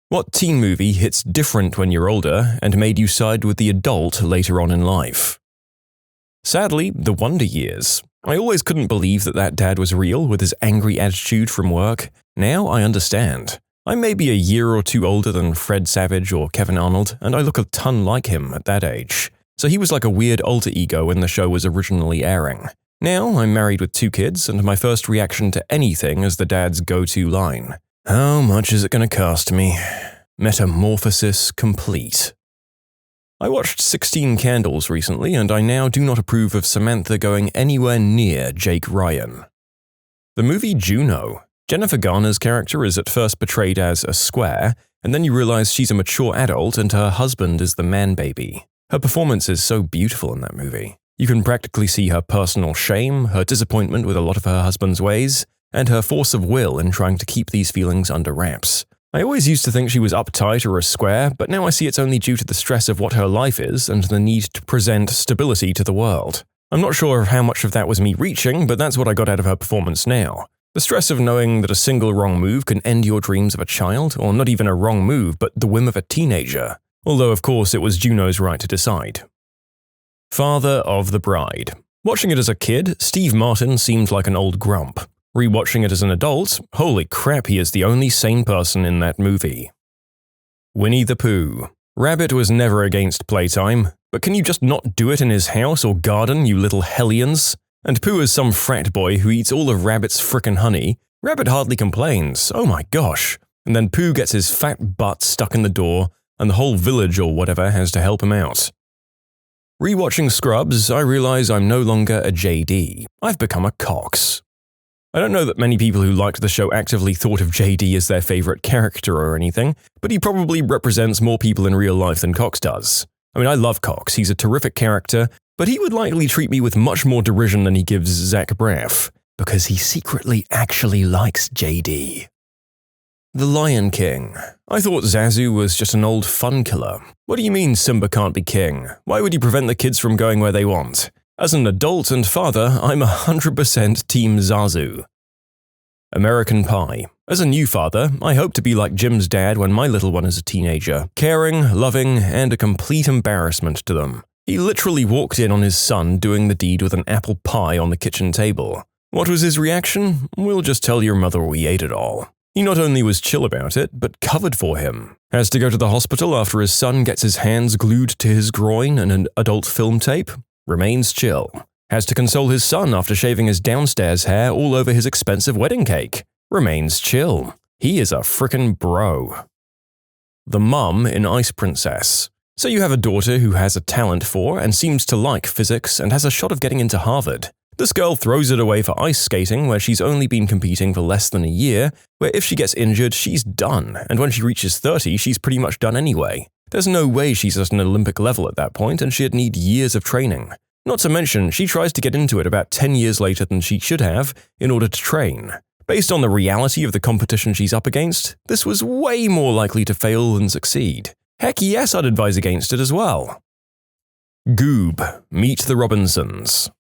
What teen movie hits different when you're older and made you side with the adult later on in life? Sadly, The Wonder Years. I always couldn't believe that dad was real with his angry attitude from work. Now I understand. I'm maybe a year or two older than Fred Savage or Kevin Arnold, and I look a ton like him at that age. So he was like a weird alter ego when the show was originally airing. Now I'm married with 2 kids, and my first reaction to anything is the dad's go-to line. How much is it going to cost me? Metamorphosis complete. I watched 16 Candles recently, and I now do not approve of Samantha going anywhere near Jake Ryan. The movie Juno. Jennifer Garner's character is at first portrayed as a square, and then you realize she's a mature adult and her husband is the man-baby. Her performance is so beautiful in that movie. You can practically see her personal shame, her disappointment with a lot of her husband's ways, and her force of will in trying to keep these feelings under wraps. I always used to think she was uptight or a square, but now I see it's only due to the stress of what her life is and the need to present stability to the world. I'm not sure how much of that was me reaching, but that's what I got out of her performance now. The stress of knowing that a single wrong move can end your dreams of a child, or not even a wrong move, but the whim of a teenager. Although, of course, it was Juno's right to decide. Father of the Bride. Watching it as a kid, Steve Martin seemed like an old grump. Rewatching it as an adult, holy crap, he is the only sane person in that movie. Winnie the Pooh. Rabbit was never against playtime, but can you just not do it in his house or garden, you little hellions? And Pooh is some frat boy who eats all of Rabbit's frickin' honey. Rabbit hardly complains, oh my gosh. And then Pooh gets his fat butt stuck in the door, and the whole village or whatever has to help him out. Rewatching Scrubs, I realize I'm no longer a JD. I've become a Cox. I don't know that many people who liked the show actively thought of JD as their favorite character or anything, but he probably represents more people in real life than Cox does. I mean, I love Cox, he's a terrific character, but he would likely treat me with much more derision than he gives Zach Braff, because he secretly actually likes JD. The Lion King. I thought Zazu was just an old fun killer. What do you mean Simba can't be king? Why would he prevent the kids from going where they want? As an adult and father, I'm 100% Team Zazu. American Pie. As a new father, I hope to be like Jim's dad when my little one is a teenager. Caring, loving, and a complete embarrassment to them. He literally walked in on his son doing the deed with an apple pie on the kitchen table. What was his reaction? We'll just tell your mother we ate it all. He not only was chill about it, but covered for him. Has to go to the hospital after his son gets his hands glued to his groin and an adult film tape. Remains chill. Has to console his son after shaving his downstairs hair all over his expensive wedding cake. Remains chill. He is a frickin' bro. The mum in Ice Princess. So you have a daughter who has a talent for and seems to like physics and has a shot of getting into Harvard. This girl throws it away for ice skating where she's only been competing for less than a year, where if she gets injured, she's done, and when she reaches 30, she's pretty much done anyway. There's no way she's at an Olympic level at that point, and she'd need years of training. Not to mention, she tries to get into it about 10 years later than she should have in order to train. Based on the reality of the competition she's up against, this was way more likely to fail than succeed. Heck yes, I'd advise against it as well. Goob. Meet the Robinsons.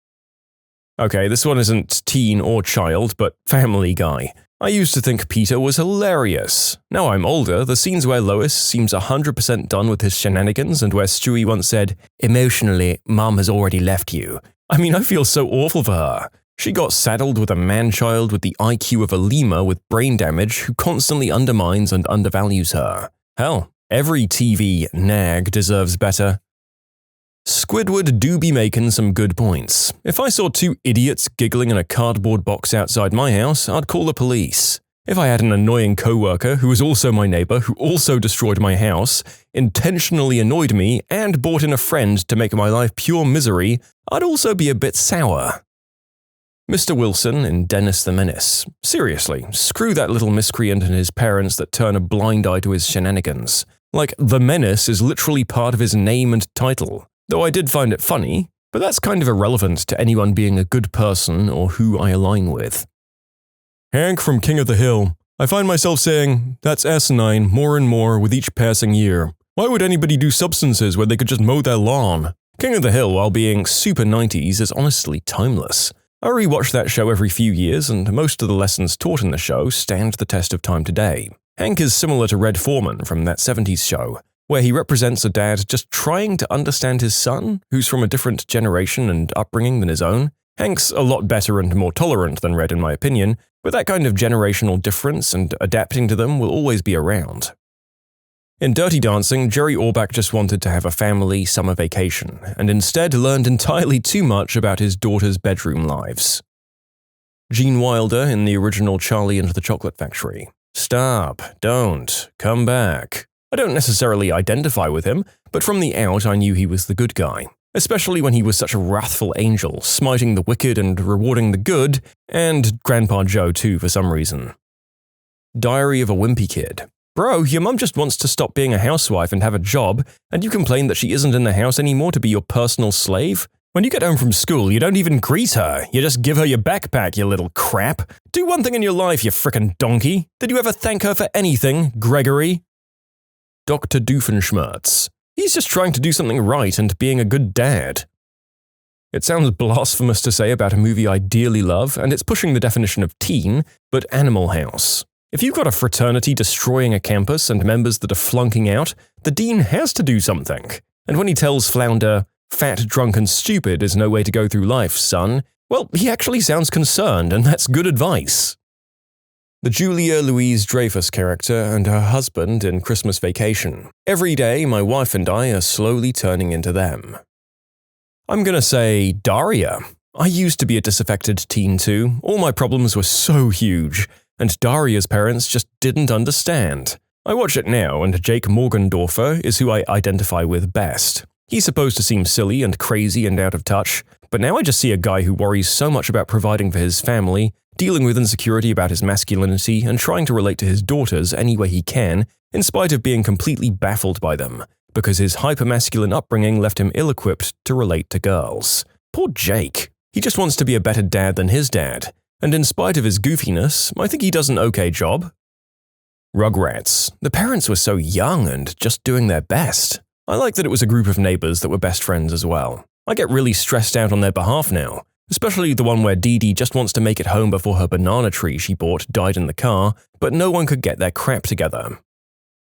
Okay, this one isn't teen or child, but Family Guy. I used to think Peter was hilarious. Now I'm older, the scenes where Lois seems 100% done with his shenanigans and where Stewie once said, "Emotionally, Mom has already left you." I mean, I feel so awful for her. She got saddled with a man-child with the IQ of a lemur with brain damage who constantly undermines and undervalues her. Hell, every TV nag deserves better. Squidward do be making some good points. If I saw 2 idiots giggling in a cardboard box outside my house, I'd call the police. If I had an annoying coworker who was also my neighbor who also destroyed my house, intentionally annoyed me, and brought in a friend to make my life pure misery, I'd also be a bit sour. Mr. Wilson in Dennis the Menace. Seriously, screw that little miscreant and his parents that turn a blind eye to his shenanigans. Like, the Menace is literally part of his name and title. Though I did find it funny, but that's kind of irrelevant to anyone being a good person or who I align with. Hank from King of the Hill. I find myself saying, that's asinine more and more with each passing year. Why would anybody do substances where they could just mow their lawn? King of the Hill, while being super 90s, is honestly timeless. I rewatch that show every few years, and most of the lessons taught in the show stand the test of time today. Hank is similar to Red Foreman from that 70s show, where he represents a dad just trying to understand his son, who's from a different generation and upbringing than his own. Hank's a lot better and more tolerant than Red in my opinion, but that kind of generational difference and adapting to them will always be around. In Dirty Dancing, Jerry Orbach just wanted to have a family summer vacation, and instead learned entirely too much about his daughter's bedroom lives. Gene Wilder in the original Charlie and the Chocolate Factory. Stop, don't, come back. I don't necessarily identify with him, but from the out I knew he was the good guy, especially when he was such a wrathful angel, smiting the wicked and rewarding the good, and Grandpa Joe too for some reason. Diary of a Wimpy Kid. Bro, your mum just wants to stop being a housewife and have a job, and you complain that she isn't in the house anymore to be your personal slave? When you get home from school, you don't even greet her, you just give her your backpack, you little crap. Do one thing in your life, you frickin' donkey. Did you ever thank her for anything, Gregory? Dr. Doofenshmirtz. He's just trying to do something right and being a good dad. It sounds blasphemous to say about a movie I dearly love, and it's pushing the definition of teen, but Animal House. If you've got a fraternity destroying a campus and members that are flunking out, the dean has to do something. And when he tells Flounder, "Fat, drunk, and stupid is no way to go through life, son," well, he actually sounds concerned, and that's good advice. The Julia Louise-Dreyfus character and her husband in Christmas Vacation. Every day, my wife and I are slowly turning into them. I'm gonna say Daria. I used to be a disaffected teen too. All my problems were so huge, and Daria's parents just didn't understand. I watch it now, and Jake Morgendorfer is who I identify with best. He's supposed to seem silly and crazy and out of touch, but now I just see a guy who worries so much about providing for his family, dealing with insecurity about his masculinity, and trying to relate to his daughters any way he can, in spite of being completely baffled by them, because his hypermasculine upbringing left him ill-equipped to relate to girls. Poor Jake. He just wants to be a better dad than his dad, and in spite of his goofiness, I think he does an okay job. Rugrats. The parents were so young and just doing their best. I like that it was a group of neighbors that were best friends as well. I get really stressed out on their behalf now, especially the one where Dee Dee just wants to make it home before her banana tree she bought died in the car, but no one could get their crap together.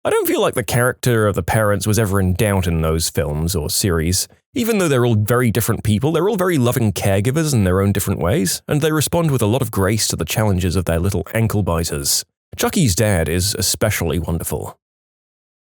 I don't feel like the character of the parents was ever in doubt in those films or series. Even though they're all very different people, they're all very loving caregivers in their own different ways, and they respond with a lot of grace to the challenges of their little ankle biters. Chucky's dad is especially wonderful.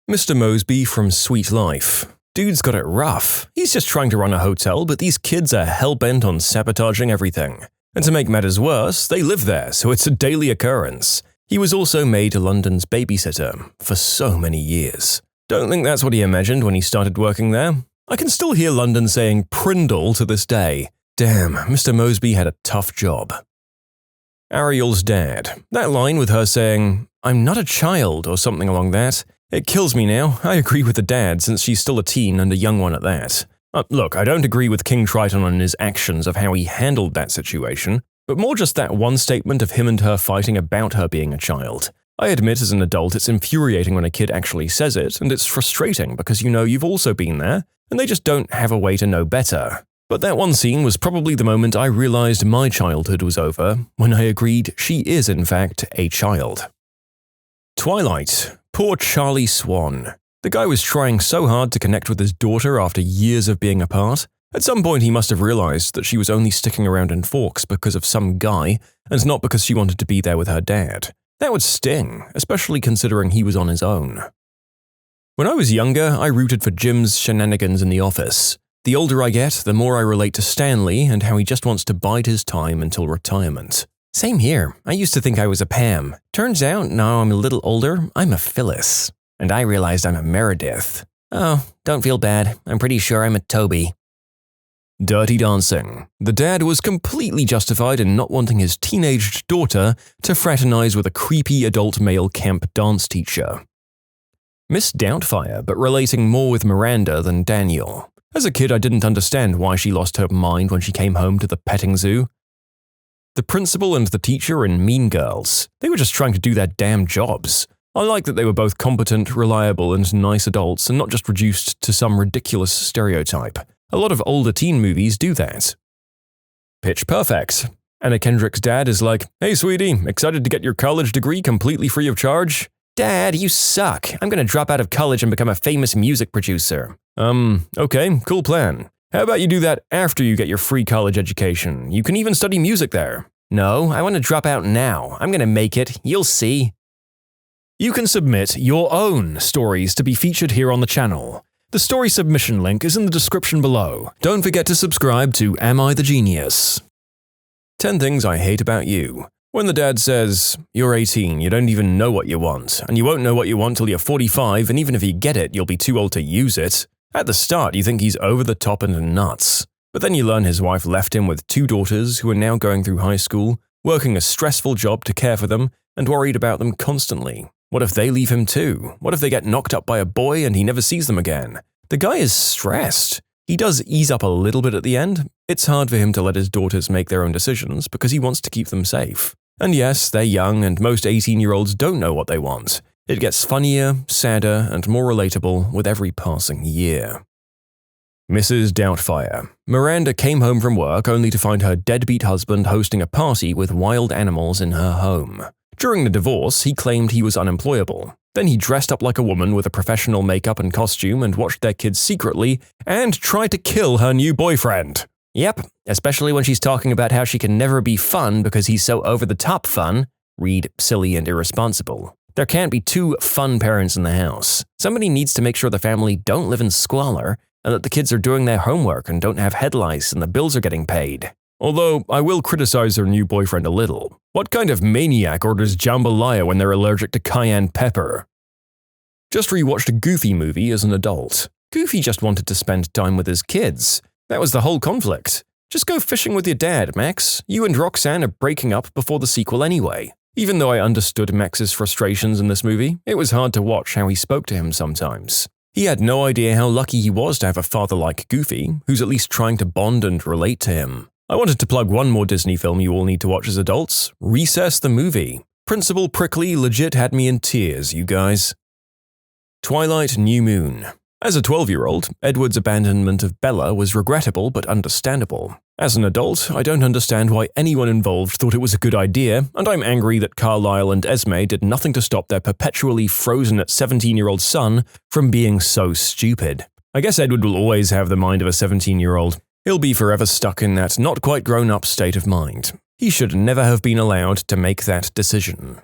Mr. Mosby from Sweet Life. Dude's got it rough. He's just trying to run a hotel, but these kids are hell-bent on sabotaging everything. And to make matters worse, they live there, so it's a daily occurrence. He was also made London's babysitter for so many years. Don't think that's what he imagined when he started working there. I can still hear London saying Prindle to this day. Damn, Mr. Mosby had a tough job. Ariel's dad. That line with her saying, "I'm not a child," or something along that. It kills me now. I agree with the dad, since she's still a teen and a young one at that. Look, I don't agree with King Triton on his actions of how he handled that situation, but more just that one statement of him and her fighting about her being a child. I admit as an adult it's infuriating when a kid actually says it, and it's frustrating because you know you've also been there, and they just don't have a way to know better. But that one scene was probably the moment I realized my childhood was over, when I agreed she is in fact a child. Twilight. Poor Charlie Swan. The guy was trying so hard to connect with his daughter after years of being apart. At some point he must have realized that she was only sticking around in Forks because of some guy, and not because she wanted to be there with her dad. That would sting, especially considering he was on his own. When I was younger, I rooted for Jim's shenanigans in the office. The older I get, the more I relate to Stanley and how he just wants to bide his time until retirement. Same here. I used to think I was a Pam. Turns out, now I'm a little older, I'm a Phyllis. And I realized I'm a Meredith. Oh, don't feel bad. I'm pretty sure I'm a Toby. Dirty Dancing. The dad was completely justified in not wanting his teenaged daughter to fraternize with a creepy adult male camp dance teacher. Miss Doubtfire, but relating more with Miranda than Daniel. As a kid, I didn't understand why she lost her mind when she came home to the petting zoo. The principal and the teacher in Mean Girls. They were just trying to do their damn jobs. I like that they were both competent, reliable, and nice adults and not just reduced to some ridiculous stereotype. A lot of older teen movies do that. Pitch Perfect. Anna Kendrick's dad is like, "Hey sweetie, excited to get your college degree completely free of charge?" Dad, you suck. I'm going to drop out of college and become a famous music producer. Okay, cool plan. How about you do that after you get your free college education? You can even study music there. No, I want to drop out now. I'm going to make it. You'll see. You can submit your own stories to be featured here on the channel. The story submission link is in the description below. Don't forget to subscribe to Am I the Genius? 10 things I hate about you. When the dad says, you're 18, you don't even know what you want, and you won't know what you want till you're 45, and even if you get it, you'll be too old to use it. At the start, you think he's over the top and nuts. But then you learn his wife left him with 2 daughters who are now going through high school, working a stressful job to care for them, and worried about them constantly. What if they leave him too? What if they get knocked up by a boy and he never sees them again? The guy is stressed. He does ease up a little bit at the end. It's hard for him to let his daughters make their own decisions because he wants to keep them safe. And yes, they're young and most 18-year-olds don't know what they want. It gets funnier, sadder, and more relatable with every passing year. Mrs. Doubtfire. Miranda came home from work only to find her deadbeat husband hosting a party with wild animals in her home. During the divorce, he claimed he was unemployable. Then he dressed up like a woman with a professional makeup and costume and watched their kids secretly and tried to kill her new boyfriend. Yep, especially when she's talking about how she can never be fun because he's so over-the-top fun. Read silly and irresponsible. There can't be 2 fun parents in the house. Somebody needs to make sure the family don't live in squalor and that the kids are doing their homework and don't have head lice and the bills are getting paid. Although, I will criticize her new boyfriend a little. What kind of maniac orders jambalaya when they're allergic to cayenne pepper? Just rewatched a Goofy movie as an adult. Goofy just wanted to spend time with his kids. That was the whole conflict. Just go fishing with your dad, Max. You and Roxanne are breaking up before the sequel anyway. Even though I understood Max's frustrations in this movie, it was hard to watch how he spoke to him sometimes. He had no idea how lucky he was to have a father like Goofy, who's at least trying to bond and relate to him. I wanted to plug one more Disney film you all need to watch as adults, Recess the movie. Principal Prickly legit had me in tears, you guys. Twilight New Moon. As a 12-year-old, Edward's abandonment of Bella was regrettable but understandable. As an adult, I don't understand why anyone involved thought it was a good idea, and I'm angry that Carlisle and Esme did nothing to stop their perpetually frozen at 17-year-old son from being so stupid. I guess Edward will always have the mind of a 17-year-old. He'll be forever stuck in that not quite grown-up state of mind. He should never have been allowed to make that decision.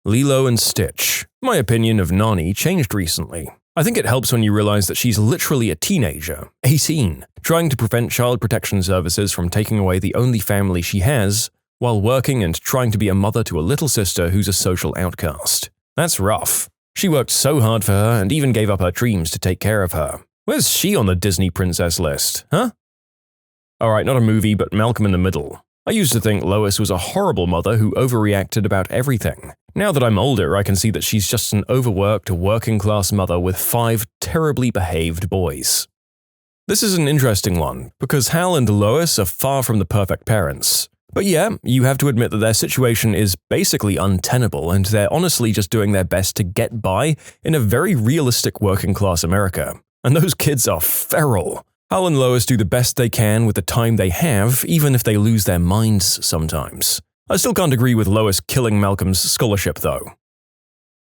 Lilo and Stitch. My opinion of Nani changed recently. I think it helps when you realize that she's literally a teenager, 18, trying to prevent Child Protection Services from taking away the only family she has, while working and trying to be a mother to a little sister who's a social outcast. That's rough. She worked so hard for her and even gave up her dreams to take care of her. Where's she on the Disney princess list, huh? Alright, not a movie, but Malcolm in the Middle. I used to think Lois was a horrible mother who overreacted about everything. Now that I'm older, I can see that she's just an overworked, working-class mother with 5 terribly behaved boys. This is an interesting one, because Hal and Lois are far from the perfect parents. But yeah, you have to admit that their situation is basically untenable, and they're honestly just doing their best to get by in a very realistic working-class America. And those kids are feral. Hal and Lois do the best they can with the time they have, even if they lose their minds sometimes. I still can't agree with Lois killing Malcolm's scholarship, though.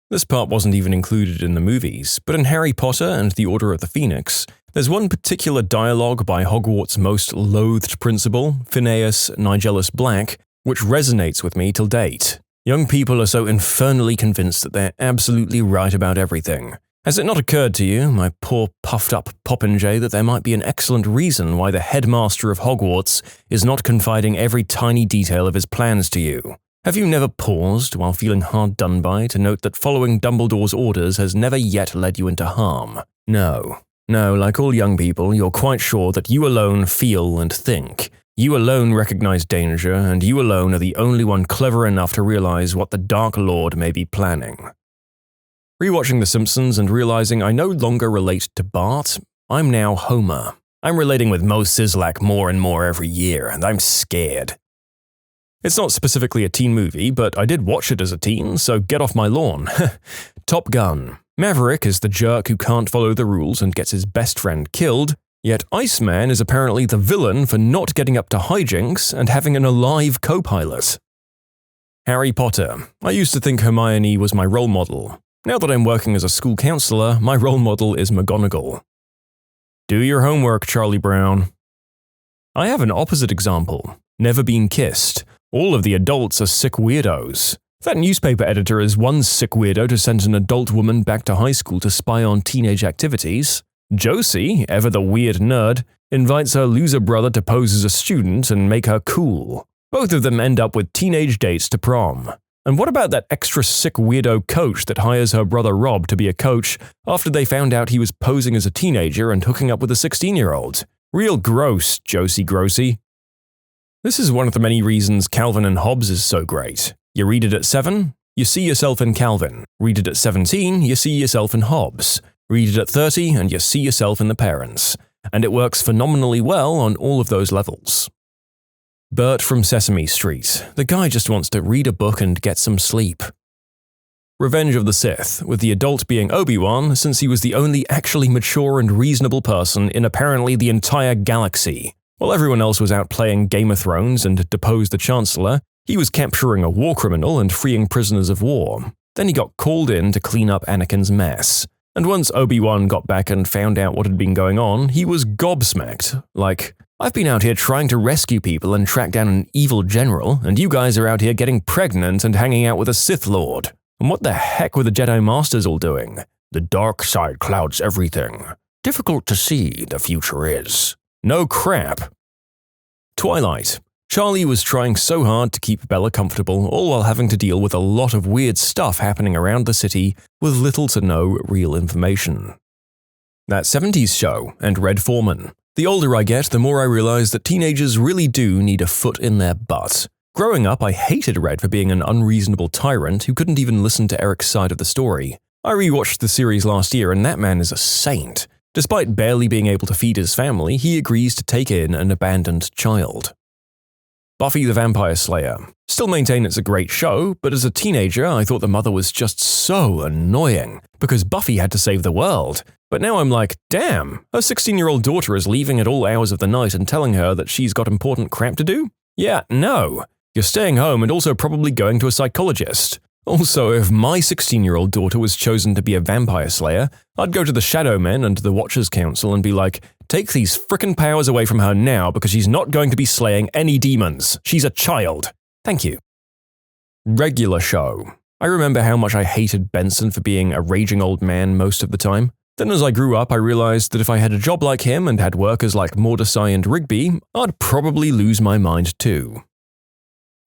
This part wasn't even included in the movies, but in Harry Potter and the Order of the Phoenix, there's one particular dialogue by Hogwarts' most loathed principal, Phineas Nigellus Black, which resonates with me till date. Young people are so infernally convinced that they're absolutely right about everything. Has it not occurred to you, my poor puffed-up popinjay, that there might be an excellent reason why the headmaster of Hogwarts is not confiding every tiny detail of his plans to you? Have you never paused, while feeling hard done by, to note that following Dumbledore's orders has never yet led you into harm? No, like all young people, you're quite sure that you alone feel and think. You alone recognize danger, and you alone are the only one clever enough to realize what the Dark Lord may be planning. Rewatching The Simpsons and realizing I no longer relate to Bart, I'm now Homer. I'm relating with Mo Sizlak more and more every year, and I'm scared. It's not specifically a teen movie, but I did watch it as a teen, so get off my lawn. Top Gun. Maverick is the jerk who can't follow the rules and gets his best friend killed, yet Iceman is apparently the villain for not getting up to hijinks and having an alive co-pilot. Harry Potter. I used to think Hermione was my role model. Now that I'm working as a school counselor, my role model is McGonagall. Do your homework, Charlie Brown. I have an opposite example. Never been kissed. All of the adults are sick weirdos. That newspaper editor is one sick weirdo to send an adult woman back to high school to spy on teenage activities. Josie, ever the weird nerd, invites her loser brother to pose as a student and make her cool. Both of them end up with teenage dates to prom. And what about that extra sick weirdo coach that hires her brother Rob to be a coach after they found out he was posing as a teenager and hooking up with a 16-year-old? Real gross, Josie Grossy. This is one of the many reasons Calvin and Hobbes is so great. You read it at 7, you see yourself in Calvin. Read it at 17, you see yourself in Hobbes. Read it at 30, and you see yourself in the parents. And it works phenomenally well on all of those levels. Bert from Sesame Street. The guy just wants to read a book and get some sleep. Revenge of the Sith, with the adult being Obi-Wan since he was the only actually mature and reasonable person in apparently the entire galaxy. While everyone else was out playing Game of Thrones and deposed the Chancellor, he was capturing a war criminal and freeing prisoners of war. Then he got called in to clean up Anakin's mess. And once Obi-Wan got back and found out what had been going on, he was gobsmacked. Like, I've been out here trying to rescue people and track down an evil general, and you guys are out here getting pregnant and hanging out with a Sith Lord. And what the heck were the Jedi Masters all doing? The dark side clouds everything. Difficult to see, the future is. No crap. Twilight. Charlie was trying so hard to keep Bella comfortable, all while having to deal with a lot of weird stuff happening around the city with little to no real information. That 70s show, and Red Foreman. The older I get, the more I realize that teenagers really do need a foot in their butt. Growing up, I hated Red for being an unreasonable tyrant who couldn't even listen to Eric's side of the story. I rewatched the series last year, and that man is a saint. Despite barely being able to feed his family, he agrees to take in an abandoned child. Buffy the Vampire Slayer. Still maintain it's a great show, but as a teenager I thought the mother was just so annoying, because Buffy had to save the world. But now I'm like, damn, her 16-year-old daughter is leaving at all hours of the night and telling her that she's got important crap to do? Yeah, no. You're staying home and also probably going to a psychologist. Also, if my 16-year-old daughter was chosen to be a vampire slayer, I'd go to the Shadow Men and the Watchers Council and be like, take these frickin' powers away from her now because she's not going to be slaying any demons. She's a child. Thank you. Regular show. I remember how much I hated Benson for being a raging old man most of the time. Then as I grew up, I realized that if I had a job like him and had workers like Mordecai and Rigby, I'd probably lose my mind too.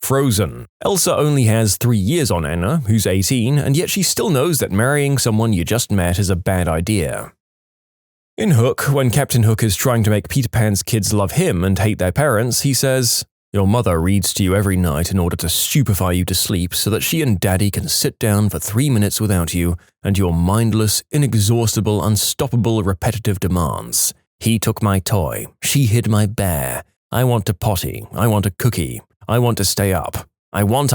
Frozen. Elsa only has 3 years on Anna, who's 18, and yet she still knows that marrying someone you just met is a bad idea. In Hook, when Captain Hook is trying to make Peter Pan's kids love him and hate their parents, he says, "Your mother reads to you every night in order to stupefy you to sleep so that she and Daddy can sit down for 3 minutes without you and your mindless, inexhaustible, unstoppable, repetitive demands. He took my toy. She hid my bear. I want to potty. I want a cookie. I want to stay up. I want.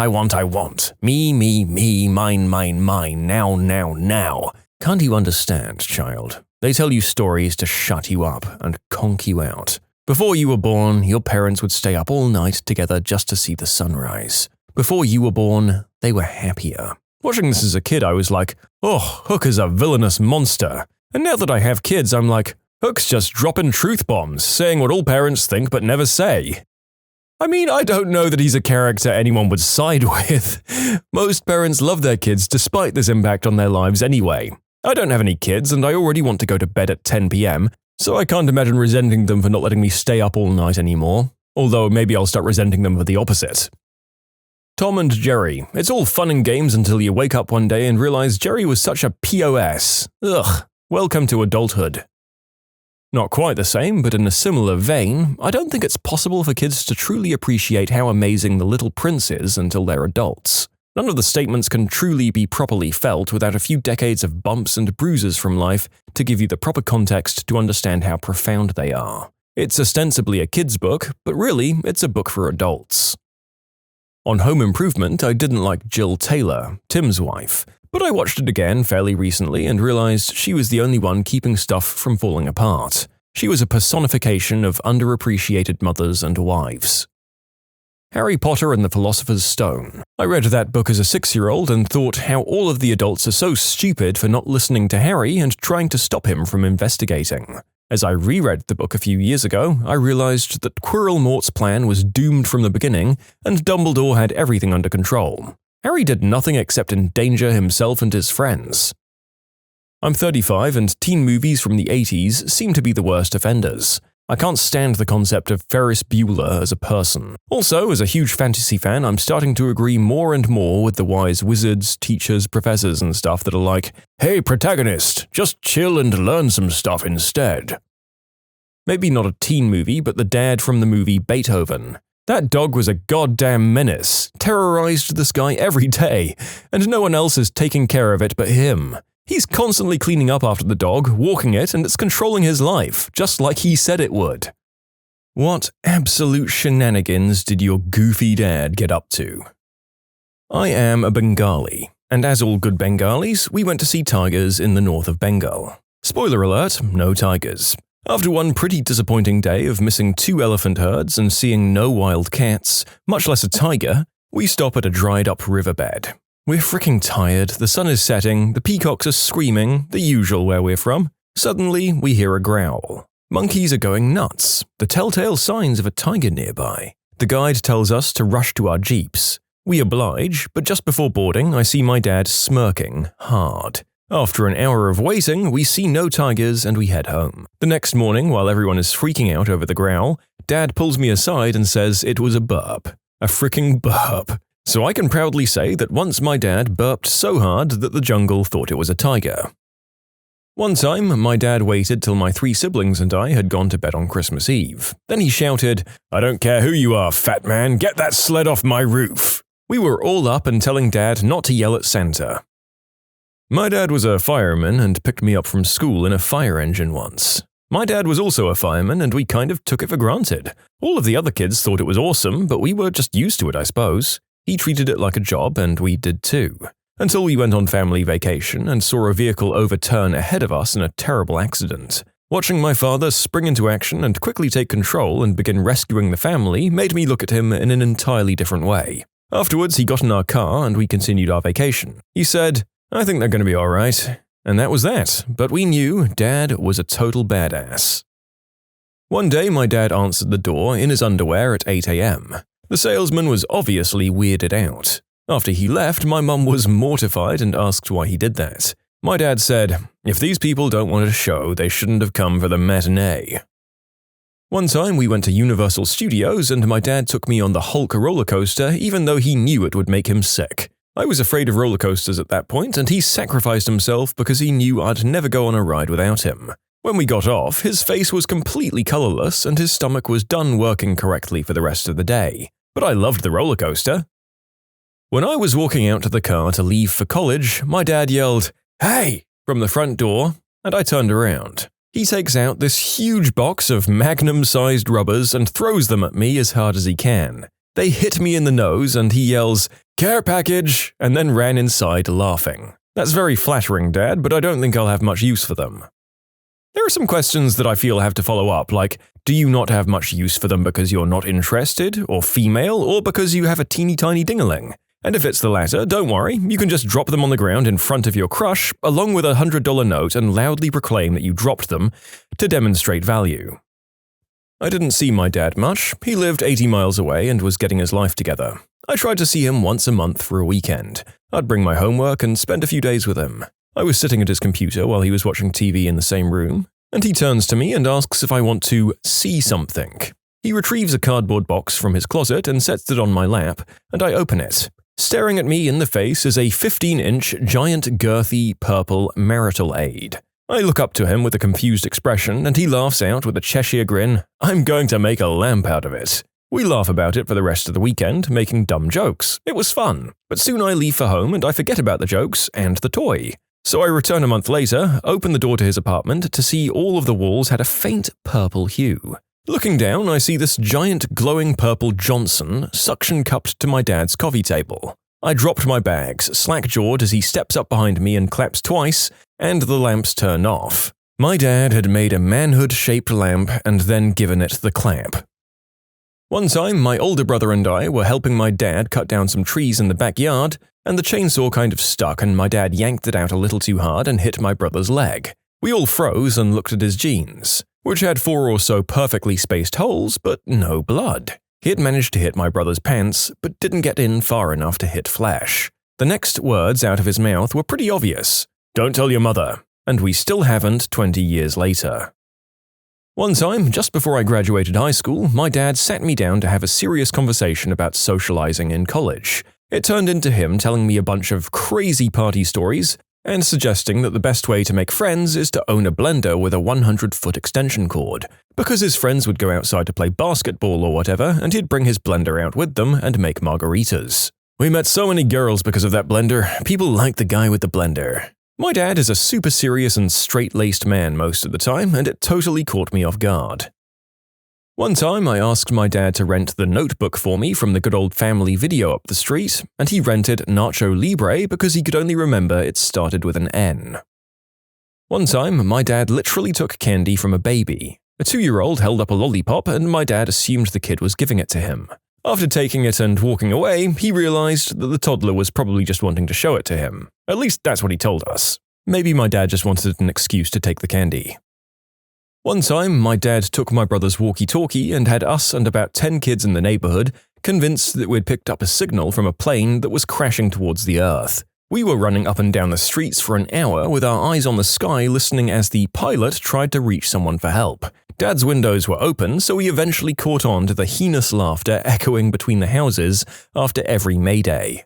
Me, mine, now. Can't you understand, child? They tell you stories to shut you up and conk you out. Before you were born, your parents would stay up all night together just to see the sunrise. Before you were born, they were happier. Watching this as a kid, I was like, oh, Hook is a villainous monster. And now that I have kids, I'm like, Hook's just dropping truth bombs, saying what all parents think but never say. I mean, I don't know that he's a character anyone would side with. Most parents love their kids despite this impact on their lives anyway. I don't have any kids and I already want to go to bed at 10 p.m, so I can't imagine resenting them for not letting me stay up all night anymore. Although maybe I'll start resenting them for the opposite. Tom and Jerry. It's all fun and games until you wake up one day and realize Jerry was such a POS. Ugh, welcome to adulthood. Not quite the same, but in a similar vein, I don't think it's possible for kids to truly appreciate how amazing The Little Prince is until they're adults. None of the statements can truly be properly felt without a few decades of bumps and bruises from life to give you the proper context to understand how profound they are. It's ostensibly a kid's book, but really, it's a book for adults. On Home Improvement, I didn't like Jill Taylor, Tim's wife, but I watched it again fairly recently and realized she was the only one keeping stuff from falling apart. She was a personification of underappreciated mothers and wives. Harry Potter and the Philosopher's Stone. I read that book as a 6-year-old and thought how all of the adults are so stupid for not listening to Harry and trying to stop him from investigating. As I reread the book a few years ago, I realized that Quirrell Mort's plan was doomed from the beginning, and Dumbledore had everything under control. Harry did nothing except endanger himself and his friends. I'm 35 and teen movies from the 80s seem to be the worst offenders. I can't stand the concept of Ferris Bueller as a person. Also, as a huge fantasy fan, I'm starting to agree more and more with the wise wizards, teachers, professors and stuff that are like, "Hey protagonist, just chill and learn some stuff instead." Maybe not a teen movie, but the dad from the movie Beethoven. That dog was a goddamn menace, terrorized this guy every day, and no one else is taking care of it but him. He's constantly cleaning up after the dog, walking it, and it's controlling his life, just like he said it would. What absolute shenanigans did your goofy dad get up to? I am a Bengali, and as all good Bengalis, we went to see tigers in the north of Bengal. Spoiler alert, no tigers. After one pretty disappointing day of missing 2 elephant herds and seeing no wild cats, much less a tiger, we stop at a dried-up riverbed. We're freaking tired, the sun is setting, the peacocks are screaming, the usual where we're from. Suddenly, we hear a growl. Monkeys are going nuts, the telltale signs of a tiger nearby. The guide tells us to rush to our jeeps. We oblige, but just before boarding, I see my dad smirking hard. After an hour of waiting, we see no tigers and we head home. The next morning, while everyone is freaking out over the growl, Dad pulls me aside and says it was a burp. A freaking burp. So I can proudly say that once my dad burped so hard that the jungle thought it was a tiger. One time, my dad waited till my 3 siblings and I had gone to bed on Christmas Eve. Then he shouted, "I don't care who you are, fat man, get that sled off my roof." We were all up and telling Dad not to yell at Santa. My dad was a fireman and picked me up from school in a fire engine once. My dad was also a fireman and we kind of took it for granted. All of the other kids thought it was awesome, but we were just used to it, I suppose. He treated it like a job and we did too. Until we went on family vacation and saw a vehicle overturn ahead of us in a terrible accident. Watching my father spring into action and quickly take control and begin rescuing the family made me look at him in an entirely different way. Afterwards, he got in our car and we continued our vacation. He said, "I think they're going to be alright." And that was that, but we knew Dad was a total badass. One day, my dad answered the door in his underwear at 8 a.m. The salesman was obviously weirded out. After he left, my mum was mortified and asked why he did that. My dad said, "If these people don't want a show, they shouldn't have come for the matinee." One time we went to Universal Studios and my dad took me on the Hulk roller coaster even though he knew it would make him sick. I was afraid of roller coasters at that point and he sacrificed himself because he knew I'd never go on a ride without him. When we got off, his face was completely colorless and his stomach was done working correctly for the rest of the day. But I loved the roller coaster. When I was walking out to the car to leave for college, my dad yelled, "Hey!" from the front door, and I turned around. He takes out this huge box of magnum-sized rubbers and throws them at me as hard as he can. They hit me in the nose and he yells, "Care package," and then ran inside laughing. That's very flattering, Dad, but I don't think I'll have much use for them. There are some questions that I feel have to follow up, like, do you not have much use for them because you're not interested, or female, or because you have a teeny tiny dingaling? And if it's the latter, don't worry, you can just drop them on the ground in front of your crush, along with a $100 note and loudly proclaim that you dropped them to demonstrate value. I didn't see my dad much. He lived 80 miles away and was getting his life together. I tried to see him once a month for a weekend. I'd bring my homework and spend a few days with him. I was sitting at his computer while he was watching TV in the same room, and he turns to me and asks if I want to see something. He retrieves a cardboard box from his closet and sets it on my lap, and I open it. Staring at me in the face is a 15-inch, giant, girthy, purple marital aid. I look up to him with a confused expression, and he laughs out with a Cheshire grin. I'm going to make a lamp out of it. We laugh about it for the rest of the weekend, making dumb jokes. It was fun. But soon I leave for home and I forget about the jokes and the toy. So I return a month later, open the door to his apartment to see all of the walls had a faint purple hue. Looking down, I see this giant glowing purple Johnson suction-cupped to my dad's coffee table. I dropped my bags, slack-jawed as he steps up behind me and claps twice, and the lamps turn off. My dad had made a manhood-shaped lamp and then given it the clap. One time, my older brother and I were helping my dad cut down some trees in the backyard, and the chainsaw kind of stuck and my dad yanked it out a little too hard and hit my brother's leg. We all froze and looked at his jeans, which had 4 or so perfectly spaced holes, but no blood. He had managed to hit my brother's pants, but didn't get in far enough to hit flesh. The next words out of his mouth were pretty obvious. "Don't tell your mother." And we still haven't 20 years later. One time, just before I graduated high school, my dad sat me down to have a serious conversation about socializing in college. It turned into him telling me a bunch of crazy party stories and suggesting that the best way to make friends is to own a blender with a 100-foot extension cord, because his friends would go outside to play basketball or whatever, and he'd bring his blender out with them and make margaritas. We met so many girls because of that blender. People like the guy with the blender. My dad is a super serious and straight-laced man most of the time, and it totally caught me off guard. One time, I asked my dad to rent The Notebook for me from the good old family video up the street, and he rented Nacho Libre because he could only remember it started with an N. One time, my dad literally took candy from a baby. A 2-year-old held up a lollipop, and my dad assumed the kid was giving it to him. After taking it and walking away, he realized that the toddler was probably just wanting to show it to him. At least that's what he told us. Maybe my dad just wanted an excuse to take the candy. One time, my dad took my brother's walkie-talkie and had us and about 10 kids in the neighborhood convinced that we'd picked up a signal from a plane that was crashing towards the earth. We were running up and down the streets for an hour with our eyes on the sky listening as the pilot tried to reach someone for help. Dad's windows were open, so we eventually caught on to the heinous laughter echoing between the houses after every Mayday.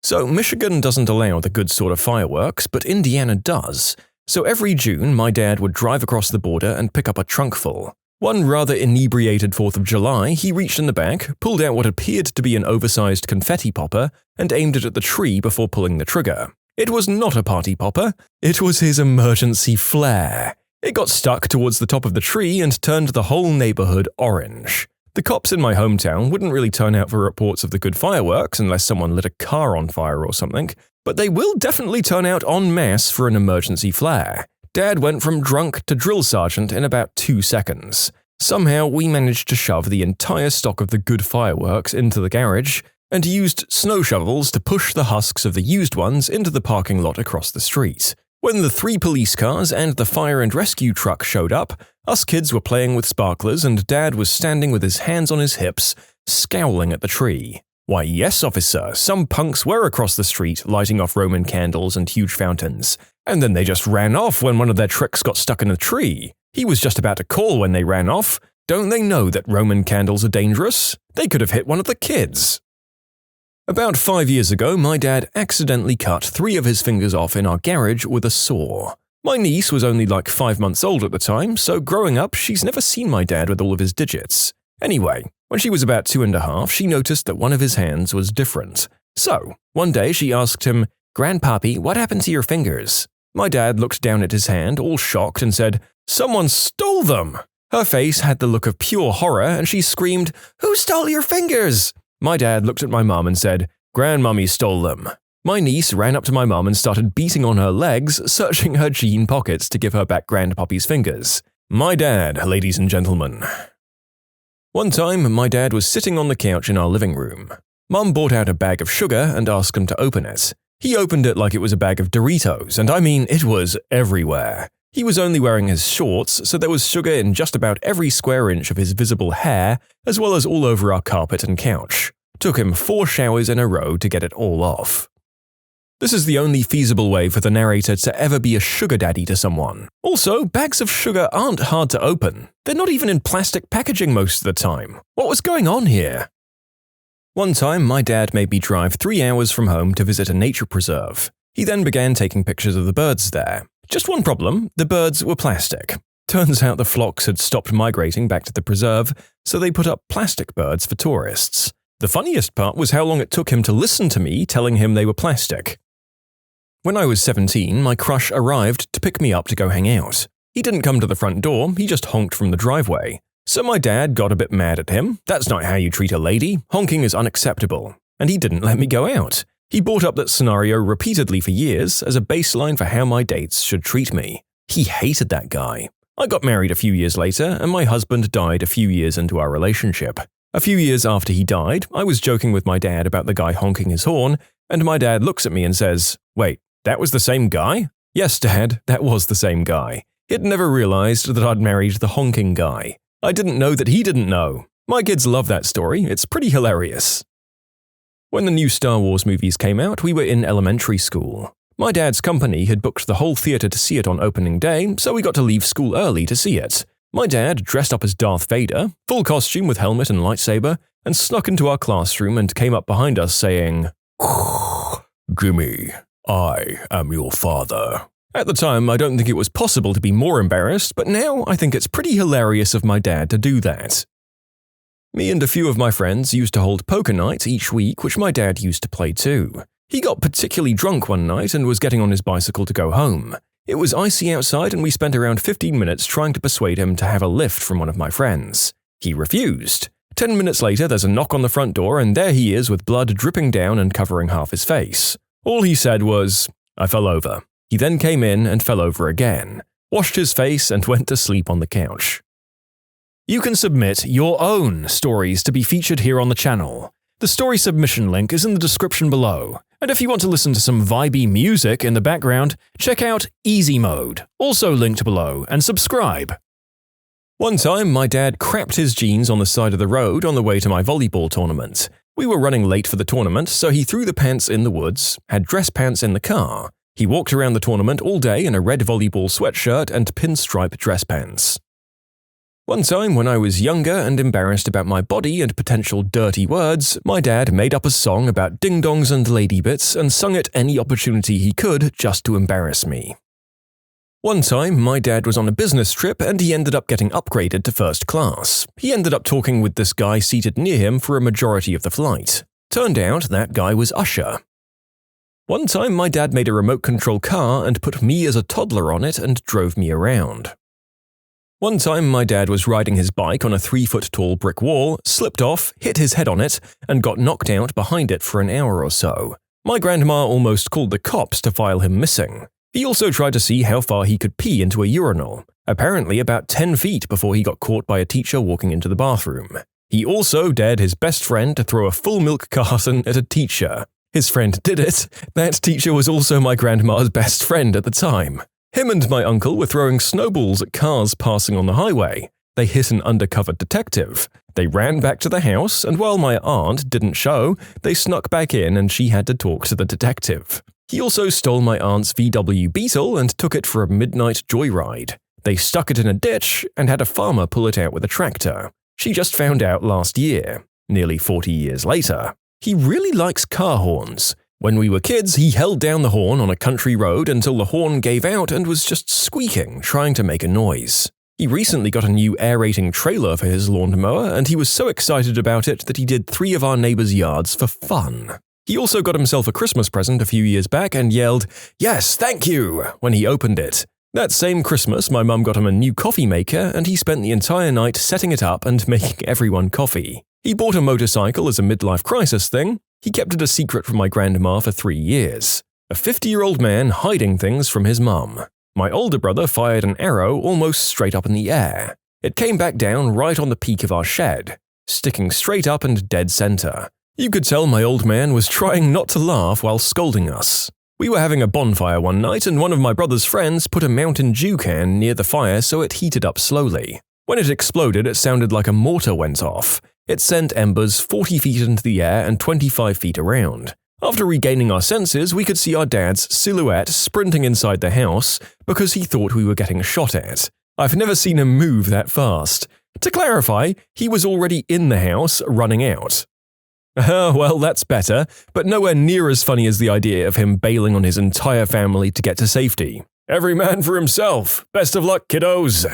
So Michigan doesn't allow the good sort of fireworks, but Indiana does. So every June, my dad would drive across the border and pick up a trunkful. One rather inebriated 4th of July, he reached in the back, pulled out what appeared to be an oversized confetti popper, and aimed it at the tree before pulling the trigger. It was not a party popper, it was his emergency flare. It got stuck towards the top of the tree and turned the whole neighborhood orange. The cops in my hometown wouldn't really turn out for reports of the good fireworks unless someone lit a car on fire or something, but they will definitely turn out en masse for an emergency flare. Dad went from drunk to drill sergeant in about 2 seconds. Somehow we managed to shove the entire stock of the good fireworks into the garage and used snow shovels to push the husks of the used ones into the parking lot across the street. When the 3 police cars and the fire and rescue truck showed up, us kids were playing with sparklers and Dad was standing with his hands on his hips, scowling at the tree. Why yes, officer, some punks were across the street lighting off Roman candles and huge fountains, and then they just ran off when one of their tricks got stuck in a tree. He was just about to call when they ran off. Don't they know that Roman candles are dangerous? They could have hit one of the kids. About 5 years ago, my dad accidentally cut 3 of his fingers off in our garage with a saw. My niece was only like 5 months old at the time, so growing up, she's never seen my dad with all of his digits. Anyway, when she was about 2.5, she noticed that one of his hands was different. So, one day she asked him, "Grandpappy, what happened to your fingers?" My dad looked down at his hand, all shocked, and said, "Someone stole them!" Her face had the look of pure horror, and she screamed, "Who stole your fingers?" My dad looked at my mum and said, "Grandmummy stole them." My niece ran up to my mum and started beating on her legs, searching her jean pockets to give her back Grandpappy's fingers. My dad, ladies and gentlemen. One time, my dad was sitting on the couch in our living room. Mum brought out a bag of sugar and asked him to open it. He opened it like it was a bag of Doritos, and I mean, it was everywhere. He was only wearing his shorts, so there was sugar in just about every square inch of his visible hair, as well as all over our carpet and couch. Took him 4 showers in a row to get it all off. This is the only feasible way for the narrator to ever be a sugar daddy to someone. Also, bags of sugar aren't hard to open. They're not even in plastic packaging most of the time. What was going on here? One time, my dad made me drive 3 hours from home to visit a nature preserve. He then began taking pictures of the birds there. Just one problem, the birds were plastic. Turns out the flocks had stopped migrating back to the preserve, so they put up plastic birds for tourists. The funniest part was how long it took him to listen to me telling him they were plastic. When I was 17, my crush arrived to pick me up to go hang out. He didn't come to the front door, he just honked from the driveway. So my dad got a bit mad at him. That's not how you treat a lady. Honking is unacceptable. And he didn't let me go out. He brought up that scenario repeatedly for years as a baseline for how my dates should treat me. He hated that guy. I got married a few years later, and my husband died a few years into our relationship. A few years after he died, I was joking with my dad about the guy honking his horn, and my dad looks at me and says, "Wait, that was the same guy?" Yes, Dad, that was the same guy. He'd never realized that I'd married the honking guy. I didn't know that he didn't know. My kids love that story, it's pretty hilarious. When the new Star Wars movies came out, we were in elementary school. My dad's company had booked the whole theater to see it on opening day, so we got to leave school early to see it. My dad, dressed up as Darth Vader, full costume with helmet and lightsaber, and snuck into our classroom and came up behind us saying, "Jimmy, I am your father." At the time, I don't think it was possible to be more embarrassed, but now I think it's pretty hilarious of my dad to do that. Me and a few of my friends used to hold poker nights each week, which my dad used to play too. He got particularly drunk one night and was getting on his bicycle to go home. It was icy outside and we spent around 15 minutes trying to persuade him to have a lift from one of my friends. He refused. 10 minutes later, there's a knock on the front door and there he is with blood dripping down and covering half his face. All he said was, "I fell over." He then came in and fell over again, washed his face and went to sleep on the couch. You can submit your own stories to be featured here on the channel. The story submission link is in the description below. And if you want to listen to some vibey music in the background, check out easymode, also linked below, and subscribe. One time, my dad crapped his jeans on the side of the road on the way to my volleyball tournament. We were running late for the tournament, so he threw the pants in the woods, had dress pants in the car. He walked around the tournament all day in a red volleyball sweatshirt and pinstripe dress pants. One time when I was younger and embarrassed about my body and potential dirty words, my dad made up a song about ding-dongs and ladybits and sung it any opportunity he could just to embarrass me. One time, my dad was on a business trip and he ended up getting upgraded to first class. He ended up talking with this guy seated near him for a majority of the flight. Turned out that guy was Usher. One time, my dad made a remote control car and put me as a toddler on it and drove me around. One time, my dad was riding his bike on a 3-foot-tall brick wall, slipped off, hit his head on it, and got knocked out behind it for an hour or so. My grandma almost called the cops to file him missing. He also tried to see how far he could pee into a urinal, apparently about 10 feet before he got caught by a teacher walking into the bathroom. He also dared his best friend to throw a full milk carton at a teacher. His friend did it. That teacher was also my grandma's best friend at the time. Him and my uncle were throwing snowballs at cars passing on the highway. They hit an undercover detective. They ran back to the house, and while my aunt didn't show, they snuck back in and she had to talk to the detective. He also stole my aunt's VW Beetle and took it for a midnight joyride. They stuck it in a ditch and had a farmer pull it out with a tractor. She just found out last year, nearly 40 years later. He really likes car horns. When we were kids, he held down the horn on a country road until the horn gave out and was just squeaking, trying to make a noise. He recently got a new aerating trailer for his lawnmower, and he was so excited about it that he did 3 of our neighbors' yards for fun. He also got himself a Christmas present a few years back and yelled, "Yes, thank you," when he opened it. That same Christmas, my mum got him a new coffee maker, and he spent the entire night setting it up and making everyone coffee. He bought a motorcycle as a midlife crisis thing. He kept it a secret from my grandma for 3 years. A 50-year-old man hiding things from his mum. My older brother fired an arrow almost straight up in the air. It came back down right on the peak of our shed, sticking straight up and dead center. You could tell my old man was trying not to laugh while scolding us. We were having a bonfire one night and one of my brother's friends put a Mountain Dew can near the fire so it heated up slowly. When it exploded, it sounded like a mortar went off. It sent embers 40 feet into the air and 25 feet around. After regaining our senses, we could see our dad's silhouette sprinting inside the house because he thought we were getting shot at. I've never seen him move that fast. To clarify, he was already in the house, running out. Well, that's better, but nowhere near as funny as the idea of him bailing on his entire family to get to safety. Every man for himself. Best of luck, kiddos.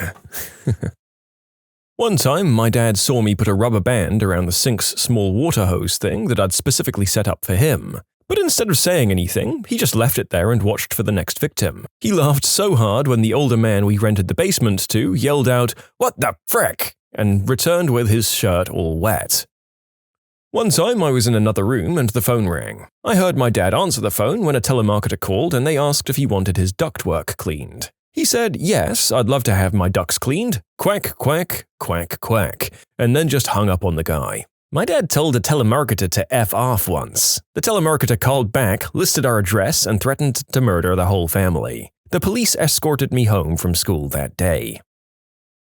One time, my dad saw me put a rubber band around the sink's small water hose thing that I'd specifically set up for him. But instead of saying anything, he just left it there and watched for the next victim. He laughed so hard when the older man we rented the basement to yelled out, "What the frick?" and returned with his shirt all wet. One time I was in another room and the phone rang. I heard my dad answer the phone when a telemarketer called and they asked if he wanted his ductwork cleaned. He said, yes, I'd love to have my ducks cleaned, quack, quack, quack, quack, and then just hung up on the guy. My dad told a telemarketer to F off once. The telemarketer called back, listed our address, and threatened to murder the whole family. The police escorted me home from school that day.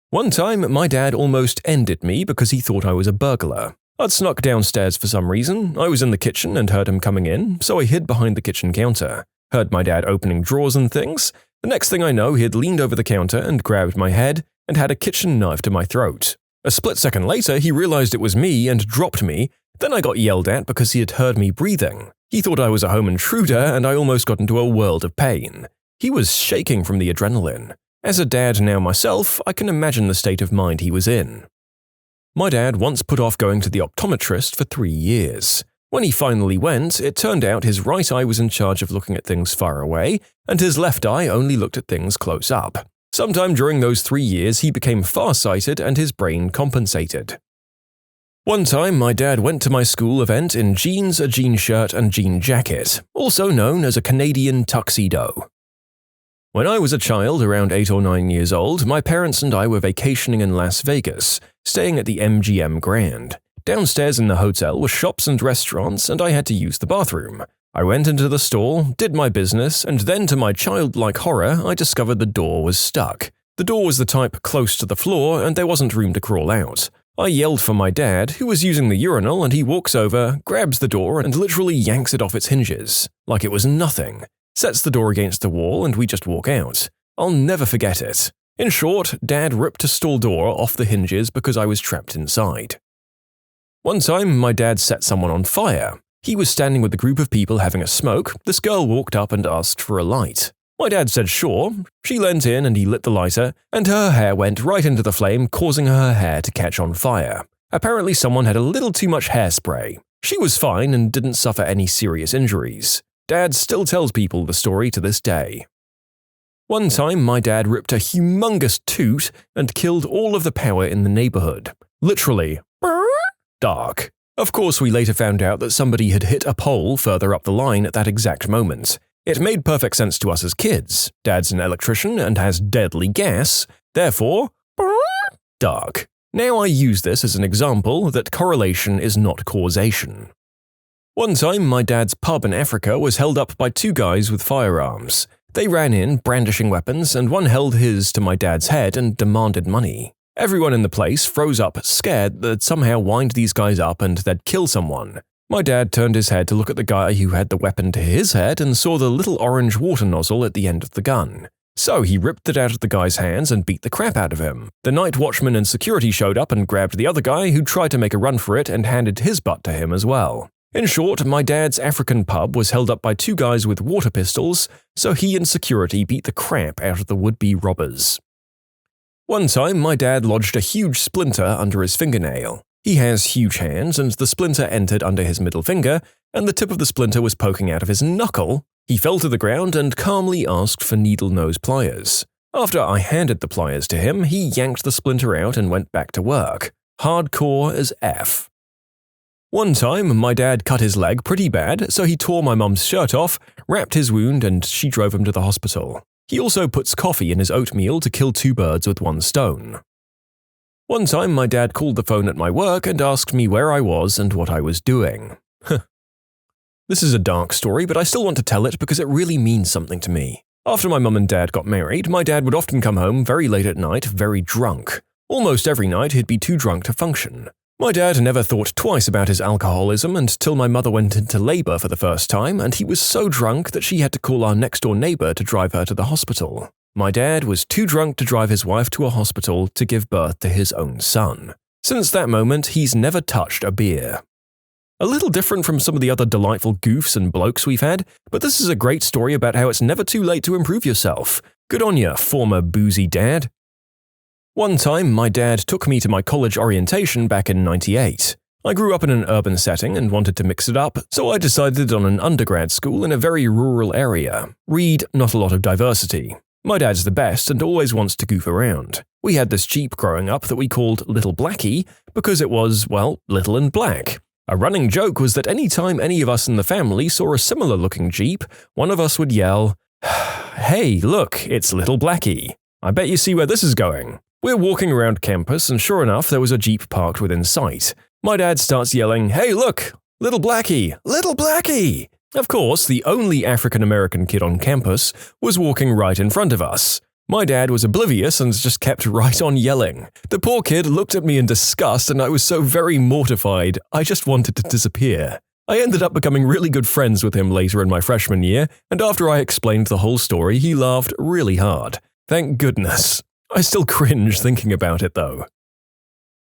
One time, my dad almost ended me because he thought I was a burglar. I'd snuck downstairs for some reason. I was in the kitchen and heard him coming in, so I hid behind the kitchen counter. Heard my dad opening drawers and things. The next thing I know, he had leaned over the counter and grabbed my head and had a kitchen knife to my throat. A split second later, he realized it was me and dropped me. Then I got yelled at because he had heard me breathing. He thought I was a home intruder and I almost got into a world of pain. He was shaking from the adrenaline. As a dad now myself, I can imagine the state of mind he was in. My dad once put off going to the optometrist for 3 years. When he finally went, it turned out his right eye was in charge of looking at things far away, and his left eye only looked at things close up. Sometime during those 3 years, he became farsighted and his brain compensated. One time, my dad went to my school event in jeans, a jean shirt, and jean jacket, also known as a Canadian tuxedo. When I was a child, around 8 or 9 years old, my parents and I were vacationing in Las Vegas, staying at the MGM Grand. Downstairs in the hotel were shops and restaurants, and I had to use the bathroom. I went into the store, did my business, and then to my childlike horror, I discovered the door was stuck. The door was the type close to the floor, and there wasn't room to crawl out. I yelled for my dad, who was using the urinal, and he walks over, grabs the door, and literally yanks it off its hinges, like it was nothing. Sets the door against the wall, and we just walk out. I'll never forget it. In short, Dad ripped a stall door off the hinges because I was trapped inside. One time, my dad set someone on fire. He was standing with a group of people having a smoke. This girl walked up and asked for a light. My dad said sure. She leant in and he lit the lighter, and her hair went right into the flame, causing her hair to catch on fire. Apparently someone had a little too much hairspray. She was fine and didn't suffer any serious injuries. Dad still tells people the story to this day. One time, my dad ripped a humongous toot and killed all of the power in the neighborhood. Literally, dark. Of course, we later found out that somebody had hit a pole further up the line at that exact moment. It made perfect sense to us as kids. Dad's an electrician and has deadly gas, therefore, dark. Now I use this as an example that correlation is not causation. One time, my dad's pub in Africa was held up by 2 guys with firearms. They ran in, brandishing weapons, and one held his to my dad's head and demanded money. Everyone in the place froze up, scared that they'd somehow wind these guys up and they'd kill someone. My dad turned his head to look at the guy who had the weapon to his head and saw the little orange water nozzle at the end of the gun. So he ripped it out of the guy's hands and beat the crap out of him. The night watchman and security showed up and grabbed the other guy, who tried to make a run for it and handed his butt to him as well. In short, my dad's African pub was held up by 2 guys with water pistols, so he and security beat the crap out of the would-be robbers. One time, my dad lodged a huge splinter under his fingernail. He has huge hands, and the splinter entered under his middle finger, and the tip of the splinter was poking out of his knuckle. He fell to the ground and calmly asked for needle-nose pliers. After I handed the pliers to him, he yanked the splinter out and went back to work. Hardcore as F. One time, my dad cut his leg pretty bad, so he tore my mum's shirt off, wrapped his wound, and she drove him to the hospital. He also puts coffee in his oatmeal to kill 2 birds with 1 stone. One time, my dad called the phone at my work and asked me where I was and what I was doing. This is a dark story, but I still want to tell it because it really means something to me. After my mum and dad got married, my dad would often come home very late at night, very drunk. Almost every night, he'd be too drunk to function. My dad never thought twice about his alcoholism until my mother went into labor for the first time, and he was so drunk that she had to call our next-door neighbor to drive her to the hospital. My dad was too drunk to drive his wife to a hospital to give birth to his own son. Since that moment, he's never touched a beer. A little different from some of the other delightful goofs and blokes we've had, but this is a great story about how it's never too late to improve yourself. Good on ya, former boozy dad. One time, my dad took me to my college orientation back in '98. I grew up in an urban setting and wanted to mix it up, so I decided on an undergrad school in a very rural area. Read, not a lot of diversity. My dad's the best and always wants to goof around. We had this Jeep growing up that we called Little Blackie because it was, well, little and black. A running joke was that any time any of us in the family saw a similar-looking Jeep, one of us would yell, Hey, look, it's little Blackie. I bet you see where this is going. We're walking around campus and sure enough there was a Jeep parked within sight. My dad starts yelling, "Hey look! Little Blackie! Little Blackie!" Of course, the only African-American kid on campus was walking right in front of us. My dad was oblivious and just kept right on yelling. The poor kid looked at me in disgust and I was so very mortified, I just wanted to disappear. I ended up becoming really good friends with him later in my freshman year, and after I explained the whole story, he laughed really hard. Thank goodness. I still cringe thinking about it though.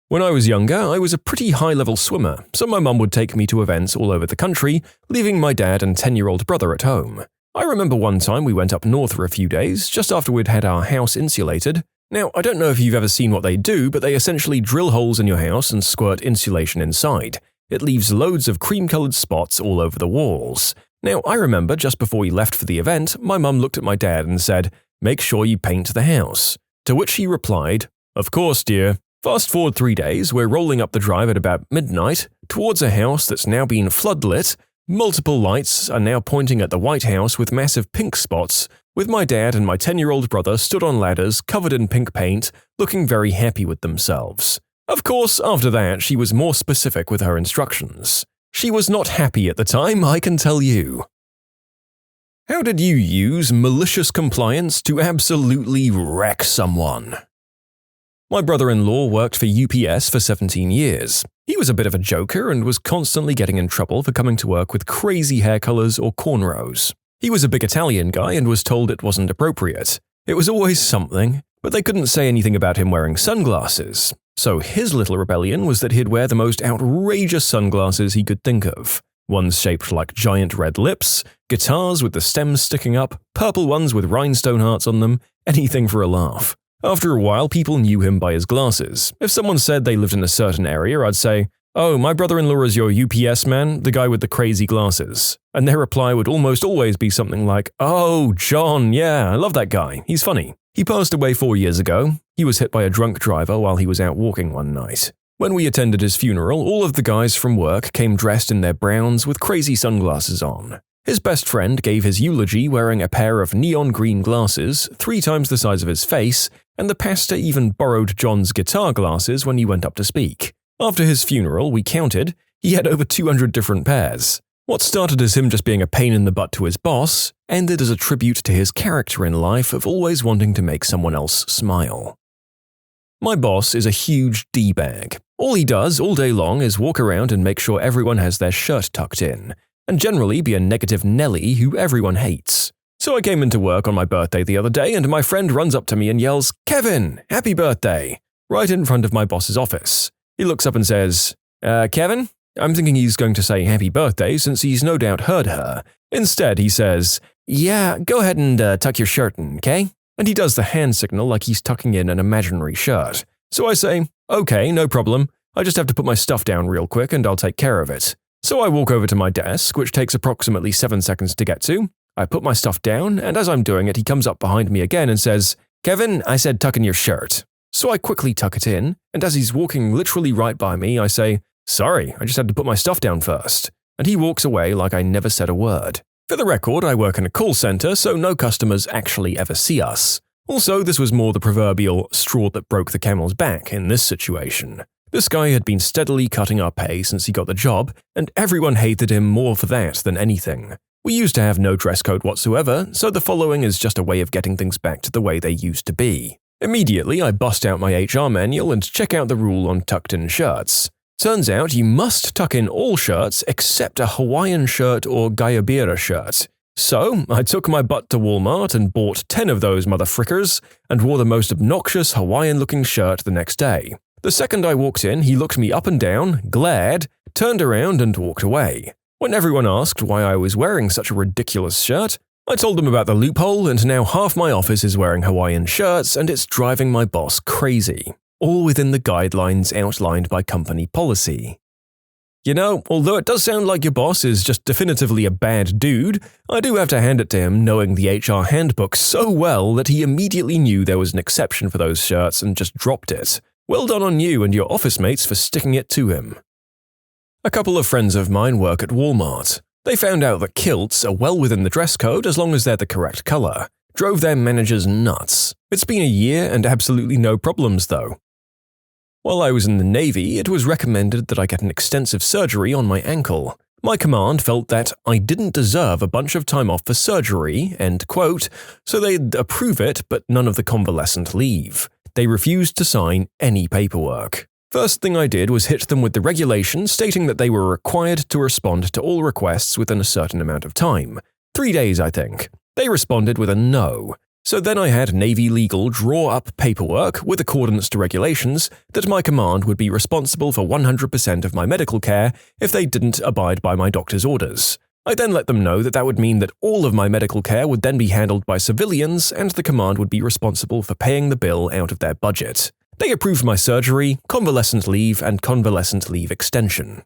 When I was younger, I was a pretty high-level swimmer, so my mum would take me to events all over the country, leaving my dad and 10-year-old brother at home. I remember one time we went up north for a few days, just after we'd had our house insulated. Now, I don't know if you've ever seen what they do, but they essentially drill holes in your house and squirt insulation inside. It leaves loads of cream-colored spots all over the walls. Now, I remember just before we left for the event, my mum looked at my dad and said, "Make sure you paint the house." To which he replied, "Of course, dear." Fast forward 3 days, we're rolling up the drive at about midnight, towards a house that's now been floodlit. Multiple lights are now pointing at the White House with massive pink spots, with my dad and my 10-year-old brother stood on ladders covered in pink paint, looking very happy with themselves. Of course, after that, she was more specific with her instructions. She was not happy at the time, I can tell you. How did you use malicious compliance to absolutely wreck someone? My brother-in-law worked for UPS for 17 years. He was a bit of a joker and was constantly getting in trouble for coming to work with crazy hair colors or cornrows. He was a big Italian guy and was told it wasn't appropriate. It was always something, but they couldn't say anything about him wearing sunglasses. So his little rebellion was that he'd wear the most outrageous sunglasses he could think of. Ones shaped like giant red lips, guitars with the stems sticking up, purple ones with rhinestone hearts on them, anything for a laugh. After a while, people knew him by his glasses. If someone said they lived in a certain area, I'd say, "Oh, my brother-in-law is your UPS man, the guy with the crazy glasses." And their reply would almost always be something like, "Oh, John, yeah, I love that guy. He's funny." He passed away 4 years ago. He was hit by a drunk driver while he was out walking one night. When we attended his funeral, all of the guys from work came dressed in their browns with crazy sunglasses on. His best friend gave his eulogy wearing a pair of neon green glasses, 3 times the size of his face, and the pastor even borrowed John's guitar glasses when he went up to speak. After his funeral, we counted, he had over 200 different pairs. What started as him just being a pain in the butt to his boss, ended as a tribute to his character in life of always wanting to make someone else smile. My boss is a huge D-bag. All he does all day long is walk around and make sure everyone has their shirt tucked in, and generally be a negative Nelly who everyone hates. So I came into work on my birthday the other day and my friend runs up to me and yells, "Kevin, happy birthday!" right in front of my boss's office. He looks up and says, Kevin?" I'm thinking he's going to say happy birthday since he's no doubt heard her. Instead, he says, "Yeah, go ahead and tuck your shirt in, okay?" And he does the hand signal like he's tucking in an imaginary shirt. So I say, "Okay, no problem. I just have to put my stuff down real quick and I'll take care of it." So I walk over to my desk, which takes approximately 7 seconds to get to. I put my stuff down, and as I'm doing it, he comes up behind me again and says, "Kevin, I said tuck in your shirt." So I quickly tuck it in, and as he's walking literally right by me, I say, "Sorry, I just had to put my stuff down first." And he walks away like I never said a word. For the record, I work in a call center, so no customers actually ever see us. Also, this was more the proverbial straw that broke the camel's back in this situation. This guy had been steadily cutting our pay since he got the job, and everyone hated him more for that than anything. We used to have no dress code whatsoever, so the following is just a way of getting things back to the way they used to be. Immediately, I bust out my HR manual and check out the rule on tucked-in shirts. Turns out you must tuck in all shirts except a Hawaiian shirt or Gayabira shirt. So, I took my butt to Walmart and bought 10 of those motherfrickers and wore the most obnoxious Hawaiian-looking shirt the next day. The second I walked in, he looked me up and down, glared, turned around and walked away. When everyone asked why I was wearing such a ridiculous shirt, I told them about the loophole and now half my office is wearing Hawaiian shirts and it's driving my boss crazy. All within the guidelines outlined by company policy. You know, although it does sound like your boss is just definitively a bad dude, I do have to hand it to him knowing the HR handbook so well that he immediately knew there was an exception for those shirts and just dropped it. Well done on you and your office mates for sticking it to him. A couple of friends of mine work at Walmart. They found out that kilts are well within the dress code as long as they're the correct color. Drove their managers nuts. It's been a year and absolutely no problems though. While I was in the Navy, it was recommended that I get an extensive surgery on my ankle. My command felt that I didn't deserve a bunch of time off for surgery, end quote, so they'd approve it but none of the convalescent leave. They refused to sign any paperwork. First thing I did was hit them with the regulation stating that they were required to respond to all requests within a certain amount of time. 3 days, I think. They responded with a no. So then I had Navy Legal draw up paperwork, with accordance to regulations, that my command would be responsible for 100% of my medical care if they didn't abide by my doctor's orders. I then let them know that that would mean that all of my medical care would then be handled by civilians and the command would be responsible for paying the bill out of their budget. They approved my surgery, convalescent leave, and convalescent leave extension.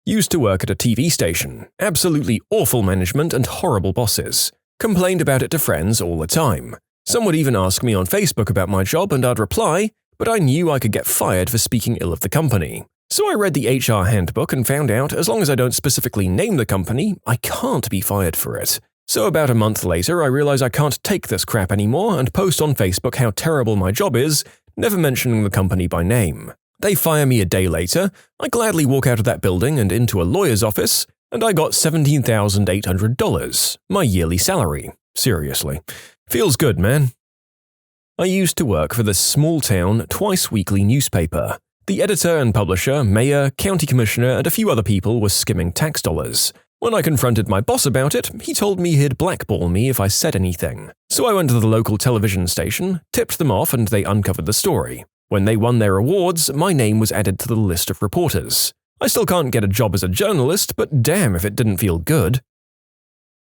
Used to work at a TV station. Absolutely awful management and horrible bosses. Complained about it to friends all the time. Some would even ask me on Facebook about my job and I'd reply, but I knew I could get fired for speaking ill of the company. So I read the HR handbook and found out as long as I don't specifically name the company, I can't be fired for it. So about a month later, I realize I can't take this crap anymore and post on Facebook how terrible my job is, never mentioning the company by name. They fire me a day later, I gladly walk out of that building and into a lawyer's office, and I got $17,800, my yearly salary. Seriously. Feels good, man. I used to work for this small-town, twice-weekly newspaper. The editor and publisher, mayor, county commissioner, and a few other people were skimming tax dollars. When I confronted my boss about it, he told me he'd blackball me if I said anything. So I went to the local television station, tipped them off, and they uncovered the story. When they won their awards, my name was added to the list of reporters. I still can't get a job as a journalist, but damn if it didn't feel good.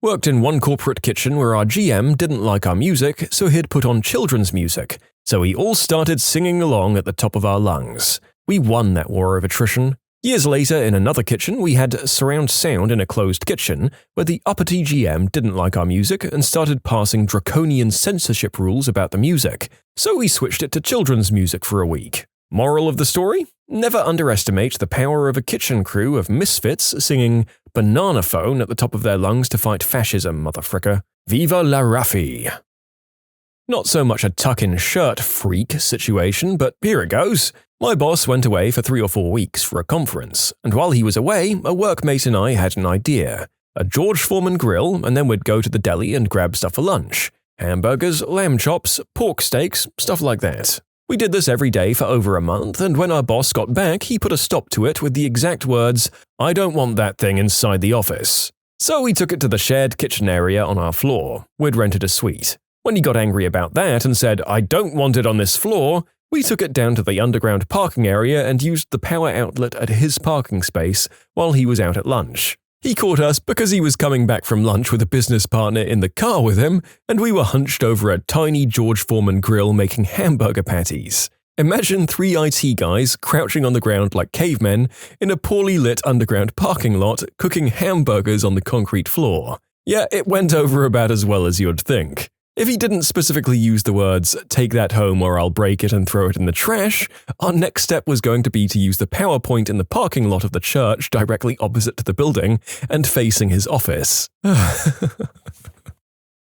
Worked in one corporate kitchen where our GM didn't like our music, so he'd put on children's music. So we all started singing along at the top of our lungs. We won that war of attrition. Years later, in another kitchen, we had surround sound in a closed kitchen, where the uppity GM didn't like our music and started passing draconian censorship rules about the music. So we switched it to children's music for a week. Moral of the story? Never underestimate the power of a kitchen crew of misfits singing Banana Phone at the top of their lungs to fight fascism, motherfricker. Viva la Raffi! Not so much a tuck-in shirt freak situation, but here it goes. My boss went away for 3 or 4 weeks for a conference, and while he was away, a workmate and I had an idea. A George Foreman grill, and then we'd go to the deli and grab stuff for lunch. Hamburgers, lamb chops, pork steaks, stuff like that. We did this every day for over a month, and when our boss got back, he put a stop to it with the exact words, "I don't want that thing inside the office." So we took it to the shared kitchen area on our floor. We'd rented a suite. When he got angry about that and said, "I don't want it on this floor," we took it down to the underground parking area and used the power outlet at his parking space while he was out at lunch. He caught us because he was coming back from lunch with a business partner in the car with him, and we were hunched over a tiny George Foreman grill making hamburger patties. Imagine 3 IT guys crouching on the ground like cavemen in a poorly lit underground parking lot cooking hamburgers on the concrete floor. Yeah, it went over about as well as you'd think. If he didn't specifically use the words, "take that home or I'll break it and throw it in the trash," our next step was going to be to use the PowerPoint in the parking lot of the church directly opposite to the building and facing his office.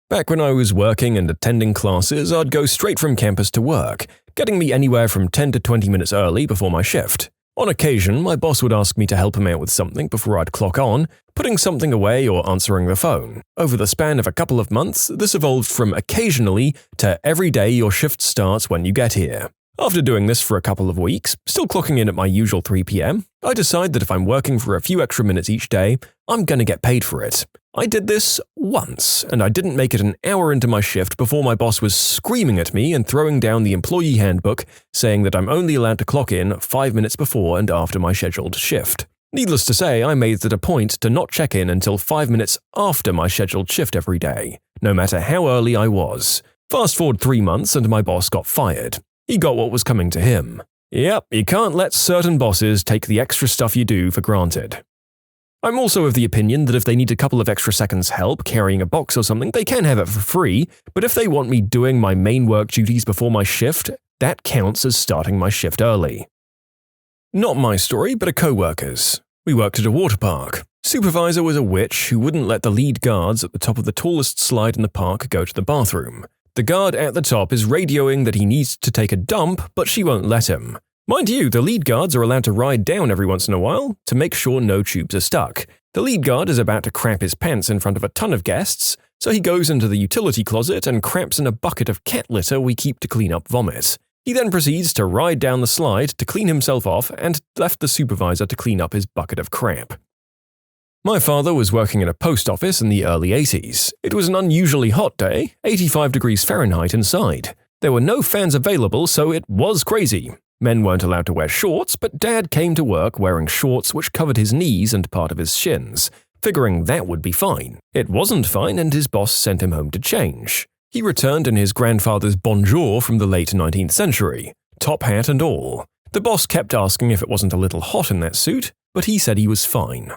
Back when I was working and attending classes, I'd go straight from campus to work, getting me anywhere from 10 to 20 minutes early before my shift. On occasion, my boss would ask me to help him out with something before I'd clock on, putting something away or answering the phone. Over the span of a couple of months, this evolved from occasionally to every day your shift starts when you get here. After doing this for a couple of weeks, still clocking in at my usual 3 p.m., I decide that if I'm working for a few extra minutes each day, I'm gonna get paid for it. I did this once, and I didn't make it an hour into my shift before my boss was screaming at me and throwing down the employee handbook, saying that I'm only allowed to clock in 5 minutes before and after my scheduled shift. Needless to say, I made it a point to not check in until 5 minutes after my scheduled shift every day, no matter how early I was. Fast forward 3 months and my boss got fired. He got what was coming to him. Yep, you can't let certain bosses take the extra stuff you do for granted. I'm also of the opinion that if they need a couple of extra seconds help carrying a box or something, they can have it for free, but if they want me doing my main work duties before my shift, that counts as starting my shift early. Not my story, but a co-worker's. We worked at a water park. Supervisor was a witch who wouldn't let the lead guards at the top of the tallest slide in the park go to the bathroom. The guard at the top is radioing that he needs to take a dump, but she won't let him. Mind you, the lead guards are allowed to ride down every once in a while to make sure no tubes are stuck. The lead guard is about to crap his pants in front of a ton of guests, so he goes into the utility closet and craps in a bucket of cat litter we keep to clean up vomit. He then proceeds to ride down the slide to clean himself off and left the supervisor to clean up his bucket of crap. My father was working in a post office in the early 80s. It was an unusually hot day, 85 degrees Fahrenheit inside. There were no fans available, so it was crazy. Men weren't allowed to wear shorts, but Dad came to work wearing shorts which covered his knees and part of his shins, figuring that would be fine. It wasn't fine, and his boss sent him home to change. He returned in his grandfather's bonjour from the late 19th century, top hat and all. The boss kept asking if it wasn't a little hot in that suit, but he said he was fine.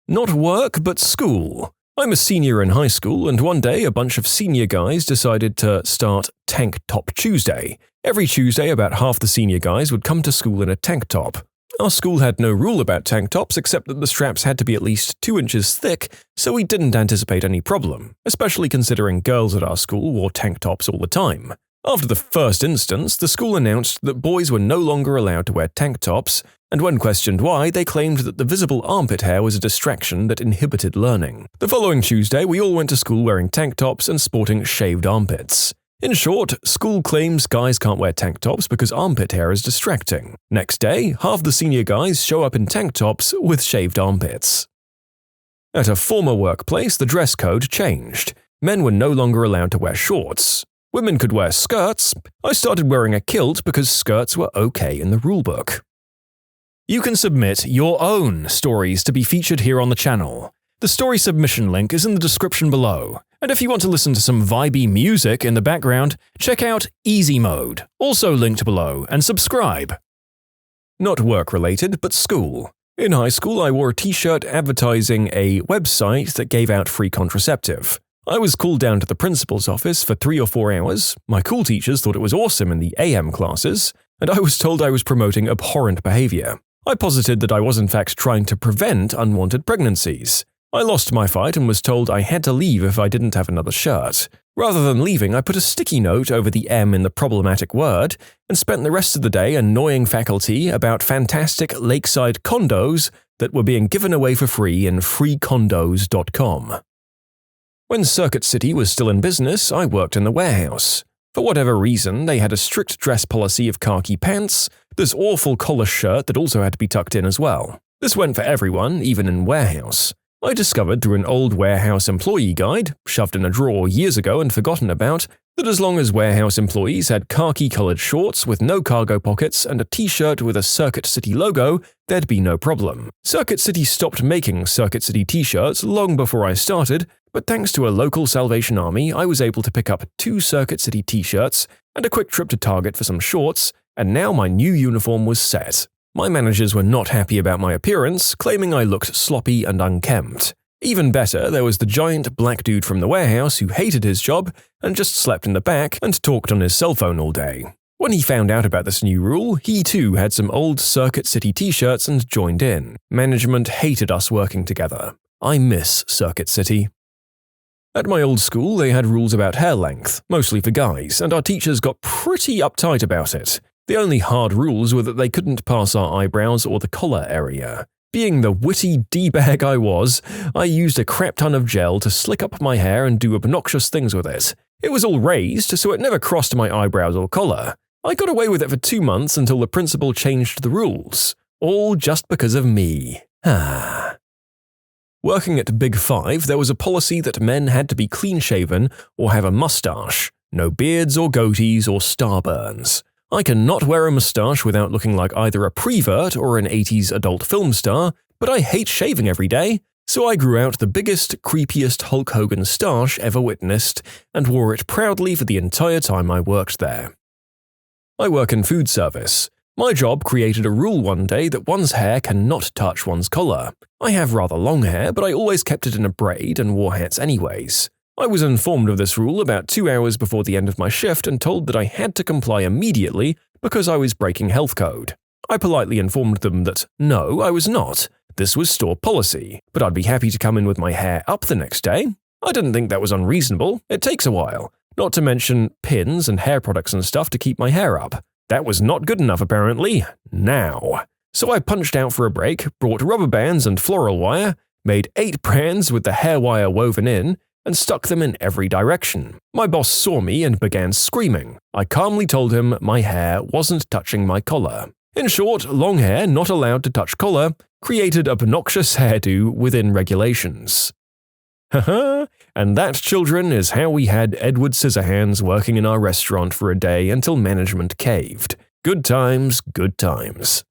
Not work, but school. I'm a senior in high school, and one day a bunch of senior guys decided to start Tank Top Tuesday. Every Tuesday, about half the senior guys would come to school in a tank top. Our school had no rule about tank tops except that the straps had to be at least 2 inches thick, so we didn't anticipate any problem, especially considering girls at our school wore tank tops all the time. After the first instance, the school announced that boys were no longer allowed to wear tank tops, and when questioned why, they claimed that the visible armpit hair was a distraction that inhibited learning. The following Tuesday, we all went to school wearing tank tops and sporting shaved armpits. In short, school claims guys can't wear tank tops because armpit hair is distracting. Next day, half the senior guys show up in tank tops with shaved armpits. At a former workplace, the dress code changed. Men were no longer allowed to wear shorts. Women could wear skirts. I started wearing a kilt because skirts were okay in the rulebook. You can submit your own stories to be featured here on the channel. The story submission link is in the description below. And if you want to listen to some vibey music in the background, check out easymode, also linked below, and subscribe. Not work-related, but school. In high school, I wore a t-shirt advertising a website that gave out free contraceptive. I was called down to the principal's office for 3 or 4 hours. My cool teachers thought it was awesome in the AM classes, and I was told I was promoting abhorrent behavior. I posited that I was in fact trying to prevent unwanted pregnancies. I lost my fight and was told I had to leave if I didn't have another shirt. Rather than leaving, I put a sticky note over the M in the problematic word and spent the rest of the day annoying faculty about fantastic lakeside condos that were being given away for free in freecondos.com. When Circuit City was still in business, I worked in the warehouse. For whatever reason, they had a strict dress policy of khaki pants, this awful collar shirt that also had to be tucked in as well. This went for everyone, even in warehouse. I discovered through an old warehouse employee guide, shoved in a drawer years ago and forgotten about, that as long as warehouse employees had khaki-colored shorts with no cargo pockets and a t-shirt with a Circuit City logo, there'd be no problem. Circuit City stopped making Circuit City t-shirts long before I started, but thanks to a local Salvation Army, I was able to pick up 2 Circuit City t-shirts and a quick trip to Target for some shorts, and now my new uniform was set. My managers were not happy about my appearance, claiming I looked sloppy and unkempt. Even better, there was the giant black dude from the warehouse who hated his job and just slept in the back and talked on his cell phone all day. When he found out about this new rule, he too had some old Circuit City t-shirts and joined in. Management hated us working together. I miss Circuit City. At my old school, they had rules about hair length, mostly for guys, and our teachers got pretty uptight about it. The only hard rules were that they couldn't pass our eyebrows or the collar area. Being the witty D-bag I was, I used a crap ton of gel to slick up my hair and do obnoxious things with it. It was all raised, so it never crossed my eyebrows or collar. I got away with it for 2 months until the principal changed the rules. All just because of me. Working at Big 5, there was a policy that men had to be clean-shaven or have a mustache. No beards or goatees or starburns. I cannot wear a mustache without looking like either a prevert or an 80s adult film star, but I hate shaving every day, so I grew out the biggest, creepiest Hulk Hogan stache ever witnessed and wore it proudly for the entire time I worked there. I work in food service. My job created a rule one day that one's hair cannot touch one's collar. I have rather long hair, but I always kept it in a braid and wore hats anyways. I was informed of this rule about 2 hours before the end of my shift and told that I had to comply immediately because I was breaking health code. I politely informed them that no, I was not, This was store policy, but I'd be happy to come in with my hair up the next day. I didn't think that was unreasonable. It takes a while. Not to mention pins and hair products and stuff to keep my hair up. That was not good enough apparently. Now. So I punched out for a break, brought rubber bands and floral wire, made 8 brands with the hair wire woven in, and stuck them in every direction. My boss saw me and began screaming. I calmly told him my hair wasn't touching my collar. In short, long hair not allowed to touch collar created obnoxious hairdo within regulations. Haha, and that, children, is how we had Edward Scissorhands working in our restaurant for a day until management caved. Good times, good times.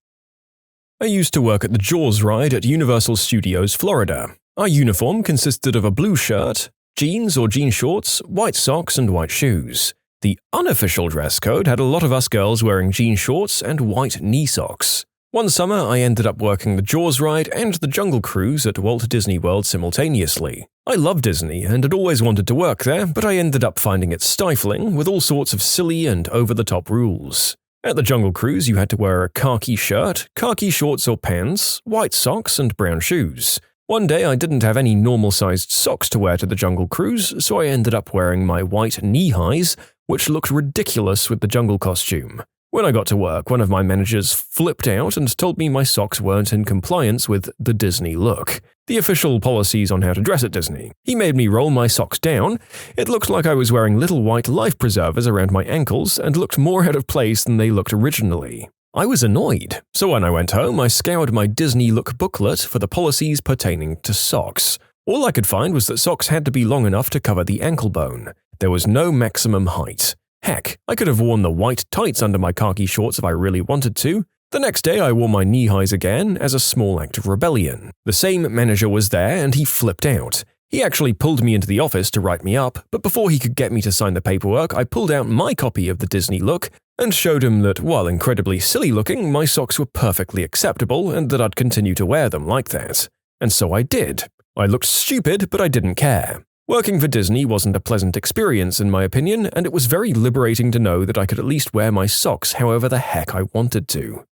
I used to work at the Jaws ride at Universal Studios, Florida. Our uniform consisted of a blue shirt, jeans or jean shorts, white socks, and white shoes. The unofficial dress code had a lot of us girls wearing jean shorts and white knee socks. One summer, I ended up working the Jaws ride and the Jungle Cruise at Walt Disney World simultaneously. I love Disney and had always wanted to work there, but I ended up finding it stifling with all sorts of silly and over-the-top rules. At the Jungle Cruise, you had to wear a khaki shirt, khaki shorts or pants, white socks, and brown shoes. One day, I didn't have any normal-sized socks to wear to the Jungle Cruise, so I ended up wearing my white knee-highs, which looked ridiculous with the jungle costume. When I got to work, one of my managers flipped out and told me my socks weren't in compliance with the Disney look, the official policies on how to dress at Disney. He made me roll my socks down. It looked like I was wearing little white life preservers around my ankles and looked more out of place than they looked originally. I was annoyed, so when I went home, I scoured my Disney look booklet for the policies pertaining to socks. All I could find was that socks had to be long enough to cover the ankle bone. There was no maximum height. Heck, I could have worn the white tights under my khaki shorts if I really wanted to. The next day, I wore my knee-highs again as a small act of rebellion. The same manager was there and he flipped out. He actually pulled me into the office to write me up, but before he could get me to sign the paperwork, I pulled out my copy of the Disney look and showed him that, while incredibly silly-looking, my socks were perfectly acceptable and that I'd continue to wear them like that. And so I did. I looked stupid, but I didn't care. Working for Disney wasn't a pleasant experience in my opinion, and it was very liberating to know that I could at least wear my socks however the heck I wanted to.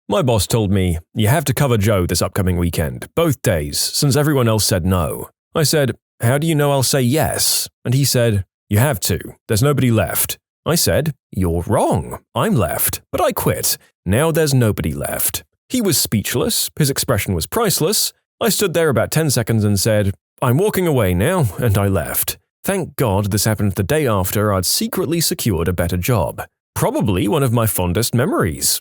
My boss told me, "You have to cover Joe this upcoming weekend, both days, since everyone else said no." I said, "How do you know I'll say yes?" And he said, "You have to. There's nobody left." I said, "You're wrong. I'm left, but I quit. Now there's nobody left." He was speechless. His expression was priceless. I stood there about 10 seconds and said, "I'm walking away now," and I left. Thank God this happened the day after I'd secretly secured a better job. Probably one of my fondest memories.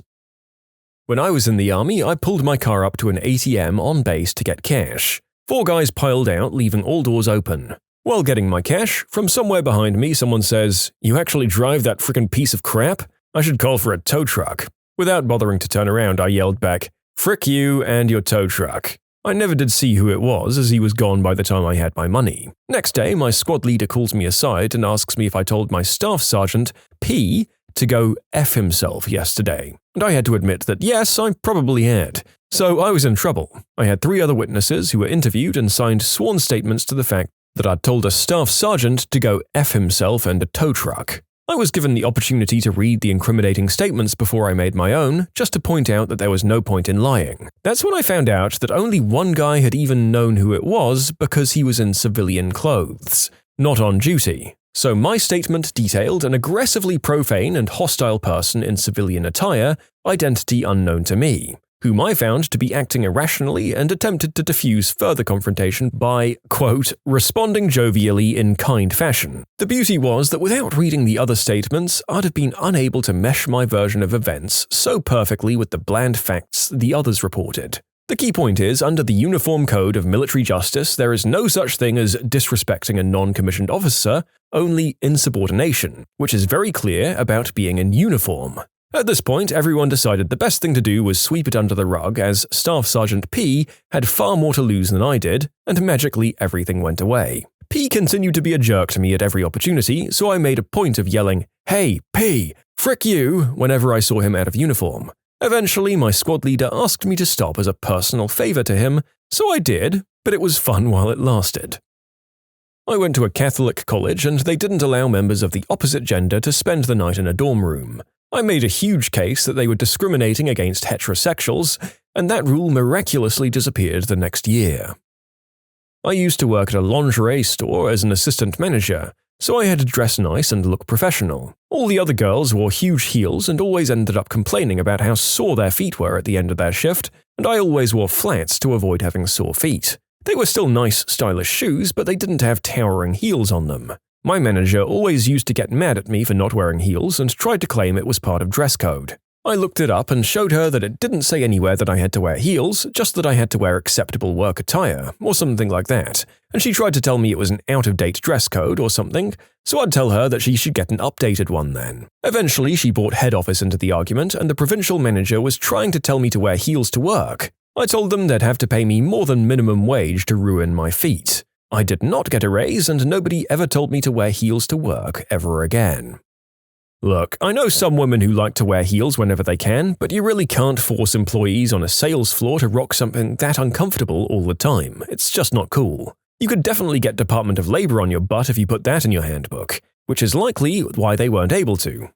When I was in the army, I pulled my car up to an ATM on base to get cash. 4 guys piled out, leaving all doors open. While getting my cash, from somewhere behind me someone says, "You actually drive that frickin' piece of crap? I should call for a tow truck." Without bothering to turn around, I yelled back, "Frick you and your tow truck." I never did see who it was, as he was gone by the time I had my money. Next day, my squad leader calls me aside and asks me if I told my staff sergeant, P, to go F himself yesterday. And I had to admit that yes, I probably had. So I was in trouble. I had 3 other witnesses who were interviewed and signed sworn statements to the fact that I'd told a staff sergeant to go F himself and a tow truck. I was given the opportunity to read the incriminating statements before I made my own, just to point out that there was no point in lying. That's when I found out that only one guy had even known who it was because he was in civilian clothes, not on duty. So my statement detailed an aggressively profane and hostile person in civilian attire, identity unknown to me, whom I found to be acting irrationally and attempted to diffuse further confrontation by, quote, responding jovially in kind fashion. The beauty was that without reading the other statements, I'd have been unable to mesh my version of events so perfectly with the bland facts the others reported. The key point is, under the Uniform Code of Military Justice, there is no such thing as disrespecting a non-commissioned officer, only insubordination, which is very clear about being in uniform. At this point, everyone decided the best thing to do was sweep it under the rug, as Staff Sergeant P had far more to lose than I did, and magically everything went away. P continued to be a jerk to me at every opportunity, so I made a point of yelling, "Hey, P, frick you," whenever I saw him out of uniform. Eventually, my squad leader asked me to stop as a personal favor to him, so I did, but it was fun while it lasted. I went to a Catholic college and they didn't allow members of the opposite gender to spend the night in a dorm room. I made a huge case that they were discriminating against heterosexuals, and that rule miraculously disappeared the next year. I used to work at a lingerie store as an assistant manager, so I had to dress nice and look professional. All the other girls wore huge heels and always ended up complaining about how sore their feet were at the end of their shift, and I always wore flats to avoid having sore feet. They were still nice, stylish shoes, but they didn't have towering heels on them. My manager always used to get mad at me for not wearing heels and tried to claim it was part of dress code. I looked it up and showed her that it didn't say anywhere that I had to wear heels, just that I had to wear acceptable work attire, or something like that, and she tried to tell me it was an out-of-date dress code or something, so I'd tell her that she should get an updated one then. Eventually, she brought head office into the argument, and the provincial manager was trying to tell me to wear heels to work. I told them they'd have to pay me more than minimum wage to ruin my feet. I did not get a raise, and nobody ever told me to wear heels to work ever again. Look, I know some women who like to wear heels whenever they can, but you really can't force employees on a sales floor to rock something that uncomfortable all the time. It's just not cool. You could definitely get Department of Labor on your butt if you put that in your handbook, which is likely why they weren't able to.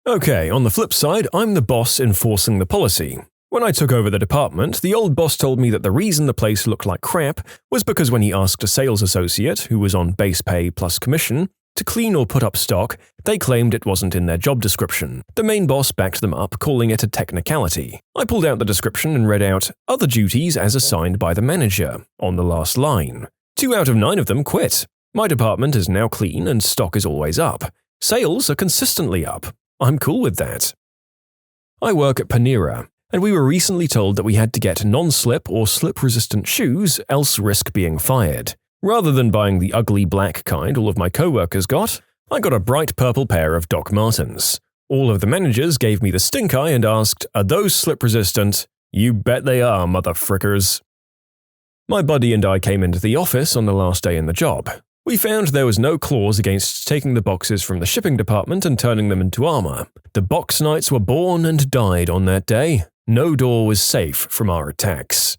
Okay, on the flip side, I'm the boss enforcing the policy. When I took over the department, the old boss told me that the reason the place looked like crap was because when he asked a sales associate, who was on base pay plus commission, to clean or put up stock, they claimed it wasn't in their job description. The main boss backed them up, calling it a technicality. I pulled out the description and read out, "Other duties as assigned by the manager," on the last line. 2 out of 9 of them quit. My department is now clean and stock is always up. Sales are consistently up. I'm cool with that. I work at Panera, and we were recently told that we had to get non-slip or slip-resistant shoes, else risk being fired. Rather than buying the ugly black kind all of my co-workers got, I got a bright purple pair of Doc Martens. All of the managers gave me the stink eye and asked, "Are those slip-resistant?" "You bet they are, motherfrickers." My buddy and I came into the office on the last day in the job. We found there was no clause against taking the boxes from the shipping department and turning them into armor. The box knights were born and died on that day. No door was safe from our attacks.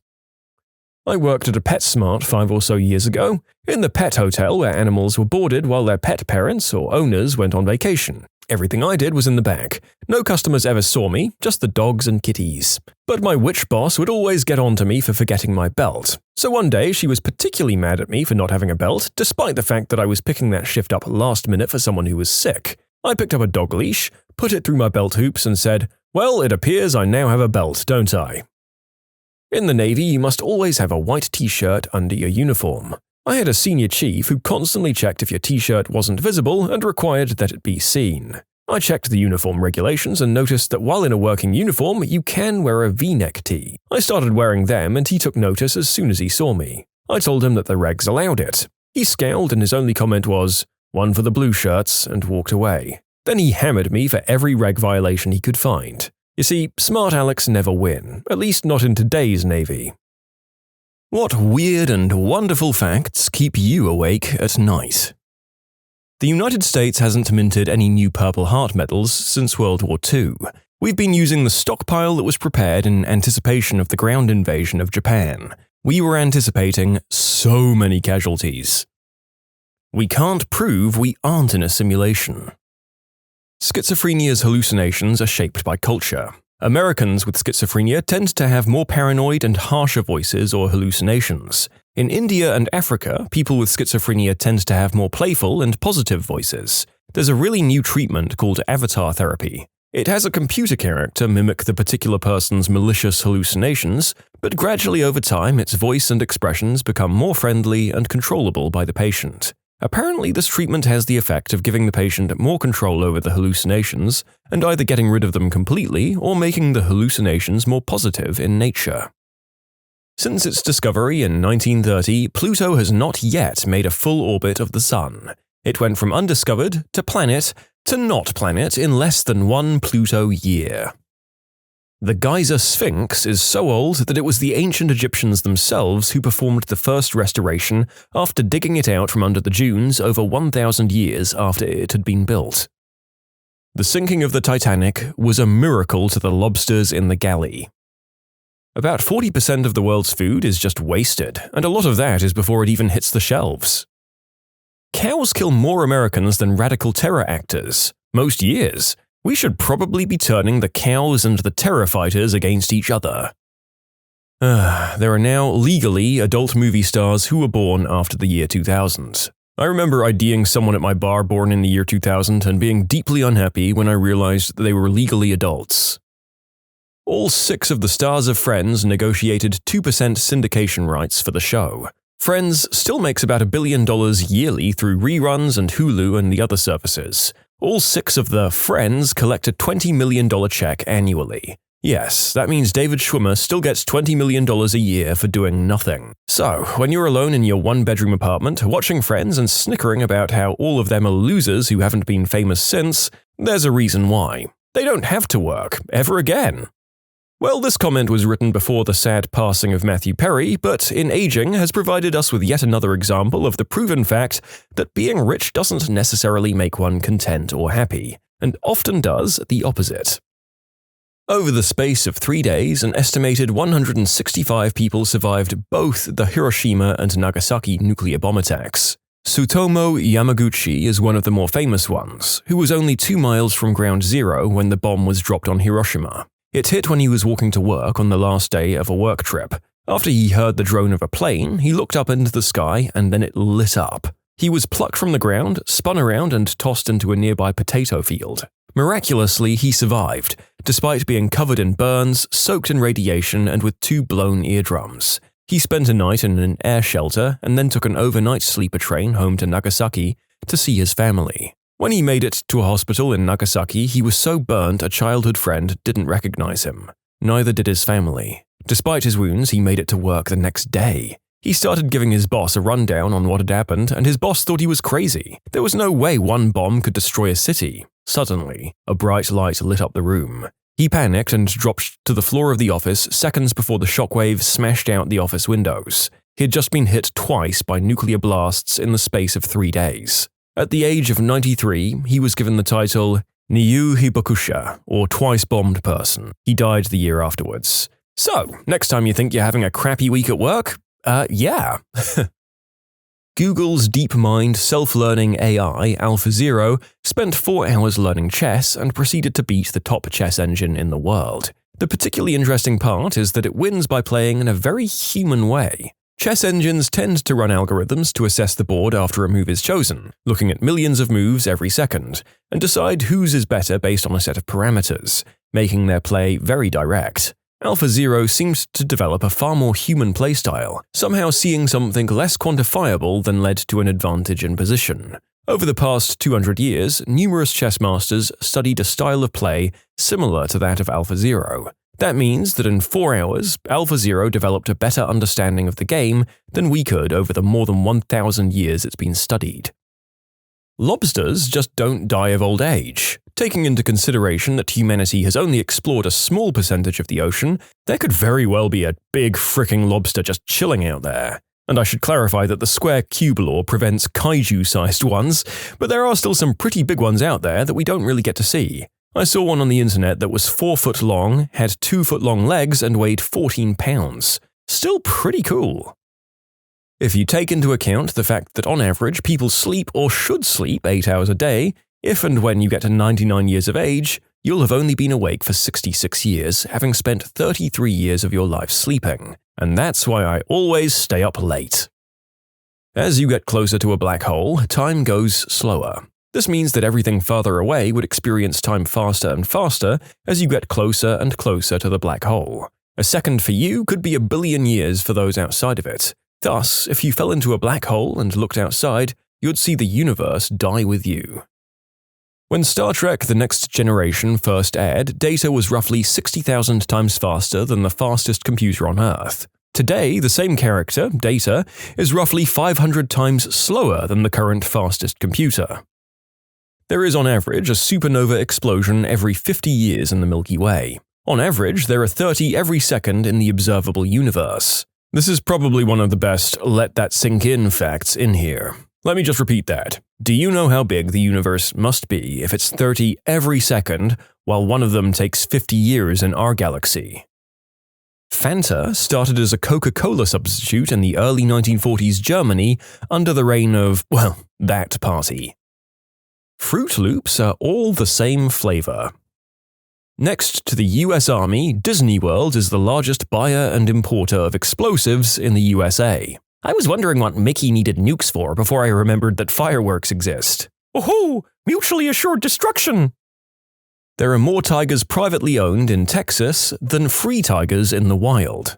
I worked at a PetSmart 5 or so years ago, in the pet hotel where animals were boarded while their pet parents or owners went on vacation. Everything I did was in the back. No customers ever saw me, just the dogs and kitties. But my witch boss would always get on to me for forgetting my belt. So one day she was particularly mad at me for not having a belt, despite the fact that I was picking that shift up last minute for someone who was sick. I picked up a dog leash, put it through my belt hoops and said, "Well, it appears I now have a belt, don't I?" In the Navy, you must always have a white t-shirt under your uniform. I had a senior chief who constantly checked if your t-shirt wasn't visible and required that it be seen. I checked the uniform regulations and noticed that while in a working uniform, you can wear a V-neck tee. I started wearing them and he took notice as soon as he saw me. I told him that the regs allowed it. He scowled and his only comment was, "One for the blue shirts," and walked away. Then he hammered me for every reg violation he could find. You see, smart Alex never win, at least not in today's Navy. What weird and wonderful facts keep you awake at night? The United States hasn't minted any new Purple Heart medals since World War II. We've been using the stockpile that was prepared in anticipation of the ground invasion of Japan. We were anticipating so many casualties. We can't prove we aren't in a simulation. Schizophrenia's hallucinations are shaped by culture. Americans with schizophrenia tend to have more paranoid and harsher voices or hallucinations. In India and Africa, people with schizophrenia tend to have more playful and positive voices. There's a really new treatment called avatar therapy. It has a computer character mimic the particular person's malicious hallucinations, but gradually over time its voice and expressions become more friendly and controllable by the patient. Apparently, this treatment has the effect of giving the patient more control over the hallucinations and either getting rid of them completely or making the hallucinations more positive in nature. Since its discovery in 1930, Pluto has not yet made a full orbit of the Sun. It went from undiscovered to planet to not planet in less than 1 Pluto year. The Geyser Sphinx is so old that it was the ancient Egyptians themselves who performed the first restoration after digging it out from under the dunes over 1,000 years after it had been built. The sinking of the Titanic was a miracle to the lobsters in the galley. About 40% of the world's food is just wasted, and a lot of that is before it even hits the shelves. Cows kill more Americans than radical terror actors, most years. We should probably be turning the cows and the terror fighters against each other. There are now legally adult movie stars who were born after the year 2000. I remember IDing someone at my bar born in the year 2000 and being deeply unhappy when I realized that they were legally adults. All 6 of the stars of Friends negotiated 2% syndication rights for the show. Friends still makes about $1 billion yearly through reruns and Hulu and the other services. All 6 of the Friends collect a $20 million check annually. Yes, that means David Schwimmer still gets $20 million a year for doing nothing. So, when you're alone in your one-bedroom apartment, watching Friends and snickering about how all of them are losers who haven't been famous since, there's a reason why. They don't have to work, ever again. Well, this comment was written before the sad passing of Matthew Perry, but in aging has provided us with yet another example of the proven fact that being rich doesn't necessarily make one content or happy, and often does the opposite. Over the space of 3 days, an estimated 165 people survived both the Hiroshima and Nagasaki nuclear bomb attacks. Tsutomu Yamaguchi is one of the more famous ones, who was only 2 miles from ground zero when the bomb was dropped on Hiroshima. It hit when he was walking to work on the last day of a work trip. After he heard the drone of a plane, he looked up into the sky and then it lit up. He was plucked from the ground, spun around and tossed into a nearby potato field. Miraculously, he survived, despite being covered in burns, soaked in radiation, and with 2 blown eardrums. He spent a night in an air shelter and then took an overnight sleeper train home to Nagasaki to see his family. When he made it to a hospital in Nagasaki, he was so burnt a childhood friend didn't recognize him. Neither did his family. Despite his wounds, he made it to work the next day. He started giving his boss a rundown on what had happened, and his boss thought he was crazy. There was no way one bomb could destroy a city. Suddenly, a bright light lit up the room. He panicked and dropped to the floor of the office seconds before the shockwave smashed out the office windows. He had just been hit twice by nuclear blasts in the space of 3 days. At the age of 93, he was given the title Niyu Hibakusha, or twice-bombed person. He died the year afterwards. So, next time you think you're having a crappy week at work, yeah. Google's DeepMind self-learning AI, AlphaZero, spent 4 hours learning chess and proceeded to beat the top chess engine in the world. The particularly interesting part is that it wins by playing in a very human way. Chess engines tend to run algorithms to assess the board after a move is chosen, looking at millions of moves every second, and decide whose is better based on a set of parameters, making their play very direct. AlphaZero seems to develop a far more human playstyle, somehow seeing something less quantifiable than led to an advantage in position. Over the past 200 years, numerous chess masters studied a style of play similar to that of AlphaZero. That means that in 4 hours, AlphaZero developed a better understanding of the game than we could over the more than 1,000 years it's been studied. Lobsters just don't die of old age. Taking into consideration that humanity has only explored a small percentage of the ocean, there could very well be a big fricking lobster just chilling out there. And I should clarify that the square cube law prevents kaiju-sized ones, but there are still some pretty big ones out there that we don't really get to see. I saw one on the internet that was 4 foot long, had 2 foot long legs, and weighed 14 pounds. Still pretty cool. If you take into account the fact that on average people sleep or should sleep 8 hours a day, if and when you get to 99 years of age, you'll have only been awake for 66 years, having spent 33 years of your life sleeping. And that's why I always stay up late. As you get closer to a black hole, time goes slower. This means that everything farther away would experience time faster and faster as you get closer and closer to the black hole. A second for you could be 1 billion years for those outside of it. Thus, if you fell into a black hole and looked outside, you'd see the universe die with you. When Star Trek The Next Generation first aired, data was roughly 60,000 times faster than the fastest computer on Earth. Today, the same character, Data, is roughly 500 times slower than the current fastest computer. There is on average a supernova explosion every 50 years in the Milky Way. On average, there are 30 every second in the observable universe. This is probably one of the best let that sink in facts in here. Let me just repeat that. Do you know how big the universe must be if it's 30 every second, while one of them takes 50 years in our galaxy? Fanta started as a Coca-Cola substitute in the early 1940s Germany under the reign of, well, that party. Fruit Loops are all the same flavor. Next to the US Army, Disney World is the largest buyer and importer of explosives in the USA. I was wondering what Mickey needed nukes for before I remembered that fireworks exist. Oh-ho! Mutually assured destruction! There are more tigers privately owned in Texas than free tigers in the wild.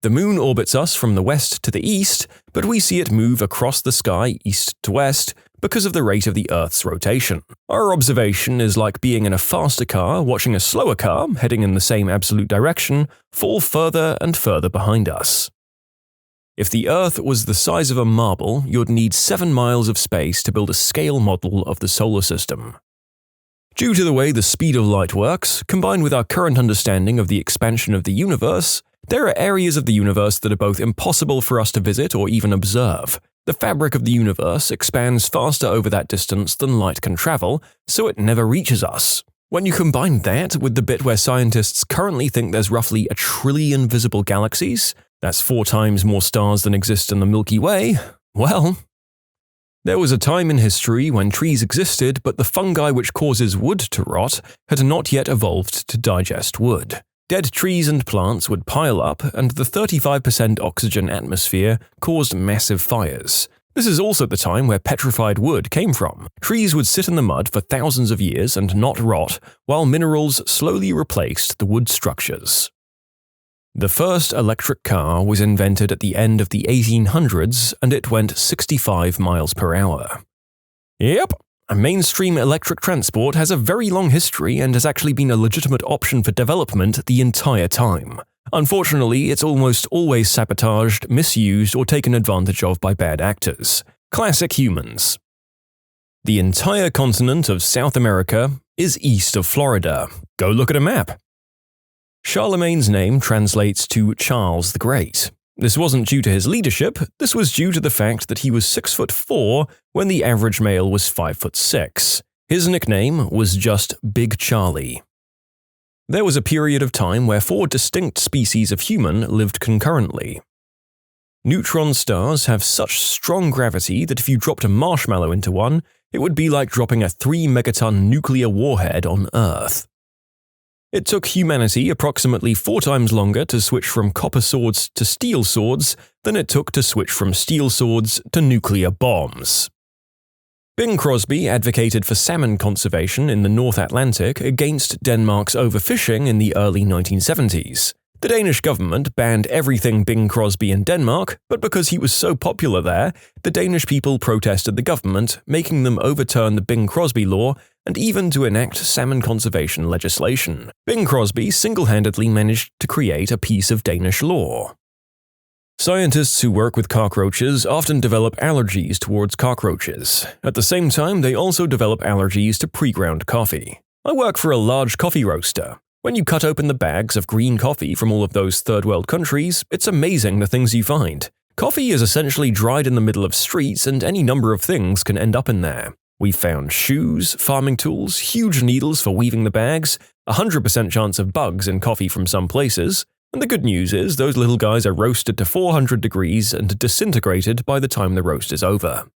The moon orbits us from the west to the east, but we see it move across the sky east to west because of the rate of the Earth's rotation. Our observation is like being in a faster car watching a slower car, heading in the same absolute direction, fall further and further behind us. If the Earth was the size of a marble, you'd need 7 miles of space to build a scale model of the solar system. Due to the way the speed of light works, combined with our current understanding of the expansion of the universe, there are areas of the universe that are both impossible for us to visit or even observe. The fabric of the universe expands faster over that distance than light can travel, so it never reaches us. When you combine that with the bit where scientists currently think there's roughly 1 trillion visible galaxies, that's 4 times more stars than exist in the Milky Way, well… There was a time in history when trees existed, but the fungi which causes wood to rot had not yet evolved to digest wood. Dead trees and plants would pile up, and the 35% oxygen atmosphere caused massive fires. This is also the time where petrified wood came from. Trees would sit in the mud for thousands of years and not rot, while minerals slowly replaced the wood structures. The first electric car was invented at the end of the 1800s, and it went 65 miles per hour. Yep, mainstream electric transport has a very long history and has actually been a legitimate option for development the entire time. Unfortunately, it's almost always sabotaged, misused, or taken advantage of by bad actors. Classic humans. The entire continent of South America is east of Florida. Go look at a map. Charlemagne's name translates to Charles the Great. This wasn't due to his leadership, this was due to the fact that he was 6'4" when the average male was 5'6". His nickname was just Big Charlie. There was a period of time where 4 distinct species of human lived concurrently. Neutron stars have such strong gravity that if you dropped a marshmallow into one, it would be like dropping a 3-megaton nuclear warhead on Earth. It took humanity approximately 4 times longer to switch from copper swords to steel swords than it took to switch from steel swords to nuclear bombs. Bing Crosby advocated for salmon conservation in the North Atlantic against Denmark's overfishing in the early 1970s. The Danish government banned everything Bing Crosby in Denmark, but because he was so popular there, the Danish people protested the government, making them overturn the Bing Crosby law and even to enact salmon conservation legislation. Bing Crosby single-handedly managed to create a piece of Danish law. Scientists who work with cockroaches often develop allergies towards cockroaches. At the same time, they also develop allergies to pre-ground coffee. I work for a large coffee roaster. When you cut open the bags of green coffee from all of those third-world countries, it's amazing the things you find. Coffee is essentially dried in the middle of streets, and any number of things can end up in there. We found shoes, farming tools, huge needles for weaving the bags, 100% chance of bugs in coffee from some places, and the good news is those little guys are roasted to 400 degrees and disintegrated by the time the roast is over.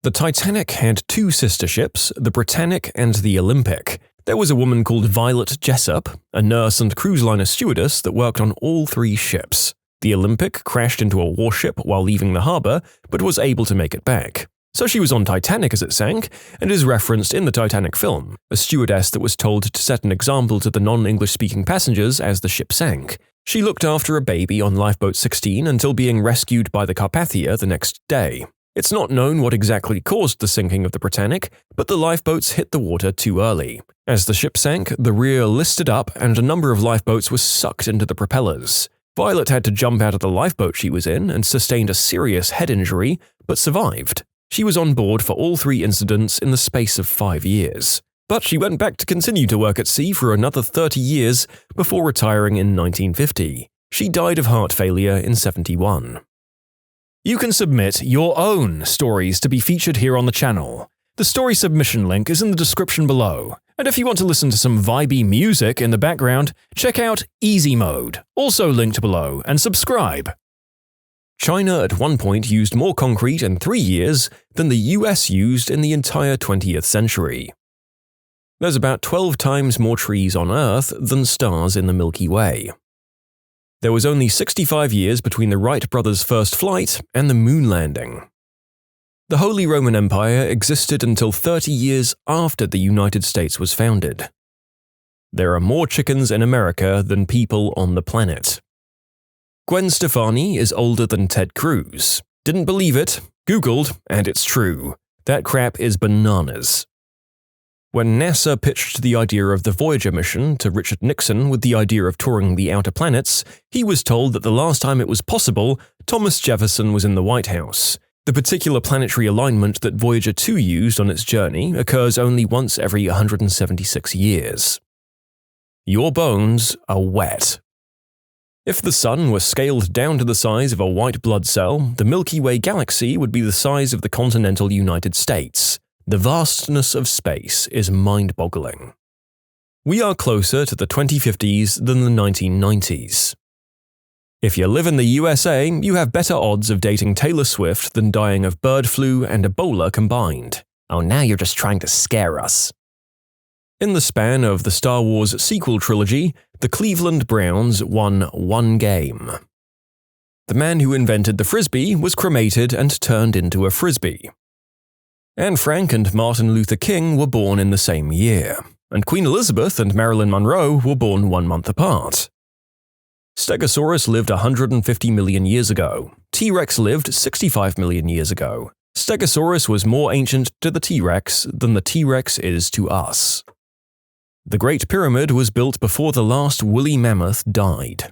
The Titanic had 2 sister ships, the Britannic and the Olympic. There was a woman called Violet Jessup, a nurse and cruise liner stewardess that worked on all 3 ships. The Olympic crashed into a warship while leaving the harbor, but was able to make it back. So she was on Titanic as it sank, and is referenced in the Titanic film, a stewardess that was told to set an example to the non-English-speaking passengers as the ship sank. She looked after a baby on Lifeboat 16 until being rescued by the Carpathia the next day. It's not known what exactly caused the sinking of the Britannic, but the lifeboats hit the water too early. As the ship sank, the rear listed up and a number of lifeboats were sucked into the propellers. Violet had to jump out of the lifeboat she was in and sustained a serious head injury, but survived. She was on board for all 3 incidents in the space of 5 years. But she went back to continue to work at sea for another 30 years before retiring in 1950. She died of heart failure in 71. You can submit your own stories to be featured here on the channel. The story submission link is in the description below. And if you want to listen to some vibey music in the background, check out easymode, also linked below, and subscribe. China at one point used more concrete in 3 years than the US used in the entire 20th century. There's about 12 times more trees on Earth than stars in the Milky Way. There was only 65 years between the Wright brothers' first flight and the moon landing. The Holy Roman Empire existed until 30 years after the United States was founded. There are more chickens in America than people on the planet. Gwen Stefani is older than Ted Cruz. Didn't believe it, Googled, and it's true. That crap is bananas. When NASA pitched the idea of the Voyager mission to Richard Nixon with the idea of touring the outer planets, he was told that the last time it was possible, Thomas Jefferson was in the White House. The particular planetary alignment that Voyager 2 used on its journey occurs only once every 176 years. Your bones are wet. If the Sun were scaled down to the size of a white blood cell, the Milky Way galaxy would be the size of the continental United States. The vastness of space is mind-boggling. We are closer to the 2050s than the 1990s. If you live in the USA, you have better odds of dating Taylor Swift than dying of bird flu and Ebola combined. Oh, now you're just trying to scare us. In the span of the Star Wars sequel trilogy, the Cleveland Browns won one game. The man who invented the Frisbee was cremated and turned into a Frisbee. Anne Frank and Martin Luther King were born in the same year, and Queen Elizabeth and Marilyn Monroe were born 1 month apart. Stegosaurus lived 150 million years ago. T-Rex lived 65 million years ago. Stegosaurus was more ancient to the T-Rex than the T-Rex is to us. The Great Pyramid was built before the last woolly mammoth died.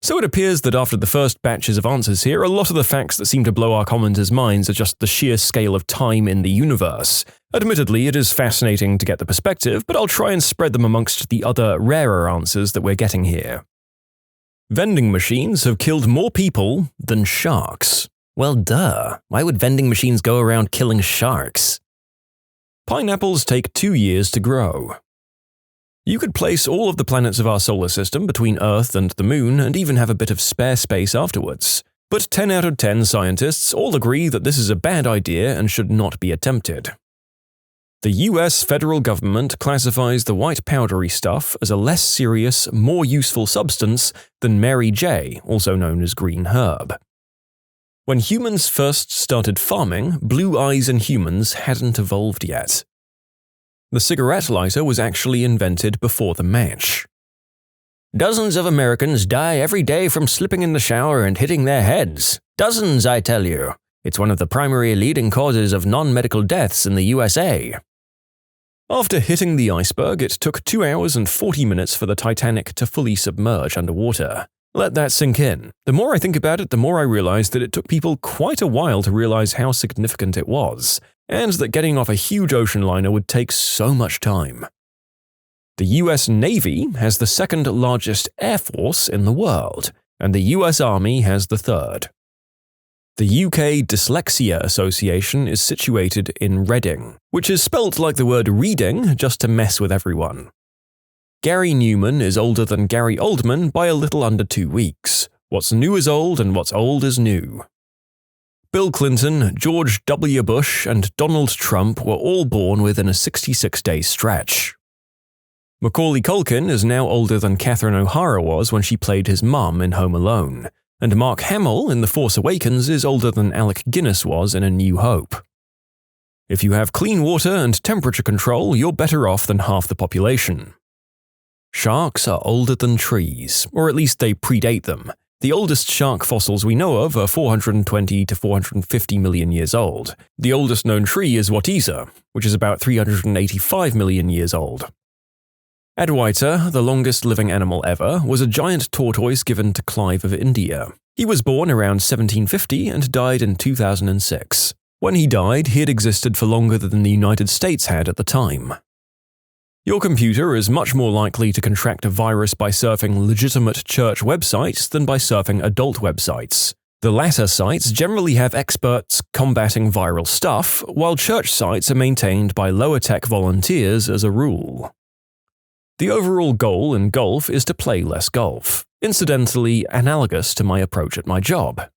So it appears that after the first batches of answers here, a lot of the facts that seem to blow our commenters' minds are just the sheer scale of time in the universe. Admittedly, it is fascinating to get the perspective, but I'll try and spread them amongst the other rarer answers that we're getting here. Vending machines have killed more people than sharks. Well, duh. Why would vending machines go around killing sharks? Pineapples take 2 years to grow. You could place all of the planets of our solar system between Earth and the Moon and even have a bit of spare space afterwards. But 10 out of 10 scientists all agree that this is a bad idea and should not be attempted. The US federal government classifies the white powdery stuff as a less serious, more useful substance than Mary J., also known as green herb. When humans first started farming, blue eyes in humans hadn't evolved yet. The cigarette lighter was actually invented before the match. Dozens of Americans die every day from slipping in the shower and hitting their heads. Dozens, I tell you. It's one of the primary leading causes of non-medical deaths in the USA. After hitting the iceberg, it took 2 hours and 40 minutes for the Titanic to fully submerge underwater. Let that sink in. The more I think about it, the more I realize that it took people quite a while to realize how significant it was, and that getting off a huge ocean liner would take so much time. The US Navy has the second largest air force in the world, and the US Army has the third. The UK Dyslexia Association is situated in Reading, which is spelt like the word reading just to mess with everyone. Gary Newman is older than Gary Oldman by a little under 2 weeks. What's new is old and what's old is new. Bill Clinton, George W. Bush, and Donald Trump were all born within a 66-day stretch. Macaulay Culkin is now older than Catherine O'Hara was when she played his mum in Home Alone, and Mark Hamill in The Force Awakens is older than Alec Guinness was in A New Hope. If you have clean water and temperature control, you're better off than half the population. Sharks are older than trees, or at least they predate them. The oldest shark fossils we know of are 420 to 450 million years old. The oldest known tree is Watiza, which is about 385 million years old. AITA, the longest living animal ever, was a giant tortoise given to Clive of India. He was born around 1750 and died in 2006. When he died, he had existed for longer than the United States had at the time. Your computer is much more likely to contract a virus by surfing legitimate church websites than by surfing adult websites. The latter sites generally have experts combating viral stuff, while church sites are maintained by lower-tech volunteers as a rule. The overall goal in golf is to play less golf, incidentally analogous to my approach at my job.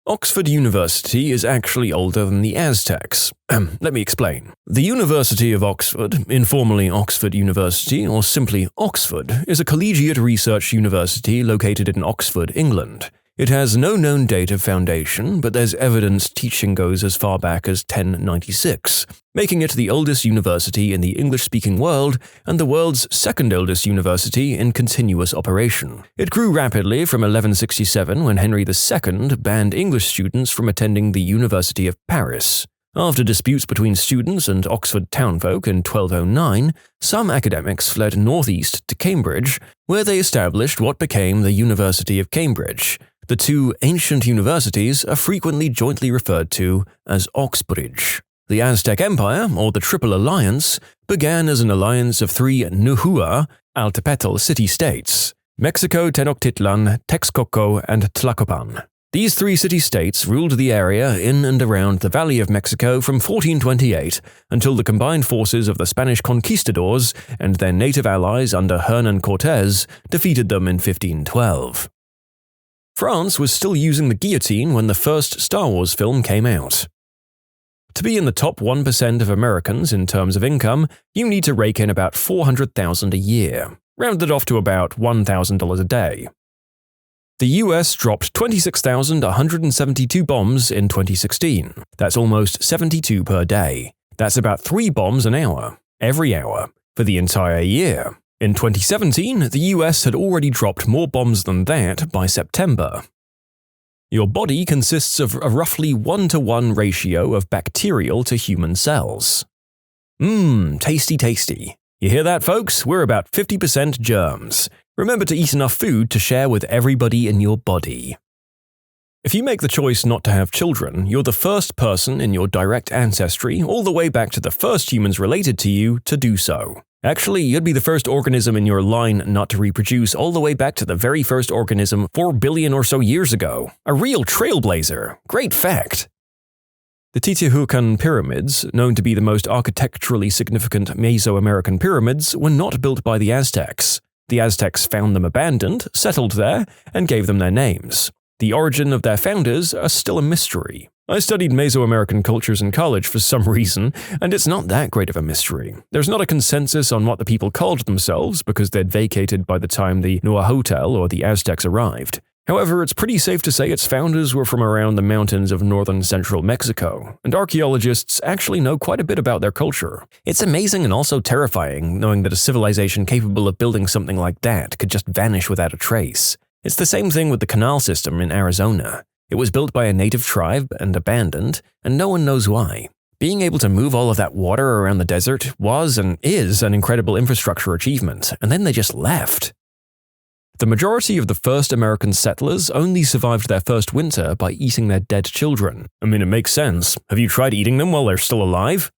Oxford University is actually older than the Aztecs. Let me explain. The University of Oxford, informally Oxford University or simply Oxford, is a collegiate research university located in Oxford, England. It has no known date of foundation, but there's evidence teaching goes as far back as 1096, making it the oldest university in the English-speaking world and the world's second oldest university in continuous operation. It grew rapidly from 1167 when Henry II banned English students from attending the University of Paris. After disputes between students and Oxford townfolk in 1209, some academics fled northeast to Cambridge, where they established what became the University of Cambridge. The two ancient universities are frequently jointly referred to as Oxbridge. The Aztec Empire, or the Triple Alliance, began as an alliance of three Nuhua, Altepetl city-states: Mexico, Tenochtitlan, Texcoco, and Tlacopan. These three city-states ruled the area in and around the Valley of Mexico from 1428 until the combined forces of the Spanish conquistadors and their native allies under Hernan Cortés defeated them in 1512. France was still using the guillotine when the first Star Wars film came out. To be in the top 1% of Americans in terms of income, you need to rake in about $400,000 a year, rounded off to about $1,000 a day. The US dropped 26,172 bombs in 2016. That's almost 72 per day. That's about 3 bombs an hour, every hour, for the entire year. In 2017, the US had already dropped more bombs than that by September. Your body consists of a roughly 1-to-1 ratio of bacterial to human cells. Tasty, tasty. You hear that, folks? We're about 50% germs. Remember to eat enough food to share with everybody in your body. If you make the choice not to have children, you're the first person in your direct ancestry, all the way back to the first humans related to you, to do so. Actually, you'd be the first organism in your line not to reproduce all the way back to the very first organism 4 billion or so years ago. A real trailblazer. Great fact. The Teotihuacan pyramids, known to be the most architecturally significant Mesoamerican pyramids, were not built by the Aztecs. The Aztecs found them abandoned, settled there, and gave them their names. The origin of their founders are still a mystery. I studied Mesoamerican cultures in college for some reason, and it's not that great of a mystery. There's not a consensus on what the people called themselves because they'd vacated by the time the Nahuatl or the Aztecs arrived. However, it's pretty safe to say its founders were from around the mountains of northern central Mexico, and archaeologists actually know quite a bit about their culture. It's amazing and also terrifying knowing that a civilization capable of building something like that could just vanish without a trace. It's the same thing with the canal system in Arizona. It was built by a native tribe and abandoned, and no one knows why. Being able to move all of that water around the desert was and is an incredible infrastructure achievement, and then they just left. The majority of the first American settlers only survived their first winter by eating their dead children. I mean, it makes sense. Have you tried eating them while they're still alive?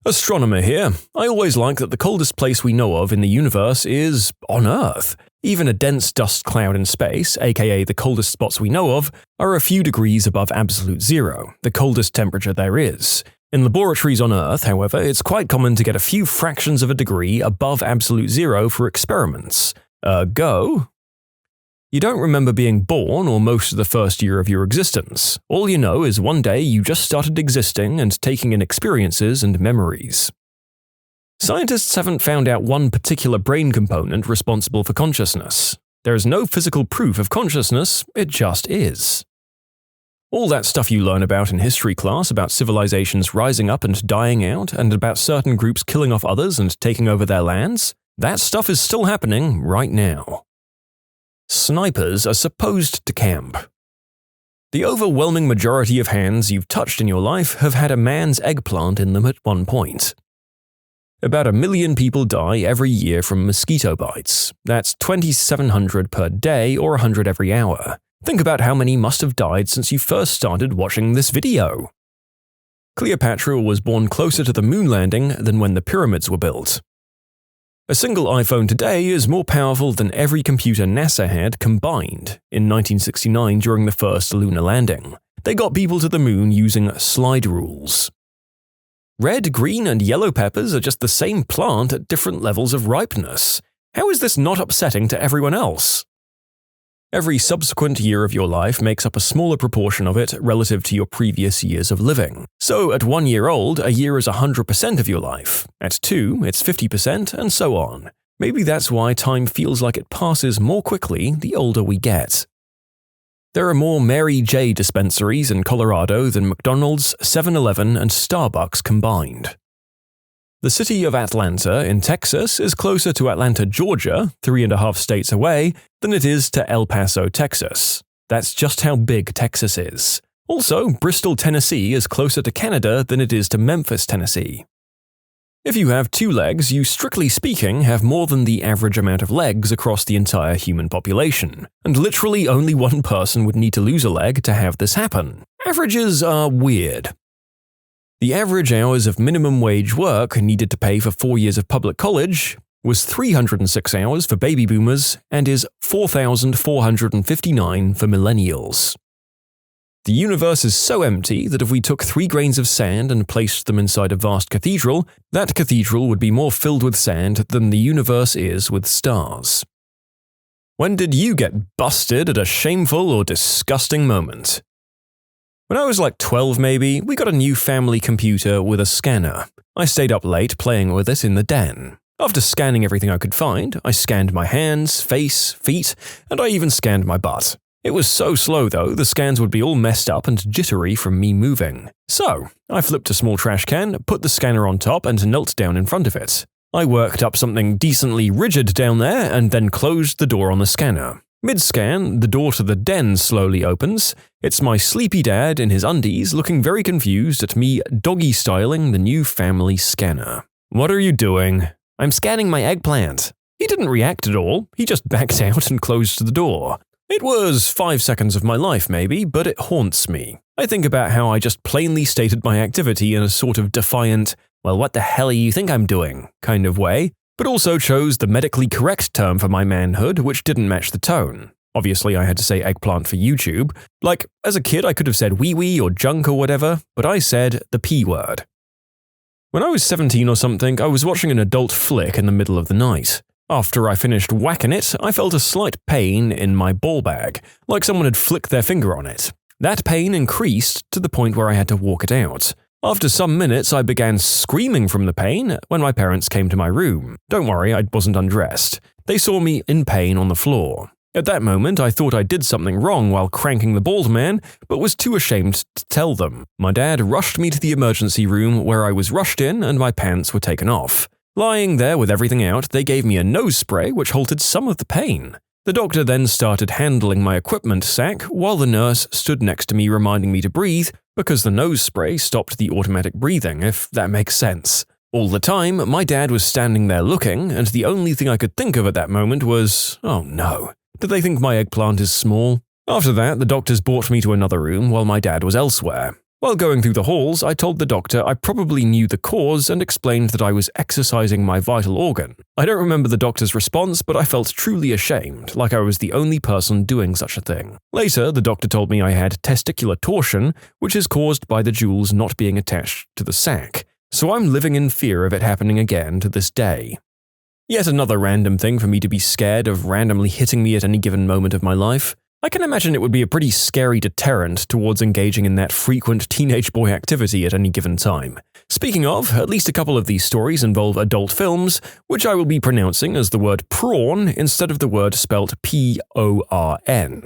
Astronomer here. I always like that the coldest place we know of in the universe is on Earth. Even a dense dust cloud in space, aka the coldest spots we know of, are a few degrees above absolute zero, the coldest temperature there is. In laboratories on Earth, however, it's quite common to get a few fractions of a degree above absolute zero for experiments. Ergo, you don't remember being born or most of the first year of your existence. All you know is one day you just started existing and taking in experiences and memories. Scientists haven't found out one particular brain component responsible for consciousness. There is no physical proof of consciousness, it just is. All that stuff you learn about in history class about civilizations rising up and dying out, and about certain groups killing off others and taking over their lands, that stuff is still happening right now. Snipers are supposed to camp. The overwhelming majority of hands you've touched in your life have had a man's eggplant in them at one point. About 1 million people die every year from mosquito bites. That's 2,700 per day or 100 every hour. Think about how many must have died since you first started watching this video. Cleopatra was born closer to the moon landing than when the pyramids were built. A single iPhone today is more powerful than every computer NASA had combined in 1969 during the first lunar landing. They got people to the moon using slide rules. Red, green, and yellow peppers are just the same plant at different levels of ripeness. How is this not upsetting to everyone else? Every subsequent year of your life makes up a smaller proportion of it relative to your previous years of living. So at 1 year old, a year is 100% of your life. At 2, it's 50%, and so on. Maybe that's why time feels like it passes more quickly the older we get. There are more Mary J. dispensaries in Colorado than McDonald's, 7-Eleven, and Starbucks combined. The city of Atlanta in Texas is closer to Atlanta, Georgia, 3.5 states away, than it is to El Paso, Texas. That's just how big Texas is. Also, Bristol, Tennessee is closer to Canada than it is to Memphis, Tennessee. If you have 2 legs, you strictly speaking have more than the average amount of legs across the entire human population, and literally only one person would need to lose a leg to have this happen. Averages are weird. The average hours of minimum wage work needed to pay for 4 years of public college was 306 hours for baby boomers and is 4,459 for millennials. The universe is so empty that if we took 3 grains of sand and placed them inside a vast cathedral, that cathedral would be more filled with sand than the universe is with stars. When did you get busted at a shameful or disgusting moment? When I was like 12 maybe, we got a new family computer with a scanner. I stayed up late playing with it in the den. After scanning everything I could find, I scanned my hands, face, feet, and I even scanned my butt. It was so slow though, the scans would be all messed up and jittery from me moving. So, I flipped a small trash can, put the scanner on top, and knelt down in front of it. I worked up something decently rigid down there and then closed the door on the scanner. Mid-scan, the door to the den slowly opens. It's my sleepy dad in his undies looking very confused at me doggy-styling the new family scanner. "What are you doing?" "I'm scanning my eggplant." He didn't react at all, he just backed out and closed the door. It was 5 seconds of my life maybe, but it haunts me. I think about how I just plainly stated my activity in a sort of defiant, "Well, what the hell do you think I'm doing?" kind of way, but also chose the medically correct term for my manhood, which didn't match the tone. Obviously, I had to say eggplant for YouTube. Like, as a kid, I could have said wee-wee or junk or whatever, but I said the P word. When I was 17 or something, I was watching an adult flick in the middle of the night. After I finished whacking it, I felt a slight pain in my ball bag, like someone had flicked their finger on it. That pain increased to the point where I had to walk it out. After some minutes, I began screaming from the pain when my parents came to my room. Don't worry, I wasn't undressed. They saw me in pain on the floor. At that moment, I thought I did something wrong while cranking the bald man, but was too ashamed to tell them. My dad rushed me to the emergency room where I was rushed in and my pants were taken off. Lying there with everything out, they gave me a nose spray which halted some of the pain. The doctor then started handling my equipment sack while the nurse stood next to me reminding me to breathe because the nose spray stopped the automatic breathing, if that makes sense. All the time, my dad was standing there looking, and the only thing I could think of at that moment was, oh no, did they think my eggplant is small? After that, the doctors brought me to another room while my dad was elsewhere. While going through the halls, I told the doctor I probably knew the cause and explained that I was exercising my vital organ. I don't remember the doctor's response, but I felt truly ashamed, like I was the only person doing such a thing. Later, the doctor told me I had testicular torsion, which is caused by the jewels not being attached to the sac. So I'm living in fear of it happening again to this day. Yet another random thing for me to be scared of randomly hitting me at any given moment of my life. I can imagine it would be a pretty scary deterrent towards engaging in that frequent teenage boy activity at any given time. Speaking of, at least a couple of these stories involve adult films, which I will be pronouncing as the word prawn instead of the word spelt P-O-R-N.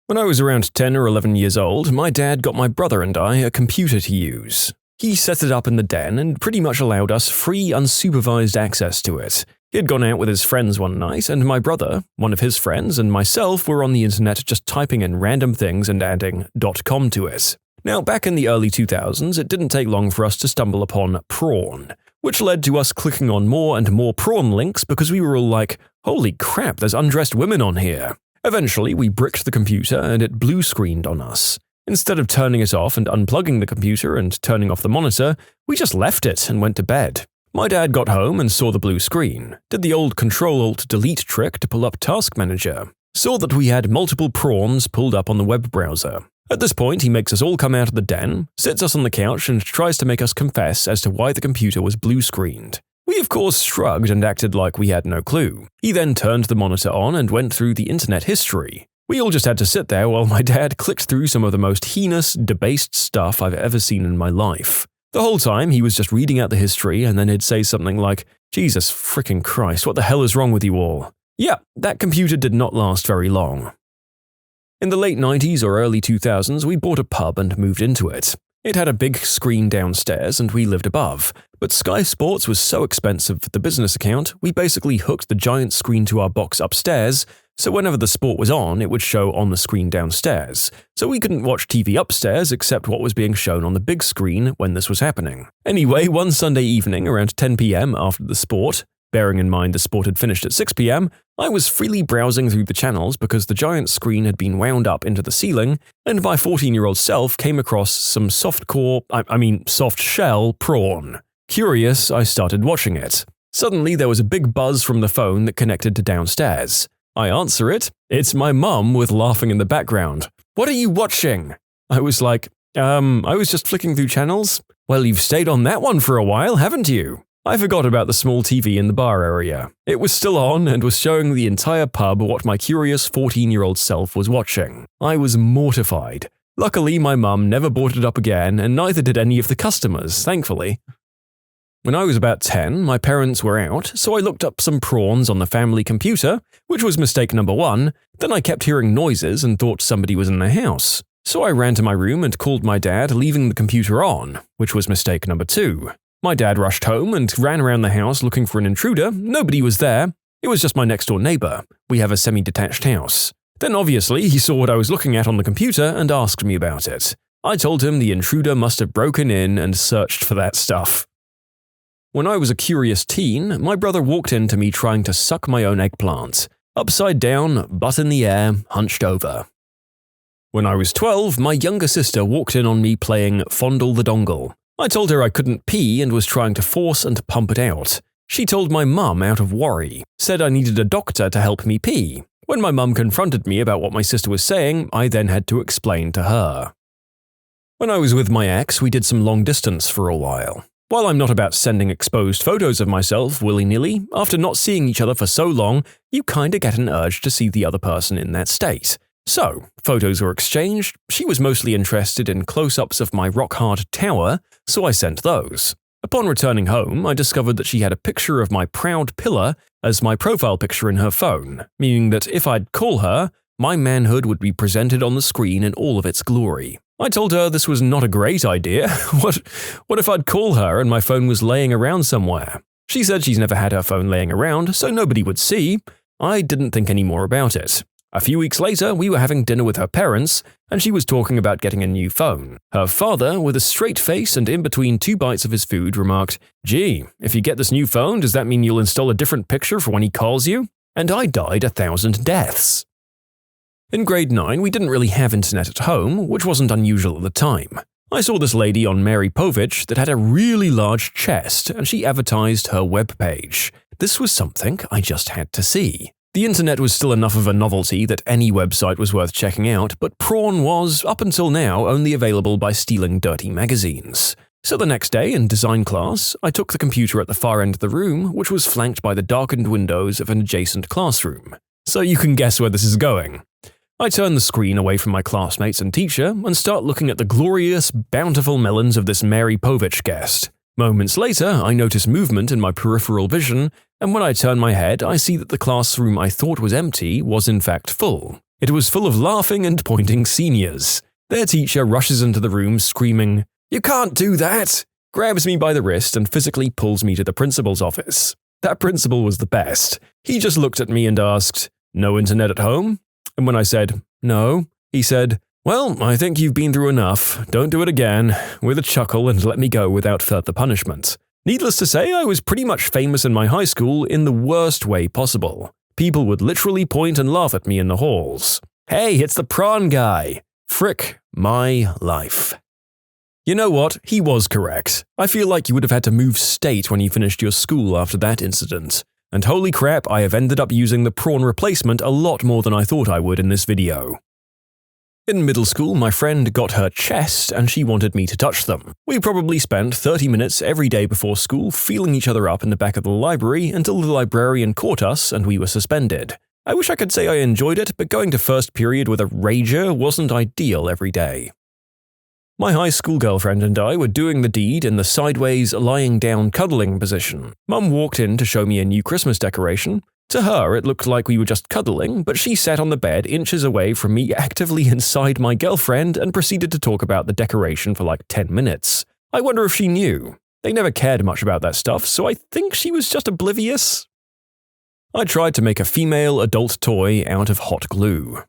When I was around 10 or 11 years old, my dad got my brother and I a computer to use. He set it up in the den and pretty much allowed us free, unsupervised access to it. He had gone out with his friends one night, and my brother, one of his friends, and myself were on the internet just typing in random things and adding .com to it. Now, back in the early 2000s, it didn't take long for us to stumble upon prawn, which led to us clicking on more and more prawn links because we were all like, holy crap, there's undressed women on here. Eventually, we bricked the computer and it blue-screened on us. Instead of turning it off and unplugging the computer and turning off the monitor, we just left it and went to bed. My dad got home and saw the blue screen, did the old Control-Alt-Delete trick to pull up Task Manager, saw that we had multiple prawns pulled up on the web browser. At this point, he makes us all come out of the den, sits us on the couch and tries to make us confess as to why the computer was blue-screened. We of course shrugged and acted like we had no clue. He then turned the monitor on and went through the internet history. We all just had to sit there while my dad clicked through some of the most heinous, debased stuff I've ever seen in my life. The whole time he was just reading out the history and then he'd say something like, "Jesus frickin' Christ, what the hell is wrong with you all?" Yeah, that computer did not last very long. In the late 90s or early 2000s, we bought a pub and moved into it. It had a big screen downstairs and we lived above, but Sky Sports was so expensive for the business account, we basically hooked the giant screen to our box upstairs, so whenever the sport was on, it would show on the screen downstairs, so we couldn't watch TV upstairs except what was being shown on the big screen when this was happening. Anyway, one Sunday evening around 10 p.m. after the sport, bearing in mind the sport had finished at 6 p.m., I was freely browsing through the channels because the giant screen had been wound up into the ceiling, and my 14-year-old self came across some soft shell prawn. Curious, I started watching it. Suddenly there was a big buzz from the phone that connected to downstairs. I answer it. It's my mum with laughing in the background. "What are you watching?" I was like, I was just flicking through channels. "Well, you've stayed on that one for a while, haven't you?" I forgot about the small TV in the bar area. It was still on and was showing the entire pub what my curious 14-year-old self was watching. I was mortified. Luckily, my mum never brought it up again, and neither did any of the customers, thankfully. When I was about 10, my parents were out, so I looked up some prawns on the family computer, which was mistake number 1. Then I kept hearing noises and thought somebody was in the house. So I ran to my room and called my dad, leaving the computer on, which was mistake number 2. My dad rushed home and ran around the house looking for an intruder. Nobody was there. It was just my next-door neighbor. We have a semi-detached house. Then obviously he saw what I was looking at on the computer and asked me about it. I told him the intruder must have broken in and searched for that stuff. When I was a curious teen, my brother walked into me trying to suck my own eggplant. Upside down, butt in the air, hunched over. When I was 12, my younger sister walked in on me playing Fondle the Dongle. I told her I couldn't pee and was trying to force and pump it out. She told my mum out of worry, said I needed a doctor to help me pee. When my mum confronted me about what my sister was saying, I then had to explain to her. When I was with my ex, we did some long distance for a while. While I'm not about sending exposed photos of myself willy-nilly, after not seeing each other for so long, you kinda get an urge to see the other person in that state. So, photos were exchanged. She was mostly interested in close-ups of my rock-hard tower, so I sent those. Upon returning home, I discovered that she had a picture of my proud pillar as my profile picture in her phone, meaning that if I'd call her, my manhood would be presented on the screen in all of its glory. I told her this was not a great idea. What if I'd call her and my phone was laying around somewhere? She said she's never had her phone laying around, so nobody would see. I didn't think any more about it. A few weeks later, we were having dinner with her parents, and she was talking about getting a new phone. Her father, with a straight face and in between 2 bites of his food, remarked, "Gee, if you get this new phone, does that mean you'll install a different picture for when he calls you?" And I died 1,000 deaths. In grade 9, we didn't really have internet at home, which wasn't unusual at the time. I saw this lady on Mary Povich that had a really large chest, and she advertised her webpage. This was something I just had to see. The internet was still enough of a novelty that any website was worth checking out, but Prawn was, up until now, only available by stealing dirty magazines. So the next day, in design class, I took the computer at the far end of the room, which was flanked by the darkened windows of an adjacent classroom. So you can guess where this is going. I turn the screen away from my classmates and teacher and start looking at the glorious, bountiful melons of this Mary Povich guest. Moments later, I notice movement in my peripheral vision, and when I turn my head, I see that the classroom I thought was empty was in fact full. It was full of laughing and pointing seniors. Their teacher rushes into the room screaming, "You can't do that!" grabs me by the wrist and physically pulls me to the principal's office. That principal was the best. He just looked at me and asked, "No internet at home?" And when I said, "No," he said, "Well, I think you've been through enough. Don't do it again," with a chuckle, and let me go without further punishment. Needless to say, I was pretty much famous in my high school in the worst way possible. People would literally point and laugh at me in the halls. "Hey, it's the prawn guy." Frick my life. You know what? He was correct. I feel like you would have had to move state when you finished your school after that incident. And holy crap, I have ended up using the prawn replacement a lot more than I thought I would in this video. In middle school, my friend got her chest and she wanted me to touch them. We probably spent 30 minutes every day before school feeling each other up in the back of the library until the librarian caught us and we were suspended. I wish I could say I enjoyed it, but going to first period with a rager wasn't ideal every day. My high school girlfriend and I were doing the deed in the sideways lying down cuddling position. Mum walked in to show me a new Christmas decoration. To her, it looked like we were just cuddling, but she sat on the bed inches away from me actively inside my girlfriend and proceeded to talk about the decoration for like 10 minutes. I wonder if she knew. They never cared much about that stuff, so I think she was just oblivious. I tried to make a female adult toy out of hot glue.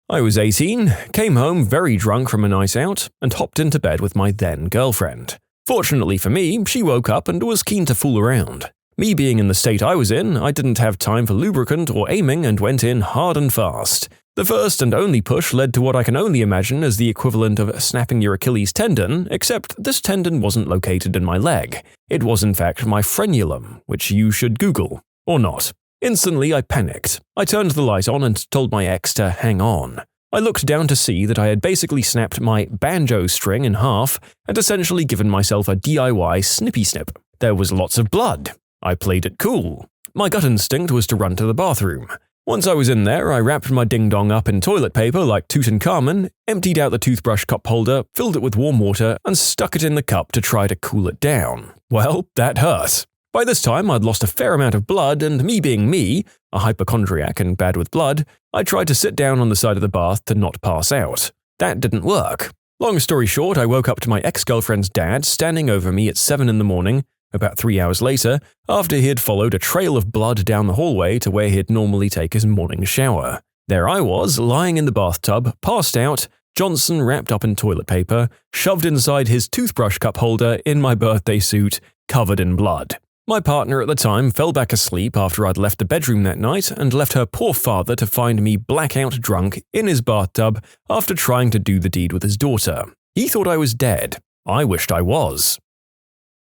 I was 18, came home very drunk from a night out, and hopped into bed with my then girlfriend. Fortunately for me, she woke up and was keen to fool around. Me being in the state I was in, I didn't have time for lubricant or aiming and went in hard and fast. The first and only push led to what I can only imagine as the equivalent of snapping your Achilles tendon, except this tendon wasn't located in my leg. It was in fact my frenulum, which you should Google. Or not. Instantly I panicked. I turned the light on and told my ex to hang on. I looked down to see that I had basically snapped my banjo string in half and essentially given myself a DIY snippy snip. There was lots of blood. I played it cool. My gut instinct was to run to the bathroom. Once I was in there, I wrapped my ding-dong up in toilet paper like Tutankhamun, emptied out the toothbrush cup holder, filled it with warm water, and stuck it in the cup to try to cool it down. Well, that hurt. By this time, I'd lost a fair amount of blood, and me being me, a hypochondriac and bad with blood, I tried to sit down on the side of the bath to not pass out. That didn't work. Long story short, I woke up to my ex-girlfriend's dad standing over me at 7 in the morning, about 3 hours later, after he had followed a trail of blood down the hallway to where he'd normally take his morning shower. There I was, lying in the bathtub, passed out, Johnson wrapped up in toilet paper, shoved inside his toothbrush cup holder in my birthday suit, covered in blood. My partner at the time fell back asleep after I'd left the bedroom that night and left her poor father to find me blackout drunk in his bathtub after trying to do the deed with his daughter. He thought I was dead. I wished I was.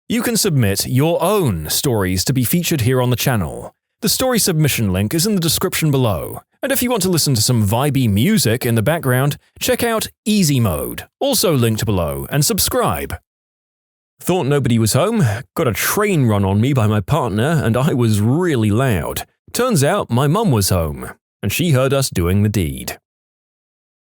You can submit your own stories to be featured here on the channel. The story submission link is in the description below. And if you want to listen to some vibey music in the background, check out easymode, also linked below, and subscribe. Thought nobody was home, got a train run on me by my partner, and I was really loud. Turns out my mum was home, and she heard us doing the deed.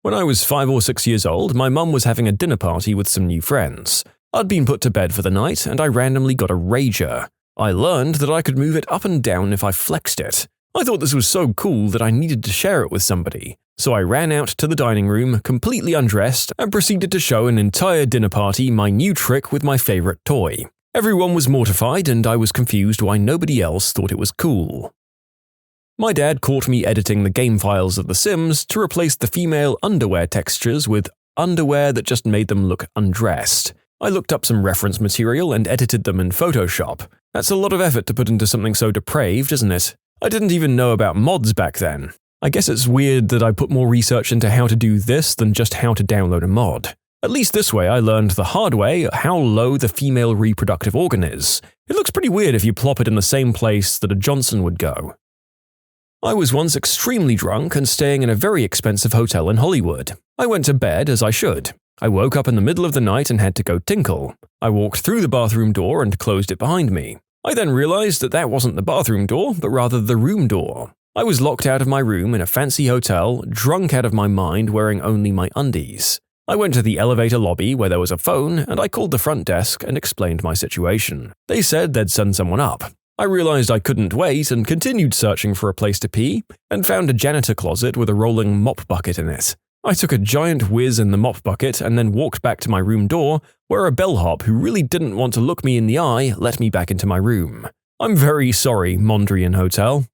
When I was 5 or 6 years old, my mum was having a dinner party with some new friends. I'd been put to bed for the night, and I randomly got a rager. I learned that I could move it up and down if I flexed it. I thought this was so cool that I needed to share it with somebody. So I ran out to the dining room, completely undressed, and proceeded to show an entire dinner party my new trick with my favorite toy. Everyone was mortified, and I was confused why nobody else thought it was cool. My dad caught me editing the game files of The Sims to replace the female underwear textures with underwear that just made them look undressed. I looked up some reference material and edited them in Photoshop. That's a lot of effort to put into something so depraved, isn't it? I didn't even know about mods back then. I guess it's weird that I put more research into how to do this than just how to download a mod. At least this way I learned the hard way how low the female reproductive organ is. It looks pretty weird if you plop it in the same place that a Johnson would go. I was once extremely drunk and staying in a very expensive hotel in Hollywood. I went to bed as I should. I woke up in the middle of the night and had to go tinkle. I walked through the bathroom door and closed it behind me. I then realized that wasn't the bathroom door, but rather the room door. I was locked out of my room in a fancy hotel, drunk out of my mind, wearing only my undies. I went to the elevator lobby where there was a phone, and I called the front desk and explained my situation. They said they'd send someone up. I realized I couldn't wait and continued searching for a place to pee, and found a janitor closet with a rolling mop bucket in it. I took a giant whiz in the mop bucket and then walked back to my room door, where a bellhop who really didn't want to look me in the eye let me back into my room. I'm very sorry, Mondrian Hotel.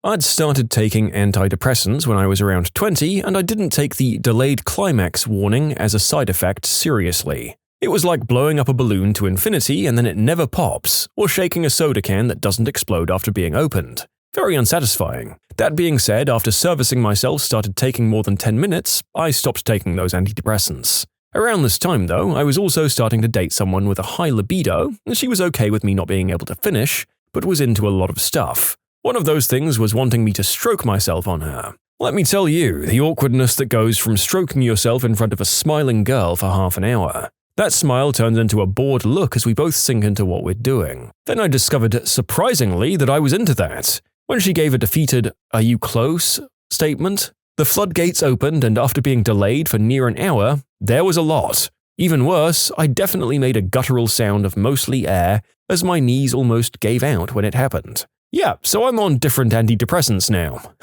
I'd started taking antidepressants when I was around 20, and I didn't take the delayed climax warning as a side effect seriously. It was like blowing up a balloon to infinity and then it never pops, or shaking a soda can that doesn't explode after being opened. Very unsatisfying. That being said, after servicing myself started taking more than 10 minutes, I stopped taking those antidepressants. Around this time, though, I was also starting to date someone with a high libido, and she was okay with me not being able to finish, but was into a lot of stuff. One of those things was wanting me to stroke myself on her. Let me tell you, the awkwardness that goes from stroking yourself in front of a smiling girl for half an hour. That smile turns into a bored look as we both sink into what we're doing. Then I discovered, surprisingly, that I was into that. When she gave a defeated, "Are you close?" statement, the floodgates opened, and after being delayed for near an hour, there was a lot. Even worse, I definitely made a guttural sound of mostly air as my knees almost gave out when it happened. Yeah, so I'm on different antidepressants now.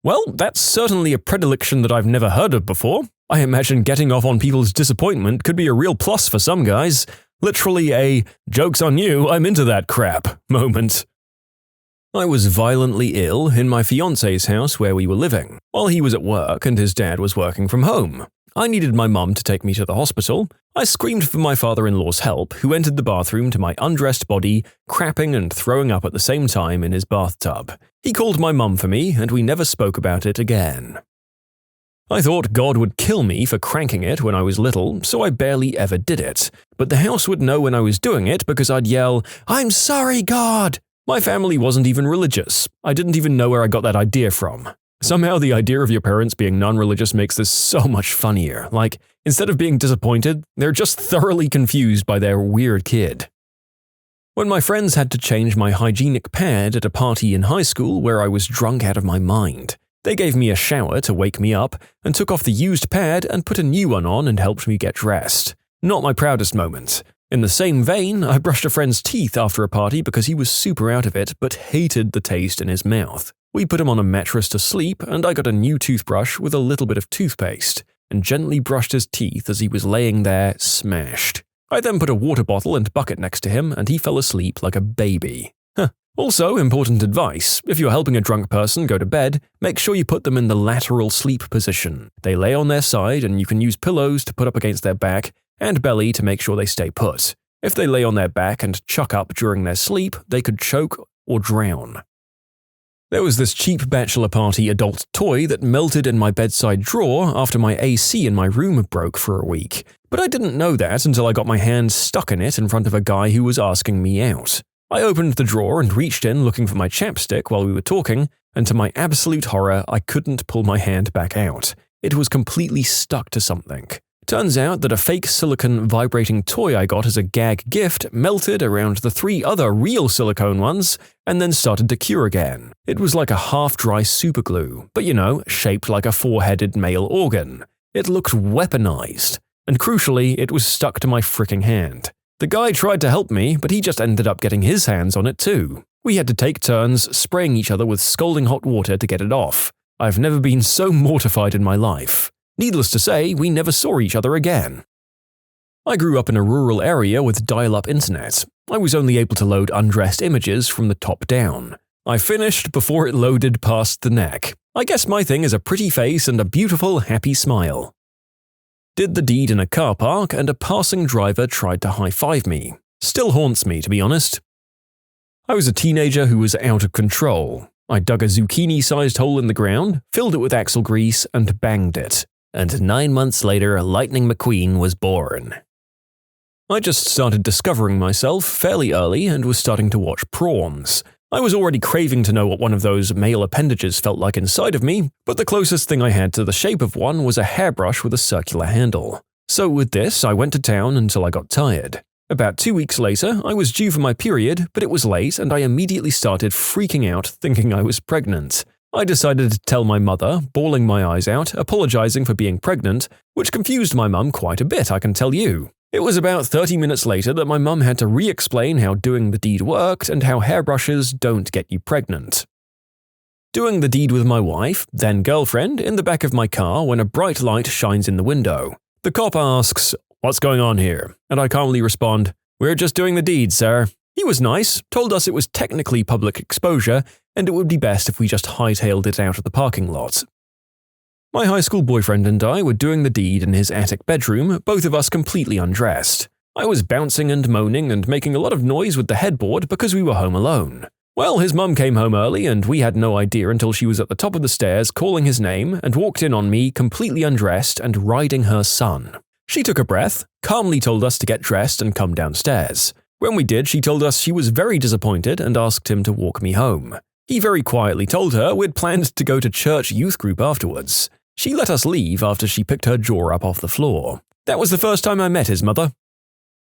Well, that's certainly a predilection that I've never heard of before. I imagine getting off on people's disappointment could be a real plus for some guys. Literally a "joke's on you, I'm into that crap" moment. I was violently ill in my fiancé's house where we were living, while he was at work and his dad was working from home. I needed my mum to take me to the hospital. I screamed for my father-in-law's help, who entered the bathroom to my undressed body, crapping and throwing up at the same time in his bathtub. He called my mum for me, and we never spoke about it again. I thought God would kill me for cranking it when I was little, so I barely ever did it. But the house would know when I was doing it because I'd yell, "I'm sorry, God!" My family wasn't even religious. I didn't even know where I got that idea from. Somehow the idea of your parents being non-religious makes this so much funnier. Like, instead of being disappointed, they're just thoroughly confused by their weird kid. When my friends had to change my hygienic pad at a party in high school where I was drunk out of my mind, they gave me a shower to wake me up and took off the used pad and put a new one on and helped me get dressed. Not my proudest moment. In the same vein, I brushed a friend's teeth after a party because he was super out of it but hated the taste in his mouth. We put him on a mattress to sleep, and I got a new toothbrush with a little bit of toothpaste, and gently brushed his teeth as he was laying there, smashed. I then put a water bottle and bucket next to him, and he fell asleep like a baby. Also, important advice, if you're helping a drunk person go to bed, make sure you put them in the lateral sleep position. They lay on their side, and you can use pillows to put up against their back, and belly to make sure they stay put. If they lay on their back and chuck up during their sleep, they could choke or drown. There was this cheap bachelor party adult toy that melted in my bedside drawer after my AC in my room broke for a week, but I didn't know that until I got my hand stuck in it in front of a guy who was asking me out. I opened the drawer and reached in looking for my chapstick while we were talking, and to my absolute horror, I couldn't pull my hand back out. It was completely stuck to something. Turns out that a fake silicone vibrating toy I got as a gag gift melted around the 3 other real silicone ones and then started to cure again. It was like a half-dry superglue, but shaped like a 4-headed male organ. It looked weaponized, and crucially, it was stuck to my fricking hand. The guy tried to help me, but he just ended up getting his hands on it too. We had to take turns spraying each other with scalding hot water to get it off. I've never been so mortified in my life. Needless to say, we never saw each other again. I grew up in a rural area with dial-up internet. I was only able to load undressed images from the top down. I finished before it loaded past the neck. I guess my thing is a pretty face and a beautiful, happy smile. Did the deed in a car park and a passing driver tried to high-five me. Still haunts me, to be honest. I was a teenager who was out of control. I dug a zucchini-sized hole in the ground, filled it with axle grease, and banged it. And 9 months later, Lightning McQueen was born. I just started discovering myself fairly early and was starting to watch prawns. I was already craving to know what one of those male appendages felt like inside of me, but the closest thing I had to the shape of one was a hairbrush with a circular handle. So with this, I went to town until I got tired. About 2 weeks later, I was due for my period, but it was late and I immediately started freaking out thinking I was pregnant. I decided to tell my mother, bawling my eyes out, apologizing for being pregnant, which confused my mum quite a bit, I can tell you. It was about 30 minutes later that my mum had to re-explain how doing the deed worked and how hairbrushes don't get you pregnant. Doing the deed with my wife, then girlfriend, in the back of my car when a bright light shines in the window. The cop asks, "What's going on here?" And I calmly respond, "We're just doing the deed, sir." He was nice, told us it was technically public exposure, and it would be best if we just hightailed it out of the parking lot. My high school boyfriend and I were doing the deed in his attic bedroom, both of us completely undressed. I was bouncing and moaning and making a lot of noise with the headboard because we were home alone. Well, his mum came home early and we had no idea until she was at the top of the stairs calling his name and walked in on me completely undressed and riding her son. She took a breath, calmly told us to get dressed and come downstairs. When we did, she told us she was very disappointed and asked him to walk me home. He very quietly told her we'd planned to go to church youth group afterwards. She let us leave after she picked her jaw up off the floor. That was the first time I met his mother.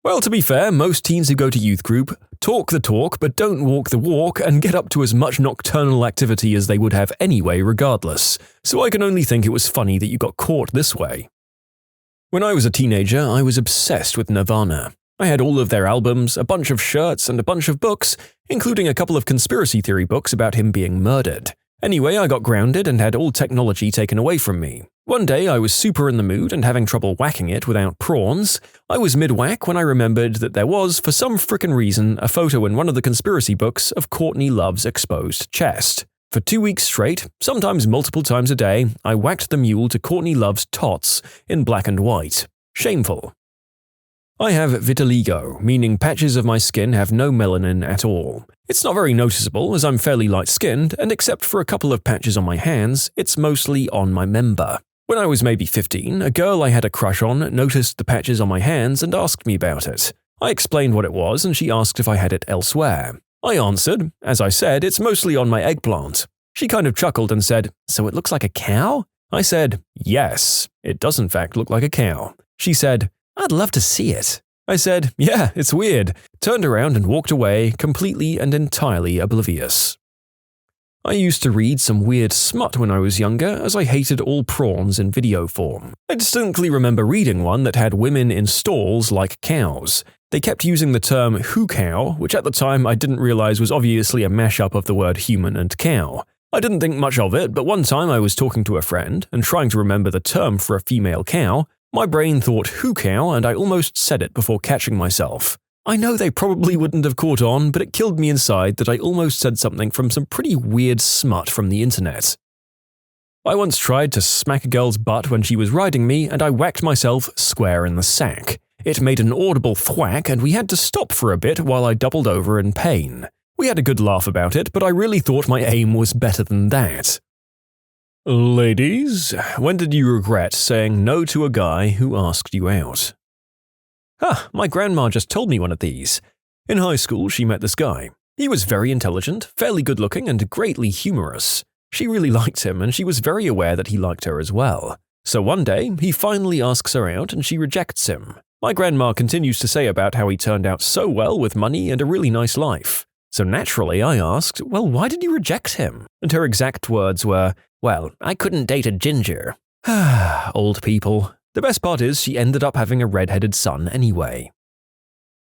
Well, to be fair, most teens who go to youth group talk the talk but don't walk the walk and get up to as much nocturnal activity as they would have anyway regardless, so I can only think it was funny that you got caught this way. When I was a teenager, I was obsessed with Nirvana. I had all of their albums, a bunch of shirts, and a bunch of books, including a couple of conspiracy theory books about him being murdered. Anyway, I got grounded and had all technology taken away from me. One day I was super in the mood and having trouble whacking it without prawns. I was mid-whack when I remembered that there was, for some frickin' reason, a photo in one of the conspiracy books of Courtney Love's exposed chest. For 2 weeks straight, sometimes multiple times a day, I whacked the mule to Courtney Love's tots in black and white. Shameful. I have vitiligo, meaning patches of my skin have no melanin at all. It's not very noticeable as I'm fairly light-skinned, and except for a couple of patches on my hands, it's mostly on my member. When I was maybe 15, a girl I had a crush on noticed the patches on my hands and asked me about it. I explained what it was and she asked if I had it elsewhere. I answered, as I said, it's mostly on my eggplant. She kind of chuckled and said, "So it looks like a cow?" I said, "Yes, it does in fact look like a cow." She said, "I'd love to see it." I said, "Yeah, it's weird," turned around and walked away, completely and entirely oblivious. I used to read some weird smut when I was younger, as I hated all prawns in video form. I distinctly remember reading one that had women in stalls like cows. They kept using the term "who cow," which at the time I didn't realize was obviously a mashup of the word human and cow. I didn't think much of it, but one time I was talking to a friend and trying to remember the term for a female cow. My brain thought "who cow" and I almost said it before catching myself. I know they probably wouldn't have caught on, but it killed me inside that I almost said something from some pretty weird smut from the internet. I once tried to smack a girl's butt when she was riding me and I whacked myself square in the sack. It made an audible thwack and we had to stop for a bit while I doubled over in pain. We had a good laugh about it, but I really thought my aim was better than that. Ladies, when did you regret saying no to a guy who asked you out? My grandma just told me one of these. In high school, she met this guy. He was very intelligent, fairly good-looking, and greatly humorous. She really liked him, and she was very aware that he liked her as well. So one day, he finally asks her out, and she rejects him. My grandma continues to say about how he turned out so well with money and a really nice life. So naturally, I asked, "Well, why did you reject him?" And her exact words were, "Well, I couldn't date a ginger." Old people. The best part is she ended up having a red-headed son anyway.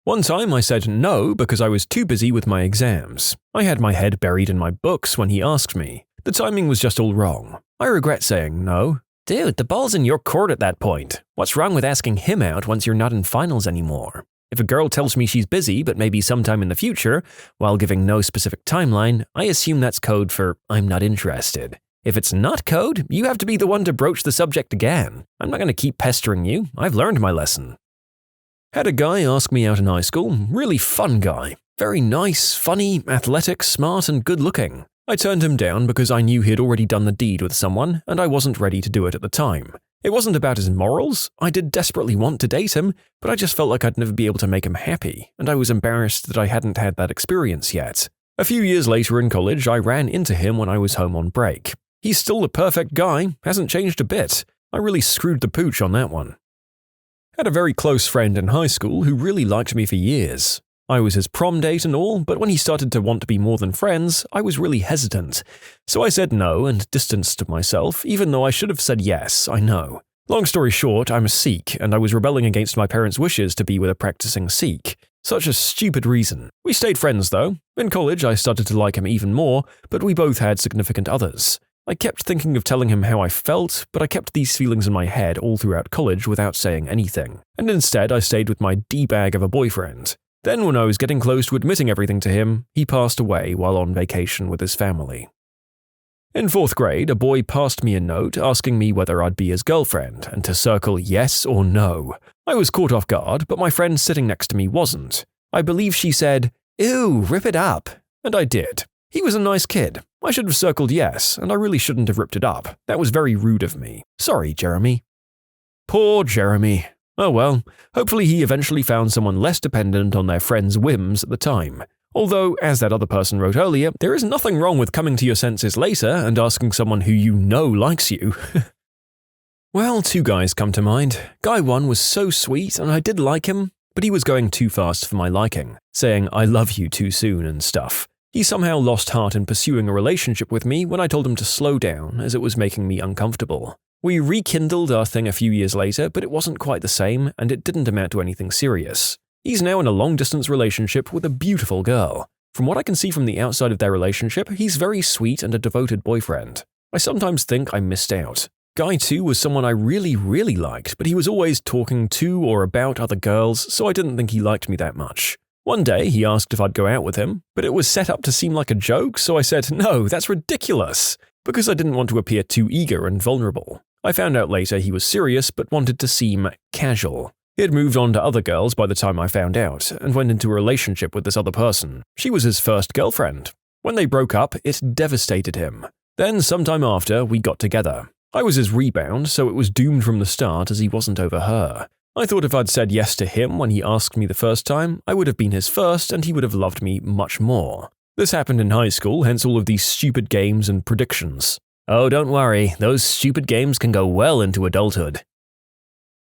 One time I said no because I was too busy with my exams. I had my head buried in my books when he asked me. The timing was just all wrong. I regret saying no. Dude, the ball's in your court at that point. What's wrong with asking him out once you're not in finals anymore? If a girl tells me she's busy but maybe sometime in the future, while giving no specific timeline, I assume that's code for "I'm not interested." If it's not code, you have to be the one to broach the subject again. I'm not going to keep pestering you. I've learned my lesson. Had a guy ask me out in high school. Really fun guy. Very nice, funny, athletic, smart, and good-looking. I turned him down because I knew he'd already done the deed with someone, and I wasn't ready to do it at the time. It wasn't about his morals. I did desperately want to date him, but I just felt like I'd never be able to make him happy, and I was embarrassed that I hadn't had that experience yet. A few years later in college, I ran into him when I was home on break. He's still the perfect guy, hasn't changed a bit. I really screwed the pooch on that one. Had a very close friend in high school who really liked me for years. I was his prom date and all, but when he started to want to be more than friends, I was really hesitant. So I said no and distanced myself, even though I should have said yes, I know. Long story short, I'm a Sikh, and I was rebelling against my parents' wishes to be with a practicing Sikh. Such a stupid reason. We stayed friends though. In college, I started to like him even more, but we both had significant others. I kept thinking of telling him how I felt, but I kept these feelings in my head all throughout college without saying anything, and instead I stayed with my D-bag of a boyfriend. Then when I was getting close to admitting everything to him, he passed away while on vacation with his family. In 4th grade, a boy passed me a note asking me whether I'd be his girlfriend and to circle yes or no. I was caught off guard, but my friend sitting next to me wasn't. I believe she said, "Ew, rip it up," and I did. He was a nice kid. I should have circled yes, and I really shouldn't have ripped it up. That was very rude of me. Sorry, Jeremy. Poor Jeremy. Oh well, hopefully he eventually found someone less dependent on their friends' whims at the time. Although, as that other person wrote earlier, there is nothing wrong with coming to your senses later and asking someone who you know likes you. Well, 2 guys come to mind. Guy 1 was so sweet and I did like him, but he was going too fast for my liking, saying I love you too soon and stuff. He somehow lost heart in pursuing a relationship with me when I told him to slow down as it was making me uncomfortable. We rekindled our thing a few years later, but it wasn't quite the same and it didn't amount to anything serious. He's now in a long-distance relationship with a beautiful girl. From what I can see from the outside of their relationship, he's very sweet and a devoted boyfriend. I sometimes think I missed out. Guy 2 was someone I really liked, but he was always talking to or about other girls, so I didn't think he liked me that much. One day, he asked if I'd go out with him, but it was set up to seem like a joke, so I said, no, that's ridiculous, because I didn't want to appear too eager and vulnerable. I found out later he was serious, but wanted to seem casual. He had moved on to other girls by the time I found out, and went into a relationship with this other person. She was his first girlfriend. When they broke up, it devastated him. Then, sometime after, we got together. I was his rebound, so it was doomed from the start as he wasn't over her. I thought if I'd said yes to him when he asked me the first time, I would have been his first and he would have loved me much more. This happened in high school, hence all of these stupid games and predictions. Oh, don't worry, those stupid games can go well into adulthood.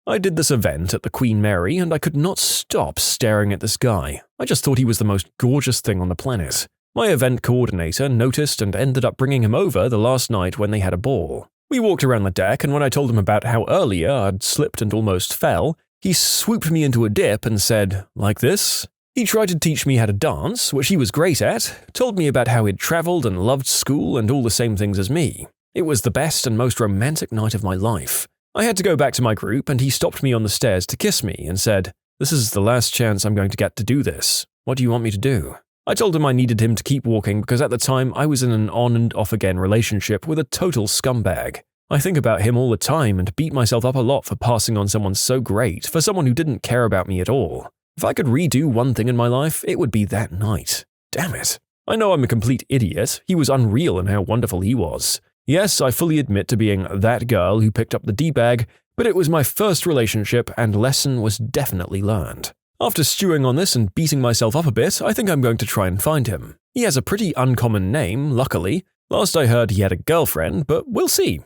I did this event at the Queen Mary and I could not stop staring at this guy. I just thought he was the most gorgeous thing on the planet. My event coordinator noticed and ended up bringing him over the last night when they had a ball. We walked around the deck, and when I told him about how earlier I'd slipped and almost fell, he swooped me into a dip and said, like this? He tried to teach me how to dance, which he was great at, told me about how he'd traveled and loved school and all the same things as me. It was the best and most romantic night of my life. I had to go back to my group, and he stopped me on the stairs to kiss me and said, "This is the last chance I'm going to get to do this. What do you want me to do?" I told him I needed him to keep walking because at the time I was in an on and off again relationship with a total scumbag. I think about him all the time and beat myself up a lot for passing on someone so great for someone who didn't care about me at all. If I could redo one thing in my life, it would be that night. Damn it. I know I'm a complete idiot. He was unreal in how wonderful he was. Yes, I fully admit to being that girl who picked up the D-bag, but it was my first relationship and lesson was definitely learned. After stewing on this and beating myself up a bit, I think I'm going to try and find him. He has a pretty uncommon name, luckily. Last I heard he had a girlfriend, but we'll see.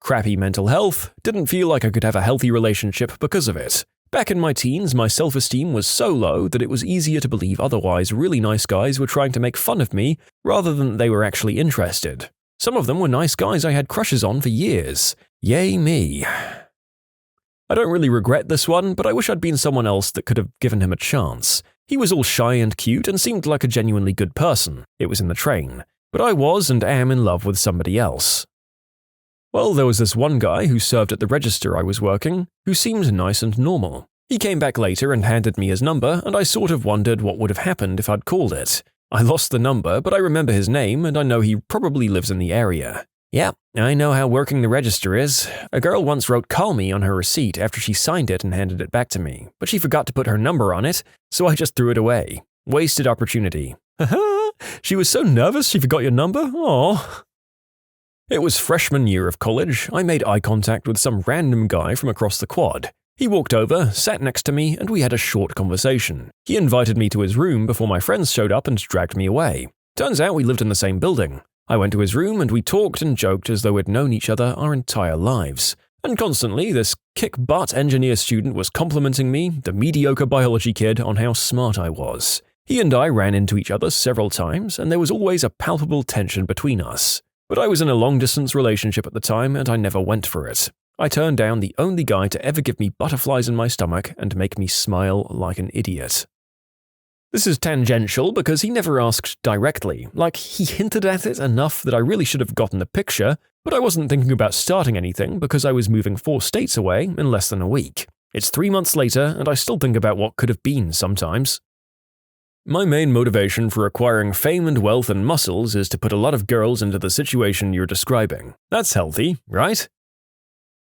Crappy mental health, didn't feel like I could have a healthy relationship because of it. Back in my teens, my self-esteem was so low that it was easier to believe otherwise really nice guys were trying to make fun of me rather than they were actually interested. Some of them were nice guys I had crushes on for years. Yay me. I don't really regret this one, but I wish I'd been someone else that could have given him a chance. He was all shy and cute and seemed like a genuinely good person. It was in the train. But I was and am in love with somebody else. Well, there was this one guy who served at the register I was working, who seemed nice and normal. He came back later and handed me his number, and I sort of wondered what would have happened if I'd called it. I lost the number, but I remember his name, and I know he probably lives in the area. Yeah, I know how working the register is. A girl once wrote "call me" on her receipt after she signed it and handed it back to me, but she forgot to put her number on it, so I just threw it away. Wasted opportunity. Haha, she was so nervous she forgot your number? Aww. It was freshman year of college. I made eye contact with some random guy from across the quad. He walked over, sat next to me, and we had a short conversation. He invited me to his room before my friends showed up and dragged me away. Turns out we lived in the same building. I went to his room and we talked and joked as though we'd known each other our entire lives. And constantly, this kick-butt engineer student was complimenting me, the mediocre biology kid, on how smart I was. He and I ran into each other several times, and there was always a palpable tension between us. But I was in a long-distance relationship at the time, and I never went for it. I turned down the only guy to ever give me butterflies in my stomach and make me smile like an idiot. This is tangential because he never asked directly, like he hinted at it enough that I really should have gotten the picture, but I wasn't thinking about starting anything because I was moving 4 states away in less than a week. It's 3 months later, and I still think about what could have been sometimes. My main motivation for acquiring fame and wealth and muscles is to put a lot of girls into the situation you're describing. That's healthy, right?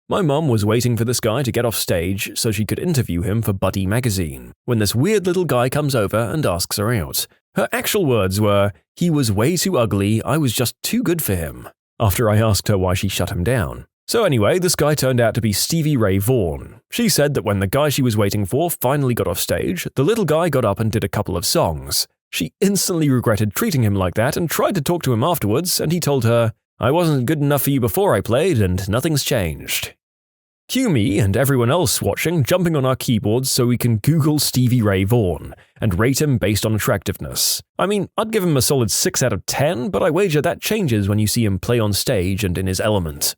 My mom was waiting for this guy to get off stage so she could interview him for Buddy magazine, when this weird little guy comes over and asks her out. Her actual words were, "He was way too ugly, I was just too good for him," after I asked her why she shut him down. So anyway, this guy turned out to be Stevie Ray Vaughan. She said that when the guy she was waiting for finally got off stage, the little guy got up and did a couple of songs. She instantly regretted treating him like that and tried to talk to him afterwards, and he told her, "I wasn't good enough for you before I played, and nothing's changed." Cue me and everyone else watching jumping on our keyboards so we can Google Stevie Ray Vaughan and rate him based on attractiveness. I mean, I'd give him a solid 6 out of 10, but I wager that changes when you see him play on stage and in his element.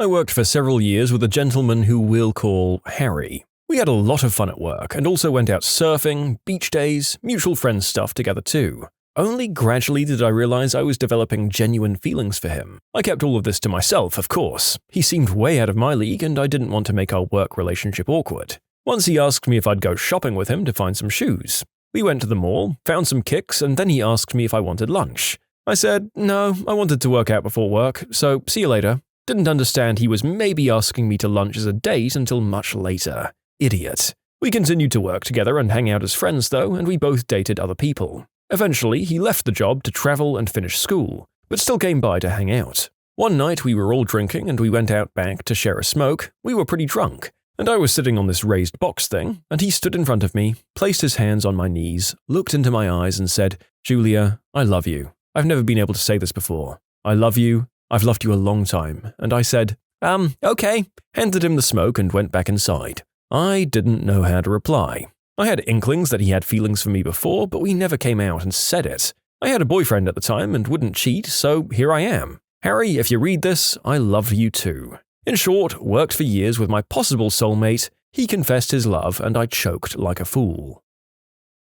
I worked for several years with a gentleman who we'll call Harry. We had a lot of fun at work and also went out surfing, beach days, mutual friends stuff together too. Only gradually did I realize I was developing genuine feelings for him. I kept all of this to myself, of course. He seemed way out of my league and I didn't want to make our work relationship awkward. Once he asked me if I'd go shopping with him to find some shoes. We went to the mall, found some kicks, and then he asked me if I wanted lunch. I said, no, I wanted to work out before work, so see you later. Didn't understand he was maybe asking me to lunch as a date until much later. Idiot. We continued to work together and hang out as friends though, and we both dated other people. Eventually, he left the job to travel and finish school, but still came by to hang out. One night we were all drinking and we went out back to share a smoke. We were pretty drunk, and I was sitting on this raised box thing, and he stood in front of me, placed his hands on my knees, looked into my eyes and said, "Julia, I love you. I've never been able to say this before. I love you. I've loved you a long time." And I said, okay, handed him the smoke and went back inside. I didn't know how to reply. I had inklings that he had feelings for me before, but we never came out and said it. I had a boyfriend at the time and wouldn't cheat, so here I am. Harry, if you read this, I love you too. In short, worked for years with my possible soulmate, he confessed his love and I choked like a fool.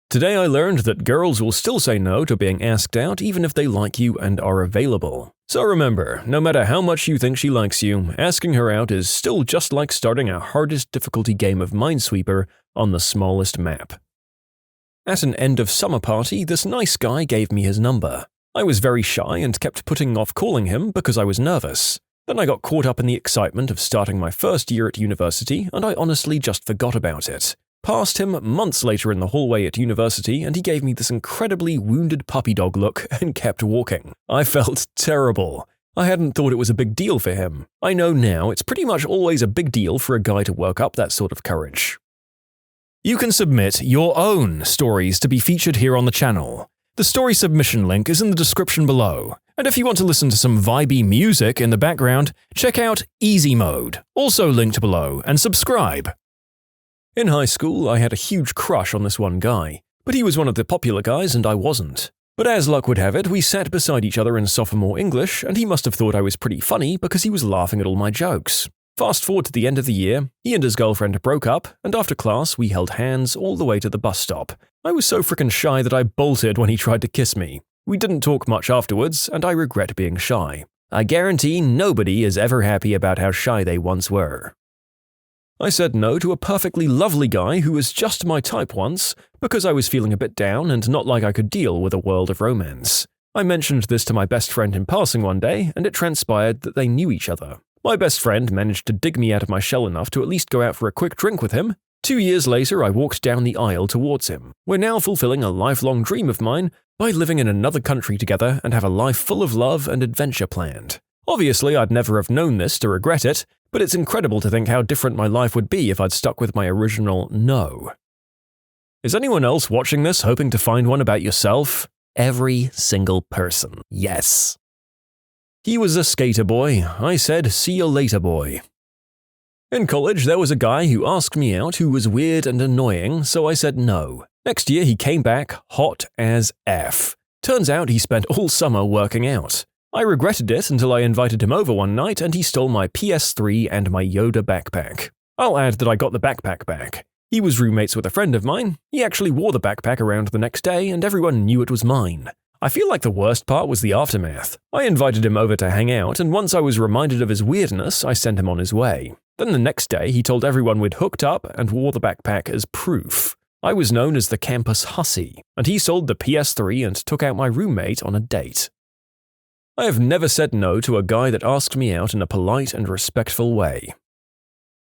Today I learned that girls will still say no to being asked out even if they like you and are available. So remember, no matter how much you think she likes you, asking her out is still just like starting a hardest difficulty game of Minesweeper on the smallest map. At an end of summer party, this nice guy gave me his number. I was very shy and kept putting off calling him because I was nervous. Then I got caught up in the excitement of starting my first year at university and I honestly just forgot about it. Passed him months later in the hallway at university and he gave me this incredibly wounded puppy dog look and kept walking. I felt terrible. I hadn't thought it was a big deal for him. I know now it's pretty much always a big deal for a guy to work up that sort of courage. You can submit your own stories to be featured here on the channel. The story submission link is in the description below. And if you want to listen to some vibey music in the background, check out easymode, also linked below, and subscribe. In high school, I had a huge crush on this one guy, but he was one of the popular guys and I wasn't. But as luck would have it, we sat beside each other in sophomore English and he must have thought I was pretty funny because he was laughing at all my jokes. Fast forward to the end of the year, he and his girlfriend broke up, and after class we held hands all the way to the bus stop. I was so frickin' shy that I bolted when he tried to kiss me. We didn't talk much afterwards, and I regret being shy. I guarantee nobody is ever happy about how shy they once were. I said no to a perfectly lovely guy who was just my type once because I was feeling a bit down and not like I could deal with a world of romance. I mentioned this to my best friend in passing one day, and it transpired that they knew each other. My best friend managed to dig me out of my shell enough to at least go out for a quick drink with him. 2 years later, I walked down the aisle towards him. We're now fulfilling a lifelong dream of mine by living in another country together and have a life full of love and adventure planned. Obviously, I'd never have known this to regret it, but it's incredible to think how different my life would be if I'd stuck with my original no. Is anyone else watching this hoping to find one about yourself? Every single person, yes. He was a skater boy. I said, "See you later, boy." In college, there was a guy who asked me out who was weird and annoying, so I said no. Next year, he came back hot as F. Turns out he spent all summer working out. I regretted it until I invited him over one night and he stole my PS3 and my Yoda backpack. I'll add that I got the backpack back. He was roommates with a friend of mine. He actually wore the backpack around the next day and everyone knew it was mine. I feel like the worst part was the aftermath. I invited him over to hang out, and once I was reminded of his weirdness, I sent him on his way. Then the next day, he told everyone we'd hooked up and wore the backpack as proof. I was known as the campus hussy, and he sold the PS3 and took out my roommate on a date. I have never said no to a guy that asked me out in a polite and respectful way.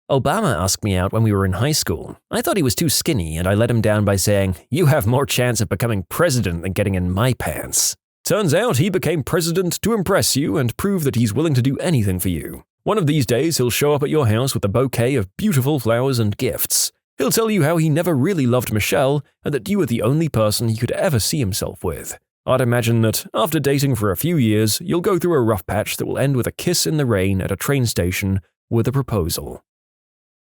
Obama asked me out when we were in high school. I thought he was too skinny and I let him down by saying, "You have more chance of becoming president than getting in my pants." Turns out he became president to impress you and prove that he's willing to do anything for you. One of these days he'll show up at your house with a bouquet of beautiful flowers and gifts. He'll tell you how he never really loved Michelle and that you were the only person he could ever see himself with. I'd imagine that, after dating for a few years, you'll go through a rough patch that will end with a kiss in the rain at a train station with a proposal.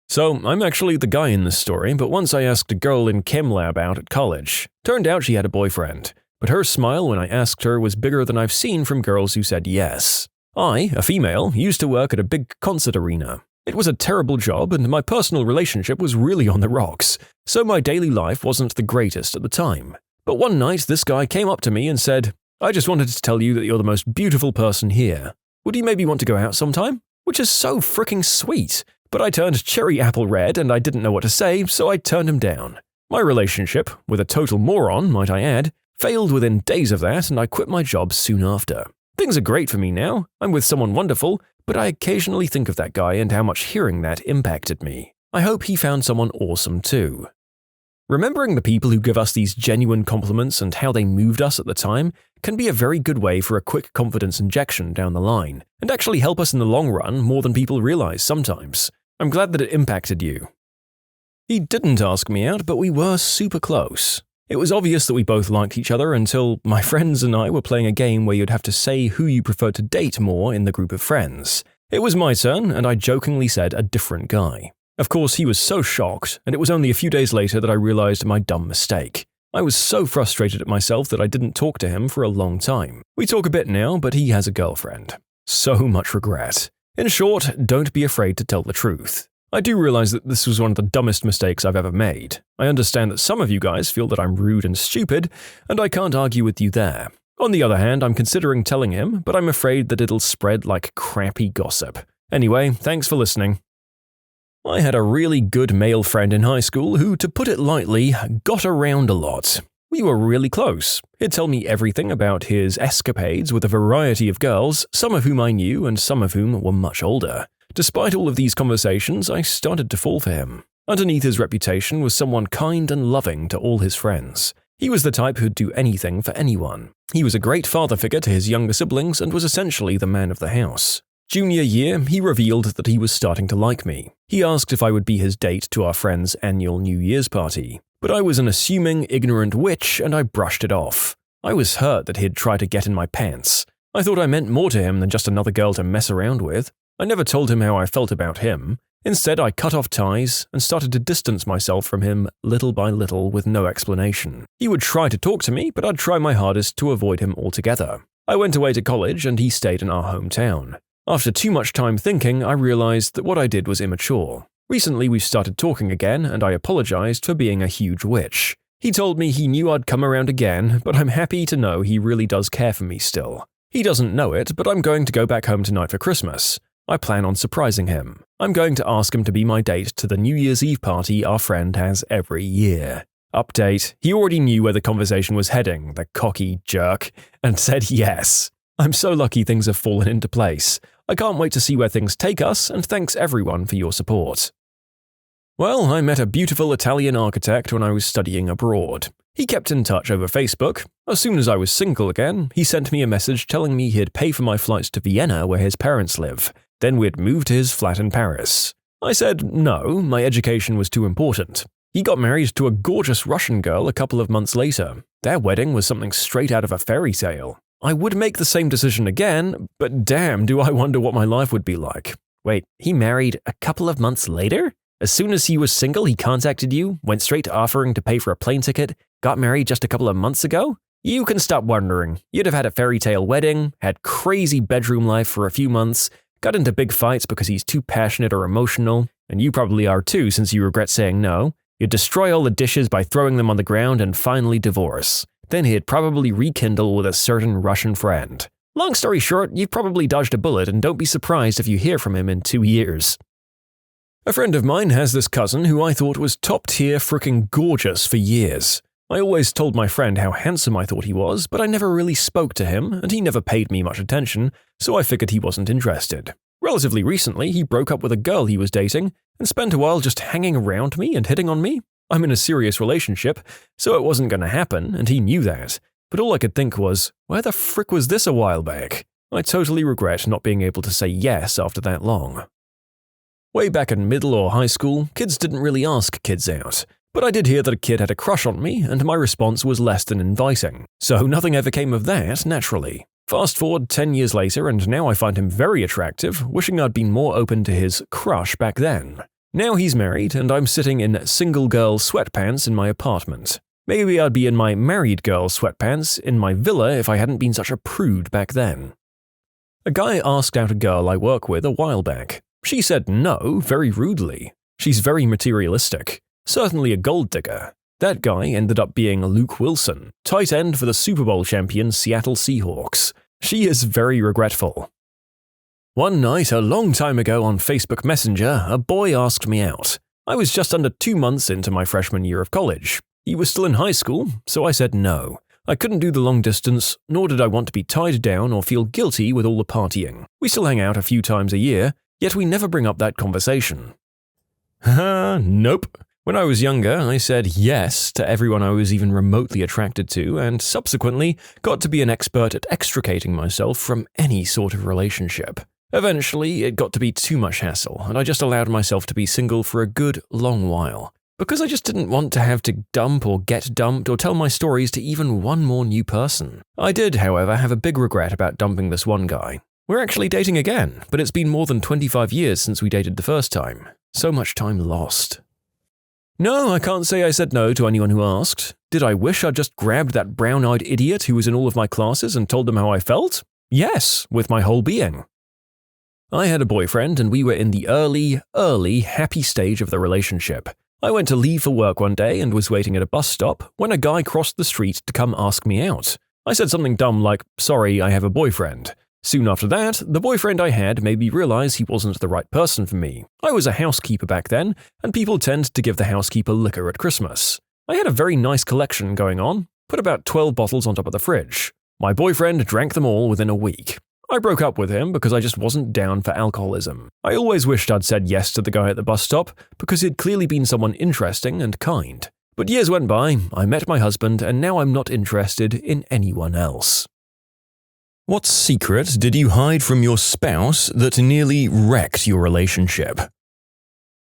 So, I'm actually the guy in this story, but once I asked a girl in chem lab out at college. Turned out she had a boyfriend, but her smile when I asked her was bigger than I've seen from girls who said yes. I, a female, used to work at a big concert arena. It was a terrible job and my personal relationship was really on the rocks, so my daily life wasn't the greatest at the time. But one night this guy came up to me and said, "I just wanted to tell you that you're the most beautiful person here. Would you maybe want to go out sometime?" Which is so freaking sweet. But I turned cherry apple red and I didn't know what to say, so I turned him down. My relationship, with a total moron, might I add, failed within days of that and I quit my job soon after. Things are great for me now, I'm with someone wonderful, but I occasionally think of that guy and how much hearing that impacted me. I hope he found someone awesome too. Remembering the people who give us these genuine compliments and how they moved us at the time can be a very good way for a quick confidence injection down the line, and actually help us in the long run more than people realize sometimes. I'm glad that it impacted you. He didn't ask me out, but we were super close. It was obvious that we both liked each other until my friends and I were playing a game where you'd have to say who you preferred to date more in the group of friends. It was my turn, and I jokingly said a different guy. Of course, he was so shocked, and it was only a few days later that I realized my dumb mistake. I was so frustrated at myself that I didn't talk to him for a long time. We talk a bit now, but he has a girlfriend. So much regret. In short, don't be afraid to tell the truth. I do realize that this was one of the dumbest mistakes I've ever made. I understand that some of you guys feel that I'm rude and stupid, and I can't argue with you there. On the other hand, I'm considering telling him, but I'm afraid that it'll spread like crappy gossip. Anyway, thanks for listening. I had a really good male friend in high school who, to put it lightly, got around a lot. We were really close. He'd tell me everything about his escapades with a variety of girls, some of whom I knew and some of whom were much older. Despite all of these conversations, I started to fall for him. Underneath his reputation was someone kind and loving to all his friends. He was the type who'd do anything for anyone. He was a great father figure to his younger siblings and was essentially the man of the house. Junior year, he revealed that he was starting to like me. He asked if I would be his date to our friend's annual New Year's party. But I was an assuming, ignorant witch and I brushed it off. I was hurt that he'd try to get in my pants. I thought I meant more to him than just another girl to mess around with. I never told him how I felt about him. Instead, I cut off ties and started to distance myself from him little by little with no explanation. He would try to talk to me, but I'd try my hardest to avoid him altogether. I went away to college and he stayed in our hometown. After too much time thinking, I realized that what I did was immature. Recently, we've started talking again, and I apologized for being a huge witch. He told me he knew I'd come around again, but I'm happy to know he really does care for me still. He doesn't know it, but I'm going to go back home tonight for Christmas. I plan on surprising him. I'm going to ask him to be my date to the New Year's Eve party our friend has every year. Update, he already knew where the conversation was heading, the cocky jerk, and said yes. I'm so lucky things have fallen into place. I can't wait to see where things take us, and thanks everyone for your support. Well, I met a beautiful Italian architect when I was studying abroad. He kept in touch over Facebook. As soon as I was single again, he sent me a message telling me he'd pay for my flights to Vienna where his parents live. Then we'd move to his flat in Paris. I said no, my education was too important. He got married to a gorgeous Russian girl a couple of months later. Their wedding was something straight out of a fairy tale. I would make the same decision again, but damn, do I wonder what my life would be like. Wait, he married a couple of months later? As soon as he was single, he contacted you, went straight to offering to pay for a plane ticket, got married just a couple of months ago? You can stop wondering. You'd have had a fairy tale wedding, had crazy bedroom life for a few months, got into big fights because he's too passionate or emotional, and you probably are too since you regret saying no. You'd destroy all the dishes by throwing them on the ground and finally divorce. Then he'd probably rekindle with a certain Russian friend. Long story short, you've probably dodged a bullet and don't be surprised if you hear from him in 2 years. A friend of mine has this cousin who I thought was top-tier frickin' gorgeous for years. I always told my friend how handsome I thought he was, but I never really spoke to him and he never paid me much attention, so I figured he wasn't interested. Relatively recently, he broke up with a girl he was dating and spent a while just hanging around me and hitting on me. I'm in a serious relationship, so it wasn't going to happen, and he knew that. But all I could think was, where the frick was this a while back? I totally regret not being able to say yes after that long. Way back in middle or high school, kids didn't really ask kids out. But I did hear that a kid had a crush on me, and my response was less than inviting. So nothing ever came of that, naturally. Fast forward 10 years later, and now I find him very attractive, wishing I'd been more open to his crush back then. Now he's married, and I'm sitting in single girl sweatpants in my apartment. Maybe I'd be in my married girl sweatpants in my villa if I hadn't been such a prude back then. A guy asked out a girl I work with a while back. She said no, very rudely. She's very materialistic. Certainly a gold digger. That guy ended up being Luke Wilson, tight end for the Super Bowl champion Seattle Seahawks. She is very regretful. One night, a long time ago on Facebook Messenger, a boy asked me out. I was just under 2 months into my freshman year of college. He was still in high school, so I said no. I couldn't do the long distance, nor did I want to be tied down or feel guilty with all the partying. We still hang out a few times a year, yet we never bring up that conversation. Nope. When I was younger, I said yes to everyone I was even remotely attracted to, and subsequently got to be an expert at extricating myself from any sort of relationship. Eventually, it got to be too much hassle, and I just allowed myself to be single for a good long while. Because I just didn't want to have to dump or get dumped or tell my stories to even one more new person. I did, however, have a big regret about dumping this one guy. We're actually dating again, but it's been more than 25 years since we dated the first time. So much time lost. No, I can't say I said no to anyone who asked. Did I wish I'd just grabbed that brown-eyed idiot who was in all of my classes and told them how I felt? Yes, with my whole being. I had a boyfriend and we were in the early happy stage of the relationship. I went to leave for work one day and was waiting at a bus stop when a guy crossed the street to come ask me out. I said something dumb like, "Sorry, I have a boyfriend." Soon after that, the boyfriend I had made me realize he wasn't the right person for me. I was a housekeeper back then, and people tend to give the housekeeper liquor at Christmas. I had a very nice collection going on, put about 12 bottles on top of the fridge. My boyfriend drank them all within a week. I broke up with him because I just wasn't down for alcoholism. I always wished I'd said yes to the guy at the bus stop because he'd clearly been someone interesting and kind. But years went by, I met my husband, and now I'm not interested in anyone else. What secret did you hide from your spouse that nearly wrecked your relationship?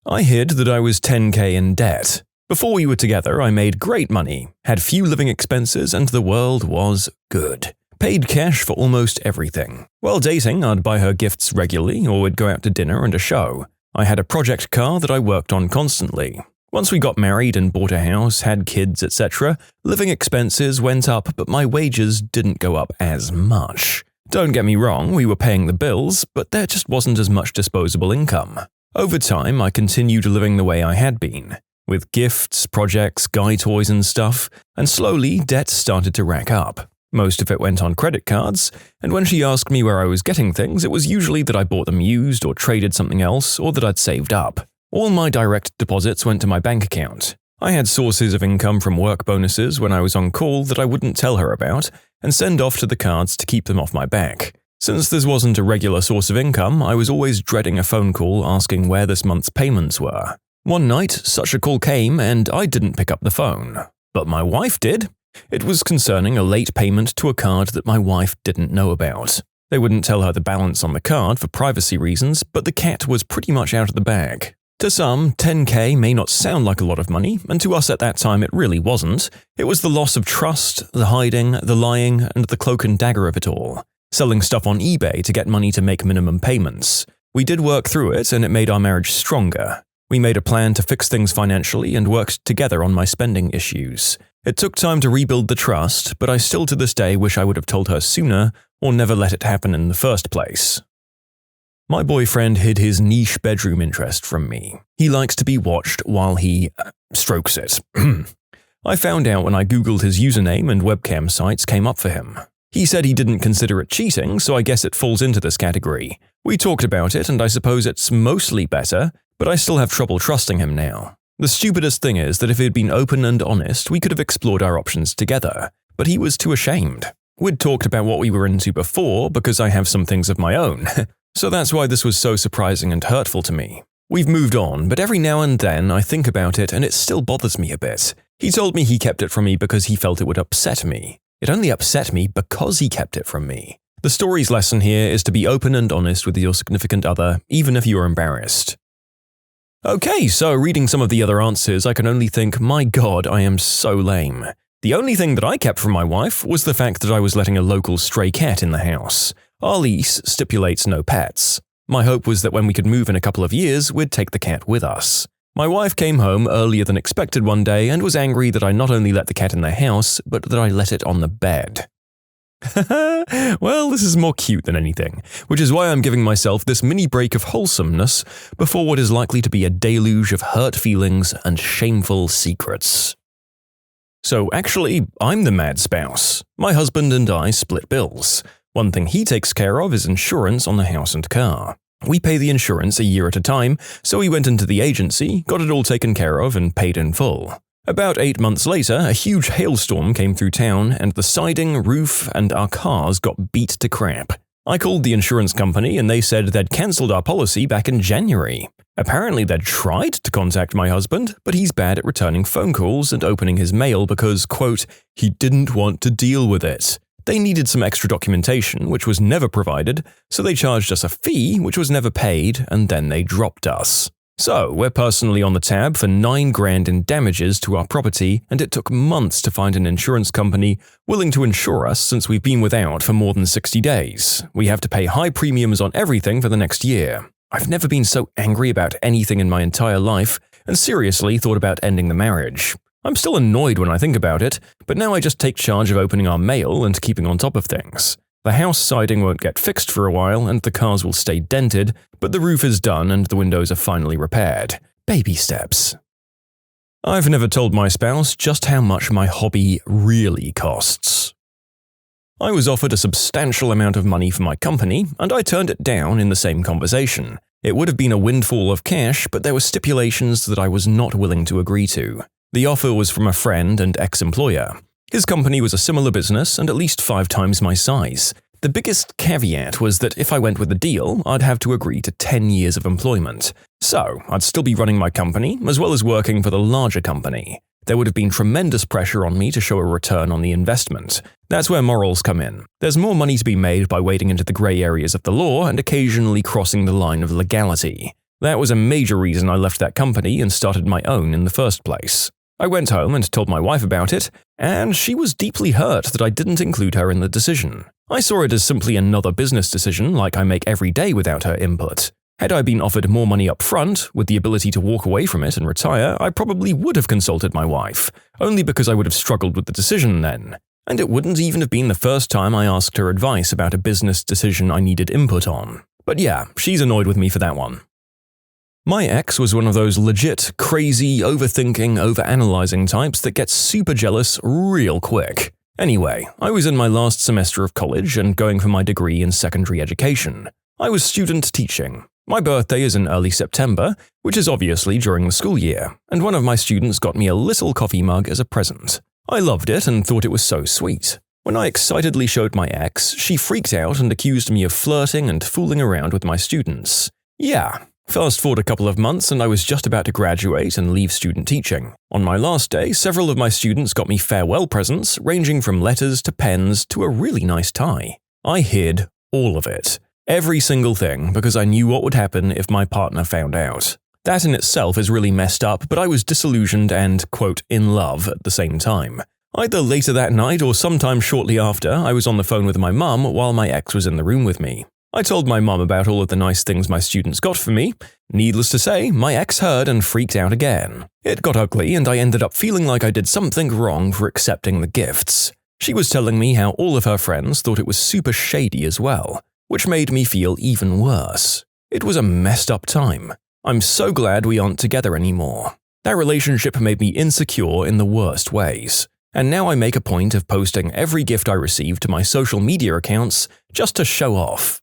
I hid that I was $10,000 in debt. Before we were together, I made great money, had few living expenses, and the world was good. Paid cash for almost everything. While dating, I'd buy her gifts regularly or we'd go out to dinner and a show. I had a project car that I worked on constantly. Once we got married and bought a house, had kids, etc., living expenses went up, but my wages didn't go up as much. Don't get me wrong, we were paying the bills, but there just wasn't as much disposable income. Over time, I continued living the way I had been, with gifts, projects, guy toys and stuff, and slowly debt started to rack up. Most of it went on credit cards, and when she asked me where I was getting things, it was usually that I bought them used or traded something else or that I'd saved up. All my direct deposits went to my bank account. I had sources of income from work bonuses when I was on call that I wouldn't tell her about and send off to the cards to keep them off my back. Since this wasn't a regular source of income, I was always dreading a phone call asking where this month's payments were. One night, such a call came and I didn't pick up the phone. But my wife did. It was concerning a late payment to a card that my wife didn't know about. They wouldn't tell her the balance on the card for privacy reasons, but the cat was pretty much out of the bag. To some, $10,000 may not sound like a lot of money, and to us at that time it really wasn't. It was the loss of trust, the hiding, the lying, and the cloak and dagger of it all. Selling stuff on eBay to get money to make minimum payments. We did work through it, and it made our marriage stronger. We made a plan to fix things financially and worked together on my spending issues. It took time to rebuild the trust, but I still to this day wish I would have told her sooner or never let it happen in the first place. My boyfriend hid his niche bedroom interest from me. He likes to be watched while he strokes it. I found out when I googled his username and webcam sites came up for him. He said he didn't consider it cheating, so I guess it falls into this category. We talked about it, and I suppose it's mostly better, but I still have trouble trusting him now. The stupidest thing is that if he'd been open and honest, we could have explored our options together, but he was too ashamed. We'd talked about what we were into before because I have some things of my own. So that's why this was so surprising and hurtful to me. We've moved on, but every now and then I think about it and it still bothers me a bit. He told me he kept it from me because he felt it would upset me. It only upset me because he kept it from me. The story's lesson here is to be open and honest with your significant other, even if you're embarrassed. Okay, so reading some of the other answers, I can only think, my god, I am so lame. The only thing that I kept from my wife was the fact that I was letting a local stray cat in the house. Our lease stipulates no pets. My hope was that when we could move in a couple of years, we'd take the cat with us. My wife came home earlier than expected one day and was angry that I not only let the cat in the house, but that I let it on the bed. Well, this is more cute than anything, which is why I'm giving myself this mini break of wholesomeness before what is likely to be a deluge of hurt feelings and shameful secrets. So actually, I'm the mad spouse. My husband and I split bills. One thing he takes care of is insurance on the house and car. We pay the insurance a year at a time, so we went into the agency, got it all taken care of, and paid in full. About 8 months later, a huge hailstorm came through town, and the siding, roof, and our cars got beat to crap. I called the insurance company, and they said they'd cancelled our policy back in January. Apparently, they'd tried to contact my husband, but he's bad at returning phone calls and opening his mail because, quote, he didn't want to deal with it. They needed some extra documentation, which was never provided, so they charged us a fee, which was never paid, and then they dropped us. So, we're personally on the tab for $9,000 in damages to our property, and it took months to find an insurance company willing to insure us since we've been without for more than 60 days. We have to pay high premiums on everything for the next year. I've never been so angry about anything in my entire life, and seriously thought about ending the marriage. I'm still annoyed when I think about it, but now I just take charge of opening our mail and keeping on top of things. The house siding won't get fixed for a while and the cars will stay dented, but the roof is done and the windows are finally repaired. Baby steps. I've never told my spouse just how much my hobby really costs. I was offered a substantial amount of money for my company, and I turned it down in the same conversation. It would have been a windfall of cash, but there were stipulations that I was not willing to agree to. The offer was from a friend and ex-employer. His company was a similar business and at least 5 times my size. The biggest caveat was that if I went with the deal, I'd have to agree to 10 years of employment. So, I'd still be running my company, as well as working for the larger company. There would have been tremendous pressure on me to show a return on the investment. That's where morals come in. There's more money to be made by wading into the grey areas of the law and occasionally crossing the line of legality. That was a major reason I left that company and started my own in the first place. I went home and told my wife about it, and she was deeply hurt that I didn't include her in the decision. I saw it as simply another business decision like I make every day without her input. Had I been offered more money up front, with the ability to walk away from it and retire, I probably would have consulted my wife, only because I would have struggled with the decision then. And it wouldn't even have been the first time I asked her advice about a business decision I needed input on. But yeah, she's annoyed with me for that one. My ex was one of those legit, crazy, overthinking, overanalyzing types that gets super jealous real quick. Anyway, I was in my last semester of college and going for my degree in secondary education. I was student teaching. My birthday is in early September, which is obviously during the school year, and one of my students got me a little coffee mug as a present. I loved it and thought it was so sweet. When I excitedly showed my ex, she freaked out and accused me of flirting and fooling around with my students. Yeah. Fast forward a couple of months and I was just about to graduate and leave student teaching. On my last day, several of my students got me farewell presents, ranging from letters to pens to a really nice tie. I hid all of it. Every single thing, because I knew what would happen if my partner found out. That in itself is really messed up, but I was disillusioned and, quote, in love at the same time. Either later that night or sometime shortly after, I was on the phone with my mum while my ex was in the room with me. I told my mum about all of the nice things my students got for me. Needless to say, my ex heard and freaked out again. It got ugly and I ended up feeling like I did something wrong for accepting the gifts. She was telling me how all of her friends thought it was super shady as well, which made me feel even worse. It was a messed up time. I'm so glad we aren't together anymore. That relationship made me insecure in the worst ways. And now I make a point of posting every gift I receive to my social media accounts just to show off.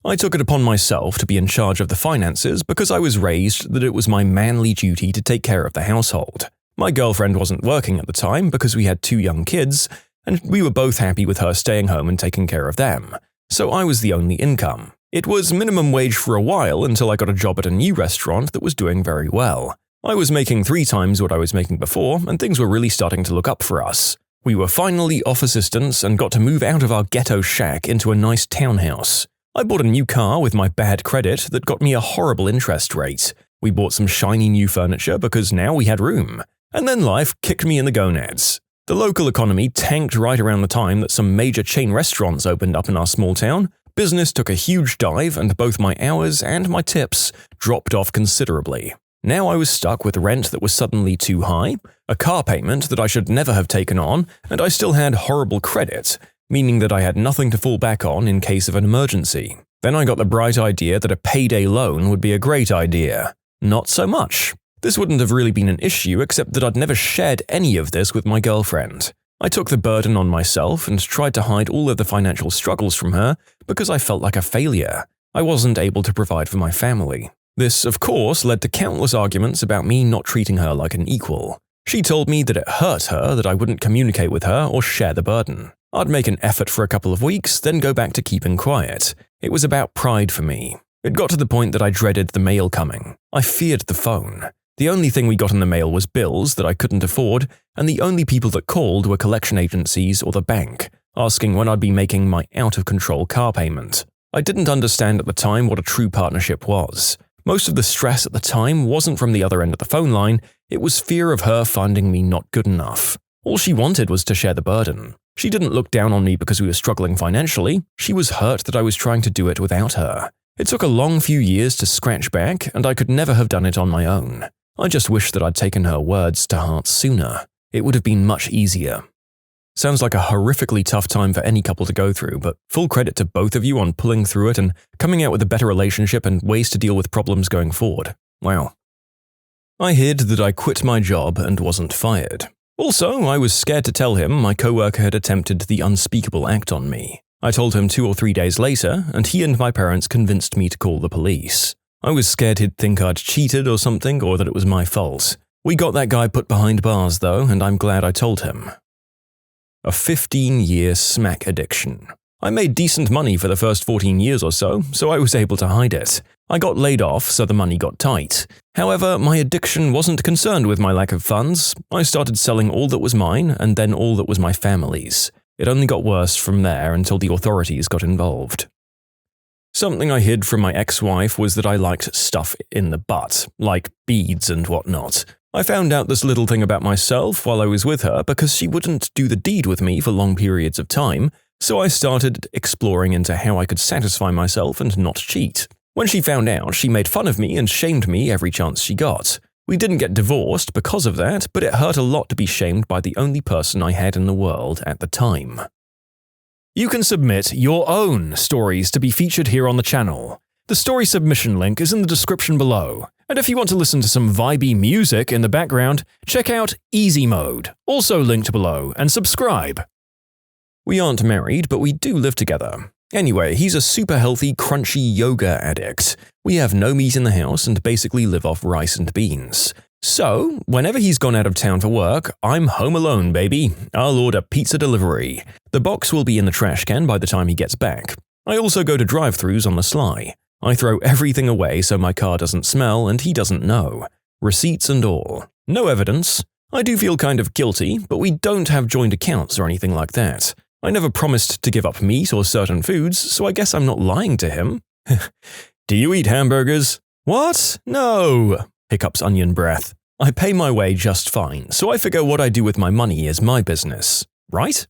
I took it upon myself to be in charge of the finances because I was raised that it was my manly duty to take care of the household. My girlfriend wasn't working at the time because we had 2 young kids, and we were both happy with her staying home and taking care of them. So I was the only income. It was minimum wage for a while until I got a job at a new restaurant that was doing very well. I was making 3 times what I was making before, and things were really starting to look up for us. We were finally off assistance and got to move out of our ghetto shack into a nice townhouse. I bought a new car with my bad credit that got me a horrible interest rate. We bought some shiny new furniture because now we had room. And then life kicked me in the gonads. The local economy tanked right around the time that some major chain restaurants opened up in our small town. Business took a huge dive, and both my hours and my tips dropped off considerably. Now I was stuck with rent that was suddenly too high, a car payment that I should never have taken on, and I still had horrible credit, meaning that I had nothing to fall back on in case of an emergency. Then I got the bright idea that a payday loan would be a great idea. Not so much. This wouldn't have really been an issue except that I'd never shared any of this with my girlfriend. I took the burden on myself and tried to hide all of the financial struggles from her because I felt like a failure. I wasn't able to provide for my family. This, of course, led to countless arguments about me not treating her like an equal. She told me that it hurt her that I wouldn't communicate with her or share the burden. I'd make an effort for a couple of weeks, then go back to keeping quiet. It was about pride for me. It got to the point that I dreaded the mail coming. I feared the phone. The only thing we got in the mail was bills that I couldn't afford, and the only people that called were collection agencies or the bank, asking when I'd be making my out-of-control car payment. I didn't understand at the time what a true partnership was. Most of the stress at the time wasn't from the other end of the phone line, it was fear of her finding me not good enough. All she wanted was to share the burden. She didn't look down on me because we were struggling financially, she was hurt that I was trying to do it without her. It took a long few years to scratch back, and I could never have done it on my own. I just wish that I'd taken her words to heart sooner. It would have been much easier. Sounds like a horrifically tough time for any couple to go through, but full credit to both of you on pulling through it and coming out with a better relationship and ways to deal with problems going forward. Wow. I hid that I quit my job and wasn't fired. Also, I was scared to tell him my coworker had attempted the unspeakable act on me. I told him 2 or 3 days later, and he and my parents convinced me to call the police. I was scared he'd think I'd cheated or something, or that it was my fault. We got that guy put behind bars though, and I'm glad I told him. A 15-year smack addiction. I made decent money for the first 14 years or so I was able to hide it. I got laid off, so the money got tight. However, my addiction wasn't concerned with my lack of funds. I started selling all that was mine, and then all that was my family's. It only got worse from there until the authorities got involved. Something I hid from my ex-wife was that I liked stuff in the butt, like beads and whatnot. I found out this little thing about myself while I was with her because she wouldn't do the deed with me for long periods of time, so I started exploring into how I could satisfy myself and not cheat. When she found out, she made fun of me and shamed me every chance she got. We didn't get divorced because of that, but it hurt a lot to be shamed by the only person I had in the world at the time. You can submit your own stories to be featured here on the channel. The story submission link is in the description below. And if you want to listen to some vibey music in the background, check out easymode, also linked below, and subscribe. We aren't married, but we do live together. Anyway, he's a super healthy, crunchy yoga addict. We have no meat in the house and basically live off rice and beans. So, whenever he's gone out of town for work, I'm home alone, baby. I'll order pizza delivery. The box will be in the trash can by the time he gets back. I also go to drive-thrus on the sly. I throw everything away so my car doesn't smell and he doesn't know. Receipts and all. No evidence. I do feel kind of guilty, but we don't have joint accounts or anything like that. I never promised to give up meat or certain foods, so I guess I'm not lying to him. Do you eat hamburgers? What? No, hiccups Onion Breath. I pay my way just fine, so I figure what I do with my money is my business, right?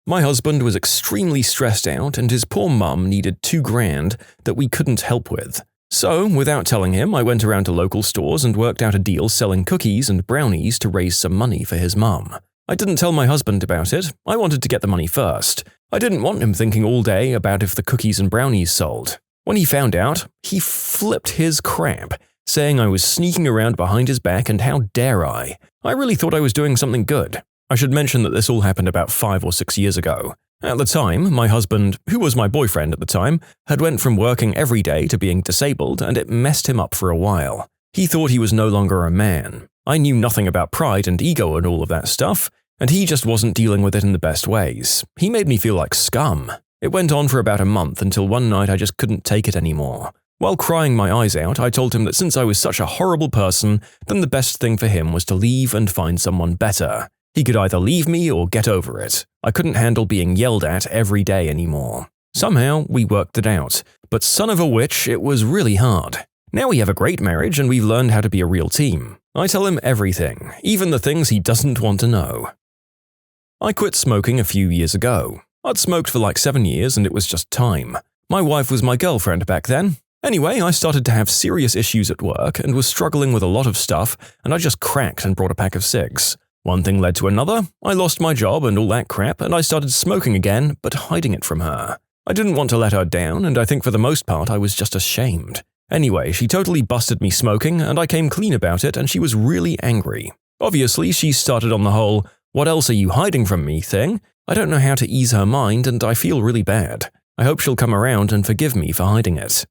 My husband was extremely stressed out and his poor mum needed $2,000 that we couldn't help with. So, without telling him, I went around to local stores and worked out a deal selling cookies and brownies to raise some money for his mum. I didn't tell my husband about it. I wanted to get the money first. I didn't want him thinking all day about if the cookies and brownies sold. When he found out, he flipped his crap, saying I was sneaking around behind his back and how dare I. I really thought I was doing something good. I should mention that this all happened about 5 or 6 years ago. At the time, my husband, who was my boyfriend at the time, had went from working every day to being disabled, and it messed him up for a while. He thought he was no longer a man. I knew nothing about pride and ego and all of that stuff, and he just wasn't dealing with it in the best ways. He made me feel like scum. It went on for about a month until one night I just couldn't take it anymore. While crying my eyes out, I told him that since I was such a horrible person, then the best thing for him was to leave and find someone better. He could either leave me or get over it. I couldn't handle being yelled at every day anymore. Somehow, we worked it out, but son of a witch, it was really hard. Now we have a great marriage and we've learned how to be a real team. I tell him everything, even the things he doesn't want to know. I quit smoking a few years ago. I'd smoked for like 7 years and it was just time. My wife was my girlfriend back then. Anyway, I started to have serious issues at work and was struggling with a lot of stuff, and I just cracked and brought a pack of cigs. One thing led to another, I lost my job and all that crap, and I started smoking again, but hiding it from her. I didn't want to let her down, and I think for the most part I was just ashamed. Anyway, she totally busted me smoking, and I came clean about it, and she was really angry. Obviously, she started on the whole, "What else are you hiding from me?" thing. I don't know how to ease her mind, and I feel really bad. I hope she'll come around and forgive me for hiding it.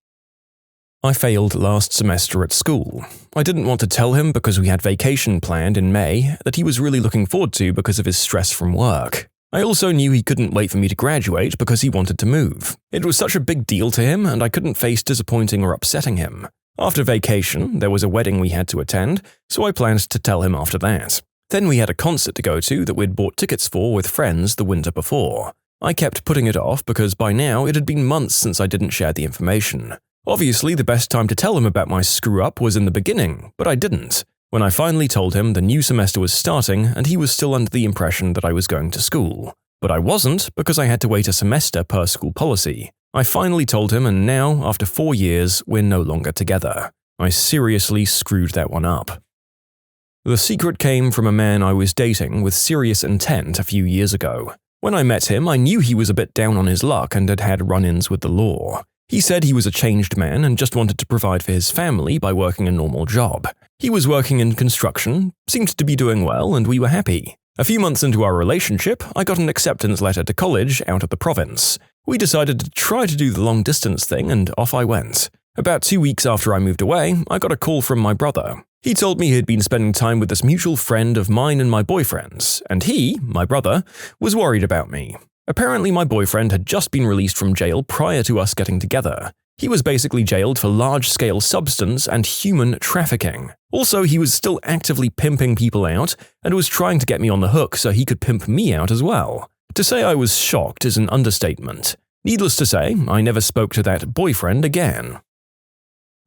I failed last semester at school. I didn't want to tell him because we had vacation planned in May that he was really looking forward to because of his stress from work. I also knew he couldn't wait for me to graduate because he wanted to move. It was such a big deal to him, and I couldn't face disappointing or upsetting him. After vacation, there was a wedding we had to attend, so I planned to tell him after that. Then we had a concert to go to that we'd bought tickets for with friends the winter before. I kept putting it off because by now it had been months since I didn't share the information. Obviously, the best time to tell him about my screw-up was in the beginning, but I didn't. When I finally told him, the new semester was starting and he was still under the impression that I was going to school. But I wasn't because I had to wait a semester per school policy. I finally told him, and now, after 4 years, we're no longer together. I seriously screwed that one up. The secret came from a man I was dating with serious intent a few years ago. When I met him, I knew he was a bit down on his luck and had had run-ins with the law. He said he was a changed man and just wanted to provide for his family by working a normal job. He was working in construction, seemed to be doing well, and we were happy. A few months into our relationship, I got an acceptance letter to college out of the province. We decided to try to do the long-distance thing, and off I went. About 2 weeks after I moved away, I got a call from my brother. He told me he had been spending time with this mutual friend of mine and my boyfriend's, and he, my brother, was worried about me. Apparently, my boyfriend had just been released from jail prior to us getting together. He was basically jailed for large-scale substance and human trafficking. Also, he was still actively pimping people out and was trying to get me on the hook so he could pimp me out as well. To say I was shocked is an understatement. Needless to say, I never spoke to that boyfriend again.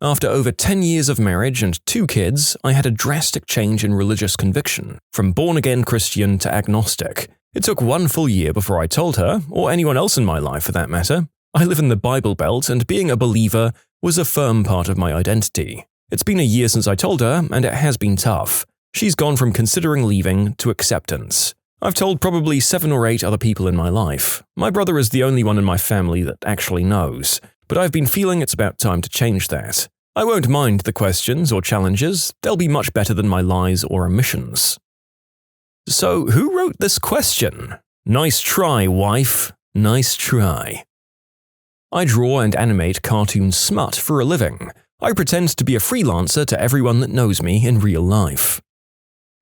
After over 10 years of marriage and 2 kids, I had a drastic change in religious conviction, from born-again Christian to agnostic. It took 1 full year before I told her, or anyone else in my life for that matter. I live in the Bible Belt, and being a believer was a firm part of my identity. It's been a year since I told her, and it has been tough. She's gone from considering leaving to acceptance. I've told probably 7 or 8 other people in my life. My brother is the only one in my family that actually knows, but I've been feeling it's about time to change that. I won't mind the questions or challenges, they'll be much better than my lies or omissions. So, who wrote this question? Nice try, wife. Nice try. I draw and animate cartoon smut for a living. I pretend to be a freelancer to everyone that knows me in real life.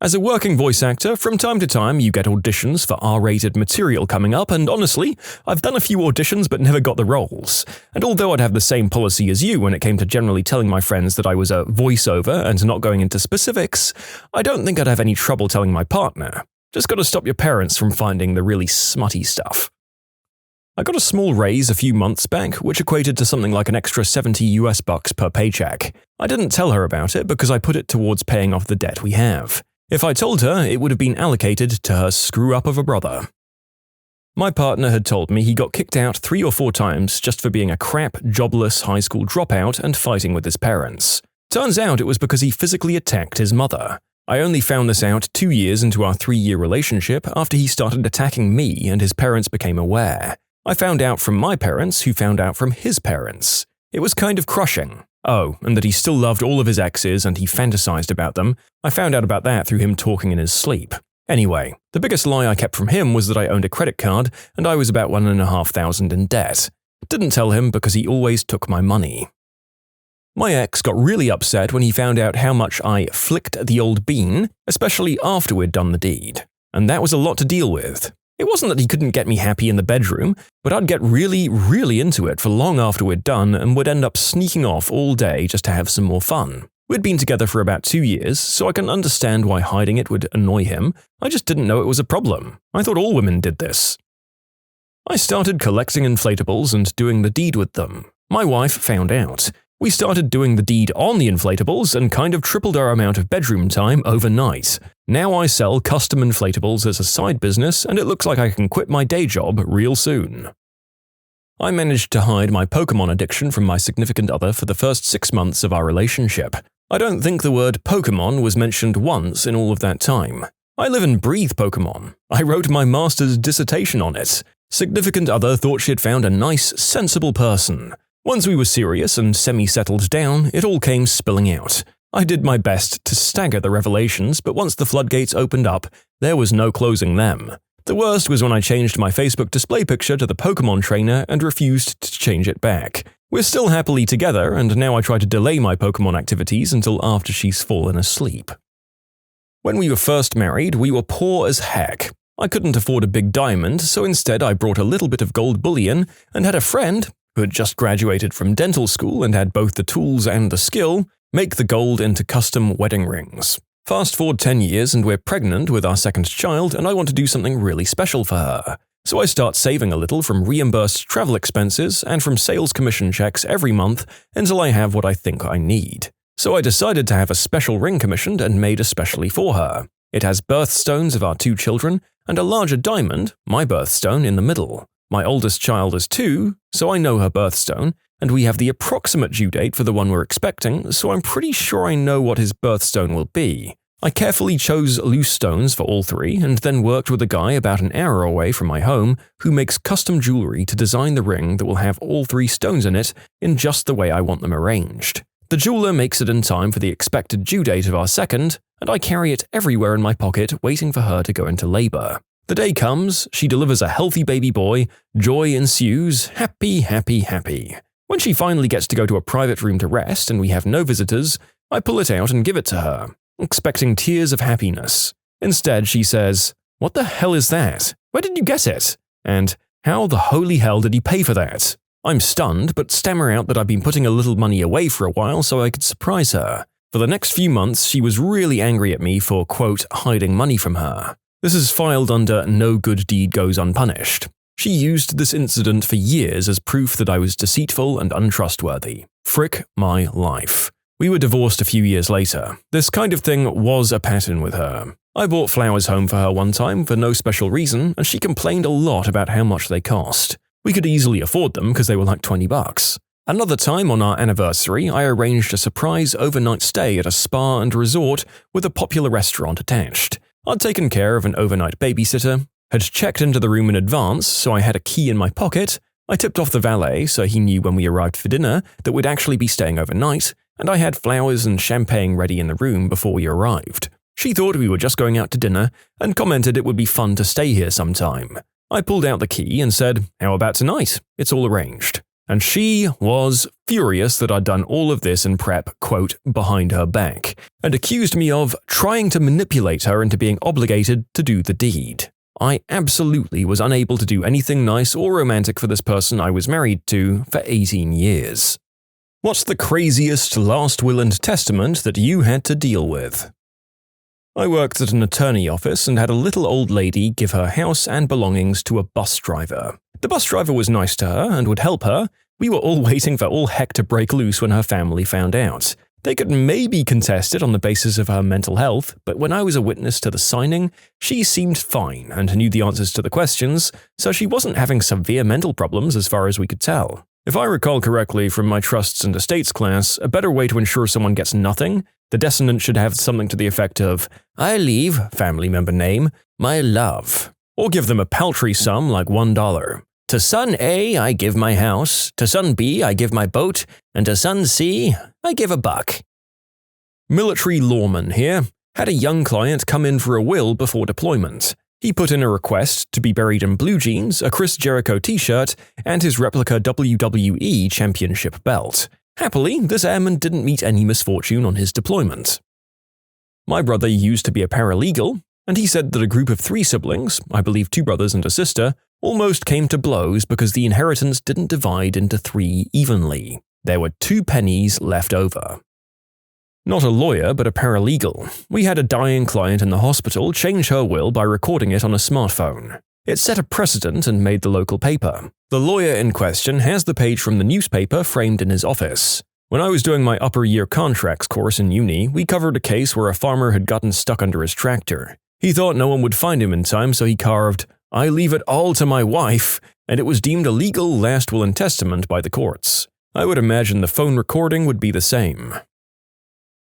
As a working voice actor, from time to time you get auditions for R-rated material coming up, and honestly, I've done a few auditions but never got the roles. And although I'd have the same policy as you when it came to generally telling my friends that I was a voiceover and not going into specifics, I don't think I'd have any trouble telling my partner. Just gotta stop your parents from finding the really smutty stuff. I got a small raise a few months back, which equated to something like an extra $70 per paycheck. I didn't tell her about it because I put it towards paying off the debt we have. If I told her, it would have been allocated to her screw-up of a brother. My partner had told me he got kicked out 3 or 4 times just for being a crap, jobless high school dropout and fighting with his parents. Turns out it was because he physically attacked his mother. I only found this out 2 years into our 3-year relationship after he started attacking me and his parents became aware. I found out from my parents who found out from his parents. It was kind of crushing. Oh, and that he still loved all of his exes and he fantasized about them. I found out about that through him talking in his sleep. Anyway, the biggest lie I kept from him was that I owned a credit card and I was about $1,500 in debt. Didn't tell him because he always took my money. My ex got really upset when he found out how much I flicked the old bean, especially after we'd done the deed. And that was a lot to deal with. It wasn't that he couldn't get me happy in the bedroom, but I'd get really into it for long after we'd done and would end up sneaking off all day just to have some more fun. We'd been together for about 2 years, so I can understand why hiding it would annoy him. I just didn't know it was a problem. I thought all women did this. I started collecting inflatables and doing the deed with them. My wife found out. We started doing the deed on the inflatables and kind of tripled our amount of bedroom time overnight. Now I sell custom inflatables as a side business, and it looks like I can quit my day job real soon. I managed to hide my Pokemon addiction from my significant other for the first 6 months of our relationship. I don't think the word Pokemon was mentioned once in all of that time. I live and breathe Pokemon. I wrote my master's dissertation on it. Significant other thought she had found a nice, sensible person. Once we were serious and semi-settled down, it all came spilling out. I did my best to stagger the revelations, but once the floodgates opened up, there was no closing them. The worst was when I changed my Facebook display picture to the Pokemon trainer and refused to change it back. We're still happily together, and now I try to delay my Pokemon activities until after she's fallen asleep. When we were first married, we were poor as heck. I couldn't afford a big diamond, so instead I brought a little bit of gold bullion and had a friend, who had just graduated from dental school and had both the tools and the skill, make the gold into custom wedding rings. Fast forward 10 years and we're pregnant with our second child, and I want to do something really special for her. So I start saving a little from reimbursed travel expenses and from sales commission checks every month until I have what I think I need. So I decided to have a special ring commissioned and made especially for her. It has birthstones of our 2 children and a larger diamond, my birthstone, in the middle. My oldest child is 2, so I know her birthstone, and we have the approximate due date for the one we're expecting, so I'm pretty sure I know what his birthstone will be. I carefully chose loose stones for all 3 and then worked with a guy about an hour away from my home who makes custom jewelry to design the ring that will have all 3 stones in it in just the way I want them arranged. The jeweler makes it in time for the expected due date of our second, and I carry it everywhere in my pocket waiting for her to go into labor. The day comes, she delivers a healthy baby boy, joy ensues, happy, happy, happy. When she finally gets to go to a private room to rest and we have no visitors, I pull it out and give it to her, expecting tears of happiness. Instead, she says, "What the hell is that? Where did you get it? And how the holy hell did you pay for that?" I'm stunned, but stammer out that I've been putting a little money away for a while so I could surprise her. For the next few months, she was really angry at me for, quote, hiding money from her. This is filed under no good deed goes unpunished. She used this incident for years as proof that I was deceitful and untrustworthy. Frick my life. We were divorced a few years later. This kind of thing was a pattern with her. I bought flowers home for her one time for no special reason, and she complained a lot about how much they cost. We could easily afford them because they were like $20. Another time on our anniversary, I arranged a surprise overnight stay at a spa and resort with a popular restaurant attached. I'd taken care of an overnight babysitter, had checked into the room in advance so I had a key in my pocket, I tipped off the valet so he knew when we arrived for dinner that we'd actually be staying overnight, and I had flowers and champagne ready in the room before we arrived. She thought we were just going out to dinner and commented it would be fun to stay here sometime. I pulled out the key and said, "How about tonight? It's all arranged." And she was furious that I'd done all of this in prep, quote, behind her back, and accused me of trying to manipulate her into being obligated to do the deed. I absolutely was unable to do anything nice or romantic for this person I was married to for 18 years. What's the craziest last will and testament that you had to deal with? I worked at an attorney office and had a little old lady give her house and belongings to a bus driver. The bus driver was nice to her and would help her. We were all waiting for all heck to break loose when her family found out. They could maybe contest it on the basis of her mental health, but when I was a witness to the signing, she seemed fine and knew the answers to the questions, so she wasn't having severe mental problems as far as we could tell. If I recall correctly from my trusts and estates class, a better way to ensure someone gets nothing, the descendant should have something to the effect of, "I leave, family member name, my love," or give them a paltry sum like $1. "To son A, I give my house, to son B, I give my boat, and to son C, I give $1. Military lawman here. Had a young client come in for a will before deployment. He put in a request to be buried in blue jeans, a Chris Jericho t-shirt, and his replica WWE championship belt. Happily, this airman didn't meet any misfortune on his deployment. My brother used to be a paralegal, and he said that a group of 3 siblings, I believe 2 brothers and a sister, almost came to blows because the inheritance didn't divide into 3 evenly. There were 2 pennies left over. Not a lawyer, but a paralegal. We had a dying client in the hospital change her will by recording it on a smartphone. It set a precedent and made the local paper. The lawyer in question has the page from the newspaper framed in his office. When I was doing my upper year contracts course in uni, we covered a case where a farmer had gotten stuck under his tractor. He thought no one would find him in time, so he carved, "I leave it all to my wife," and it was deemed a legal last will and testament by the courts. I would imagine the phone recording would be the same.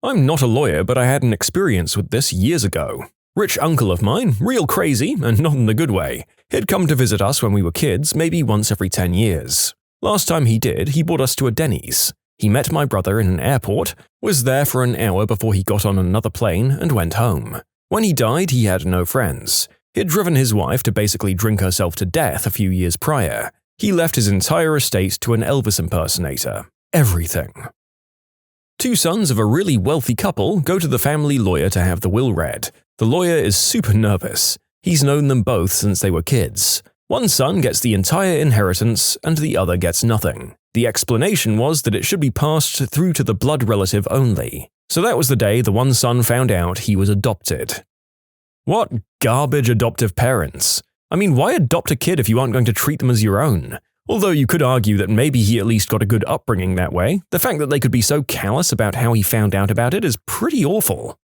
I'm not a lawyer, but I had an experience with this years ago. Rich uncle of mine, real crazy, and not in the good way. He'd come to visit us when we were kids, maybe once every 10 years. Last time he did, he brought us to a Denny's. He met my brother in an airport, was there for an hour before he got on another plane, and went home. When he died, he had no friends. He'd driven his wife to basically drink herself to death a few years prior. He left his entire estate to an Elvis impersonator. Everything. Two sons of a really wealthy couple go to the family lawyer to have the will read. The lawyer is super nervous. He's known them both since they were kids. One son gets the entire inheritance and the other gets nothing. The explanation was that it should be passed through to the blood relative only. So that was the day the one son found out he was adopted. What garbage adoptive parents. I mean, why adopt a kid if you aren't going to treat them as your own? Although you could argue that maybe he at least got a good upbringing that way, the fact that they could be so callous about how he found out about it is pretty awful.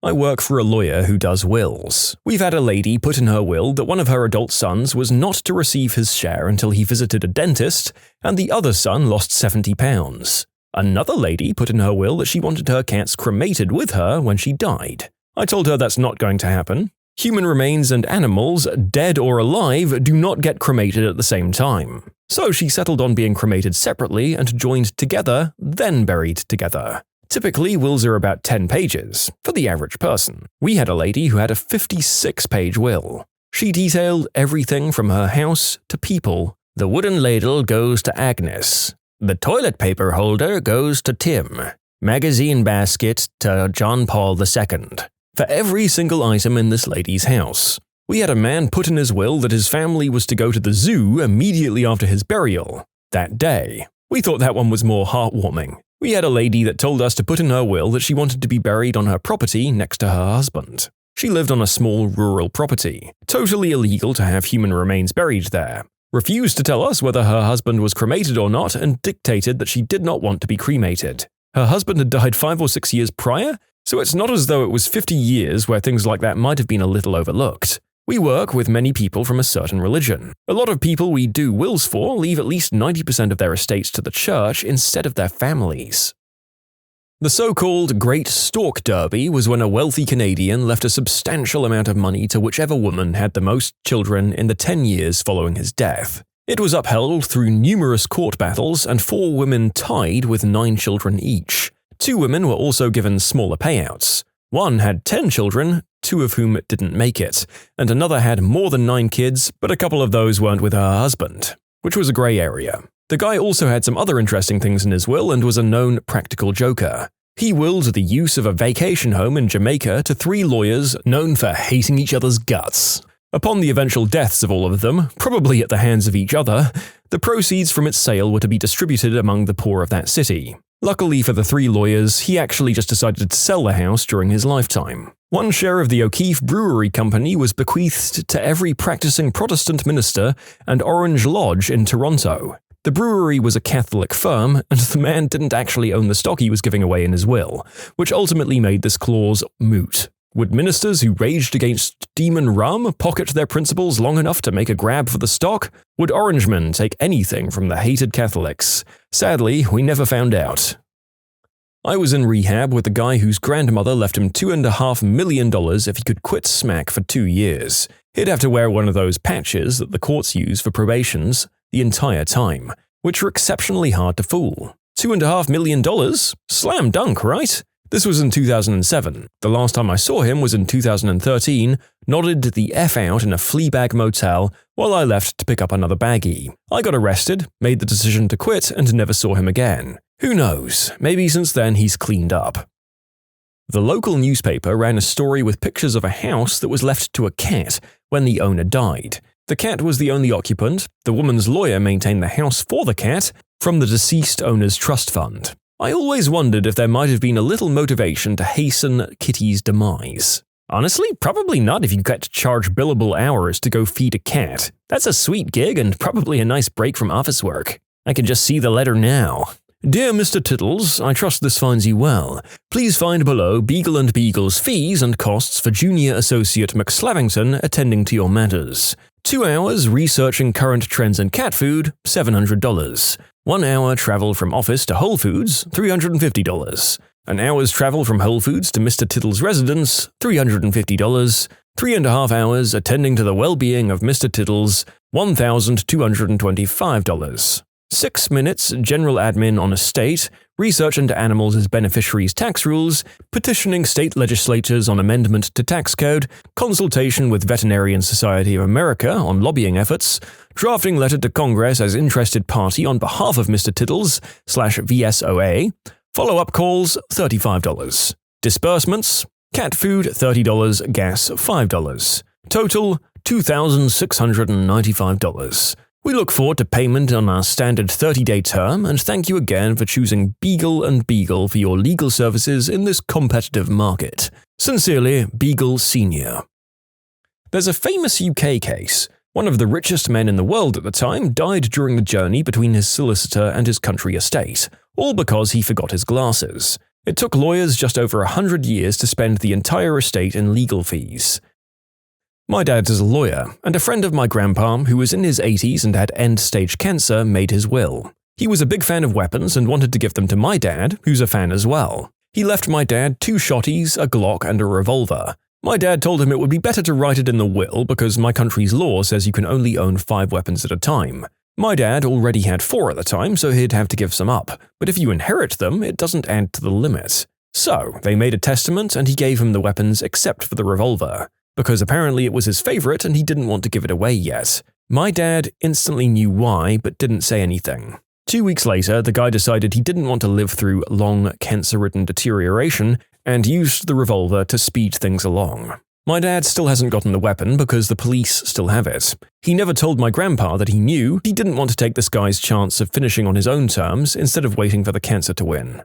I work for a lawyer who does wills. We've had a lady put in her will that one of her adult sons was not to receive his share until he visited a dentist, and the other son lost £70. Another lady put in her will that she wanted her cats cremated with her when she died. I told her that's not going to happen. Human remains and animals, dead or alive, do not get cremated at the same time. So she settled on being cremated separately and joined together, then buried together. Typically, wills are about 10 pages, for the average person. We had a lady who had a 56-page will. She detailed everything from her house to people. The wooden ladle goes to Agnes. The toilet paper holder goes to Tim. Magazine basket to John Paul II. For every single item in this lady's house. We had a man put in his will that his family was to go to the zoo immediately after his burial. That day. We thought that one was more heartwarming. We had a lady that told us to put in her will that she wanted to be buried on her property next to her husband. She lived on a small rural property. Totally illegal to have human remains buried there. Refused to tell us whether her husband was cremated or not and dictated that she did not want to be cremated. Her husband had died 5 or 6 years prior, so it's not as though it was 50 years where things like that might have been a little overlooked. We work with many people from a certain religion. A lot of people we do wills for leave at least 90% of their estates to the church instead of their families. The so-called Great Stork Derby was when a wealthy Canadian left a substantial amount of money to whichever woman had the most children in the 10 years following his death. It was upheld through numerous court battles, and 4 women tied with 9 children each. 2 women were also given smaller payouts. One had 10 children, 2 of whom didn't make it, and another had more than 9 kids, but a couple of those weren't with her husband, which was a grey area. The guy also had some other interesting things in his will and was a known practical joker. He willed the use of a vacation home in Jamaica to 3 lawyers known for hating each other's guts. Upon the eventual deaths of all of them, probably at the hands of each other, the proceeds from its sale were to be distributed among the poor of that city. Luckily for the 3 lawyers, he actually just decided to sell the house during his lifetime. One share of the O'Keefe Brewery Company was bequeathed to every practicing Protestant minister and Orange Lodge in Toronto. The brewery was a Catholic firm, and the man didn't actually own the stock he was giving away in his will, which ultimately made this clause moot. Would ministers who raged against demon rum pocket their principles long enough to make a grab for the stock? Would Orangemen take anything from the hated Catholics? Sadly, we never found out. I was in rehab with a guy whose grandmother left him $2.5 million if he could quit smack for 2 years. He'd have to wear one of those patches that the courts use for probations the entire time, which are exceptionally hard to fool. $2.5 million? Slam dunk, right? This was in 2007. The last time I saw him was in 2013, nodded the F out in a Fleabag motel while I left to pick up another baggie. I got arrested, made the decision to quit, and never saw him again. Who knows, maybe since then he's cleaned up. The local newspaper ran a story with pictures of a house that was left to a cat when the owner died. The cat was the only occupant. The woman's lawyer maintained the house for the cat from the deceased owner's trust fund. I always wondered if there might have been a little motivation to hasten Kitty's demise. Honestly, probably not if you get to charge billable hours to go feed a cat. That's a sweet gig and probably a nice break from office work. I can just see the letter now. Dear Mr. Tittles, I trust this finds you well. Please find below Beagle and Beagle's fees and costs for Junior Associate McSlavington attending to your matters. 2 hours researching current trends in cat food, $700. 1 hour travel from office to Whole Foods, $350. An hour's travel from Whole Foods to Mr. Tittle's residence, $350. 3.5 hours attending to the well-being of Mr. Tittles, $1,225. 6 minutes general admin on estate, research into animals as beneficiaries tax rules, petitioning state legislatures on amendment to tax code, consultation with Veterinarian Society of America on lobbying efforts, drafting letter to Congress as interested party on behalf of Mr. Tittles/VSOA, follow-up calls, $35. Disbursements, cat food $30, gas $5. Total $2,695. We look forward to payment on our standard 30-day term and thank you again for choosing Beagle and Beagle for your legal services in this competitive market. Sincerely, Beagle Sr. There's a famous UK case. One of the richest men in the world at the time died during the journey between his solicitor and his country estate, all because he forgot his glasses. It took lawyers just over 100 years to spend the entire estate in legal fees. My dad is a lawyer, and a friend of my grandpa, who was in his 80s and had end-stage cancer, made his will. He was a big fan of weapons and wanted to give them to my dad, who's a fan as well. He left my dad 2 shotties, a Glock, and a revolver. My dad told him it would be better to write it in the will because my country's law says you can only own 5 weapons at a time. My dad already had 4 at the time, so he'd have to give some up, but if you inherit them, it doesn't add to the limit. So, they made a testament and he gave him the weapons except for the revolver, because apparently it was his favorite and he didn't want to give it away yet. My dad instantly knew why, but didn't say anything. 2 weeks later, the guy decided he didn't want to live through long, cancer-ridden deterioration and used the revolver to speed things along. My dad still hasn't gotten the weapon because the police still have it. He never told my grandpa that he knew he didn't want to take this guy's chance of finishing on his own terms instead of waiting for the cancer to win.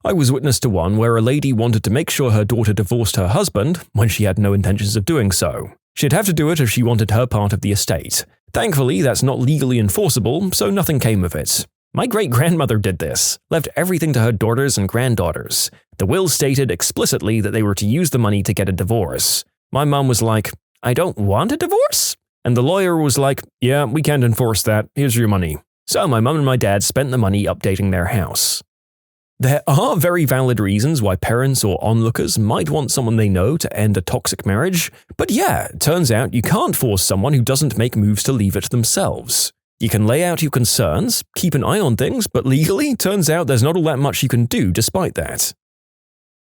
I was witness to one where a lady wanted to make sure her daughter divorced her husband when she had no intentions of doing so. She'd have to do it if she wanted her part of the estate. Thankfully, that's not legally enforceable, so nothing came of it. My great-grandmother did this, left everything to her daughters and granddaughters. The will stated explicitly that they were to use the money to get a divorce. My mom was like, "I don't want a divorce?" And the lawyer was like, "Yeah, we can't enforce that. Here's your money." So my mom and my dad spent the money updating their house. There are very valid reasons why parents or onlookers might want someone they know to end a toxic marriage, but yeah, it turns out you can't force someone who doesn't make moves to leave it themselves. You can lay out your concerns, keep an eye on things, but legally, turns out there's not all that much you can do despite that.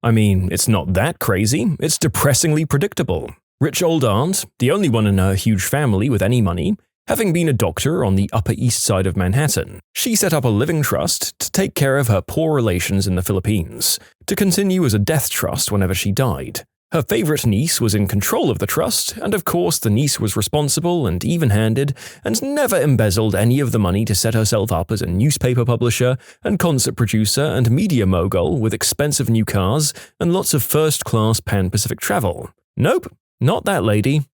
I mean, it's not that crazy, it's depressingly predictable. Rich old aunt, the only one in her huge family with any money, having been a doctor on the Upper East Side of Manhattan, she set up a living trust to take care of her poor relations in the Philippines, to continue as a death trust whenever she died. Her favorite niece was in control of the trust, and of course the niece was responsible and even-handed, and never embezzled any of the money to set herself up as a newspaper publisher and concert producer and media mogul with expensive new cars and lots of first-class Pan-Pacific travel. Nope, not that lady.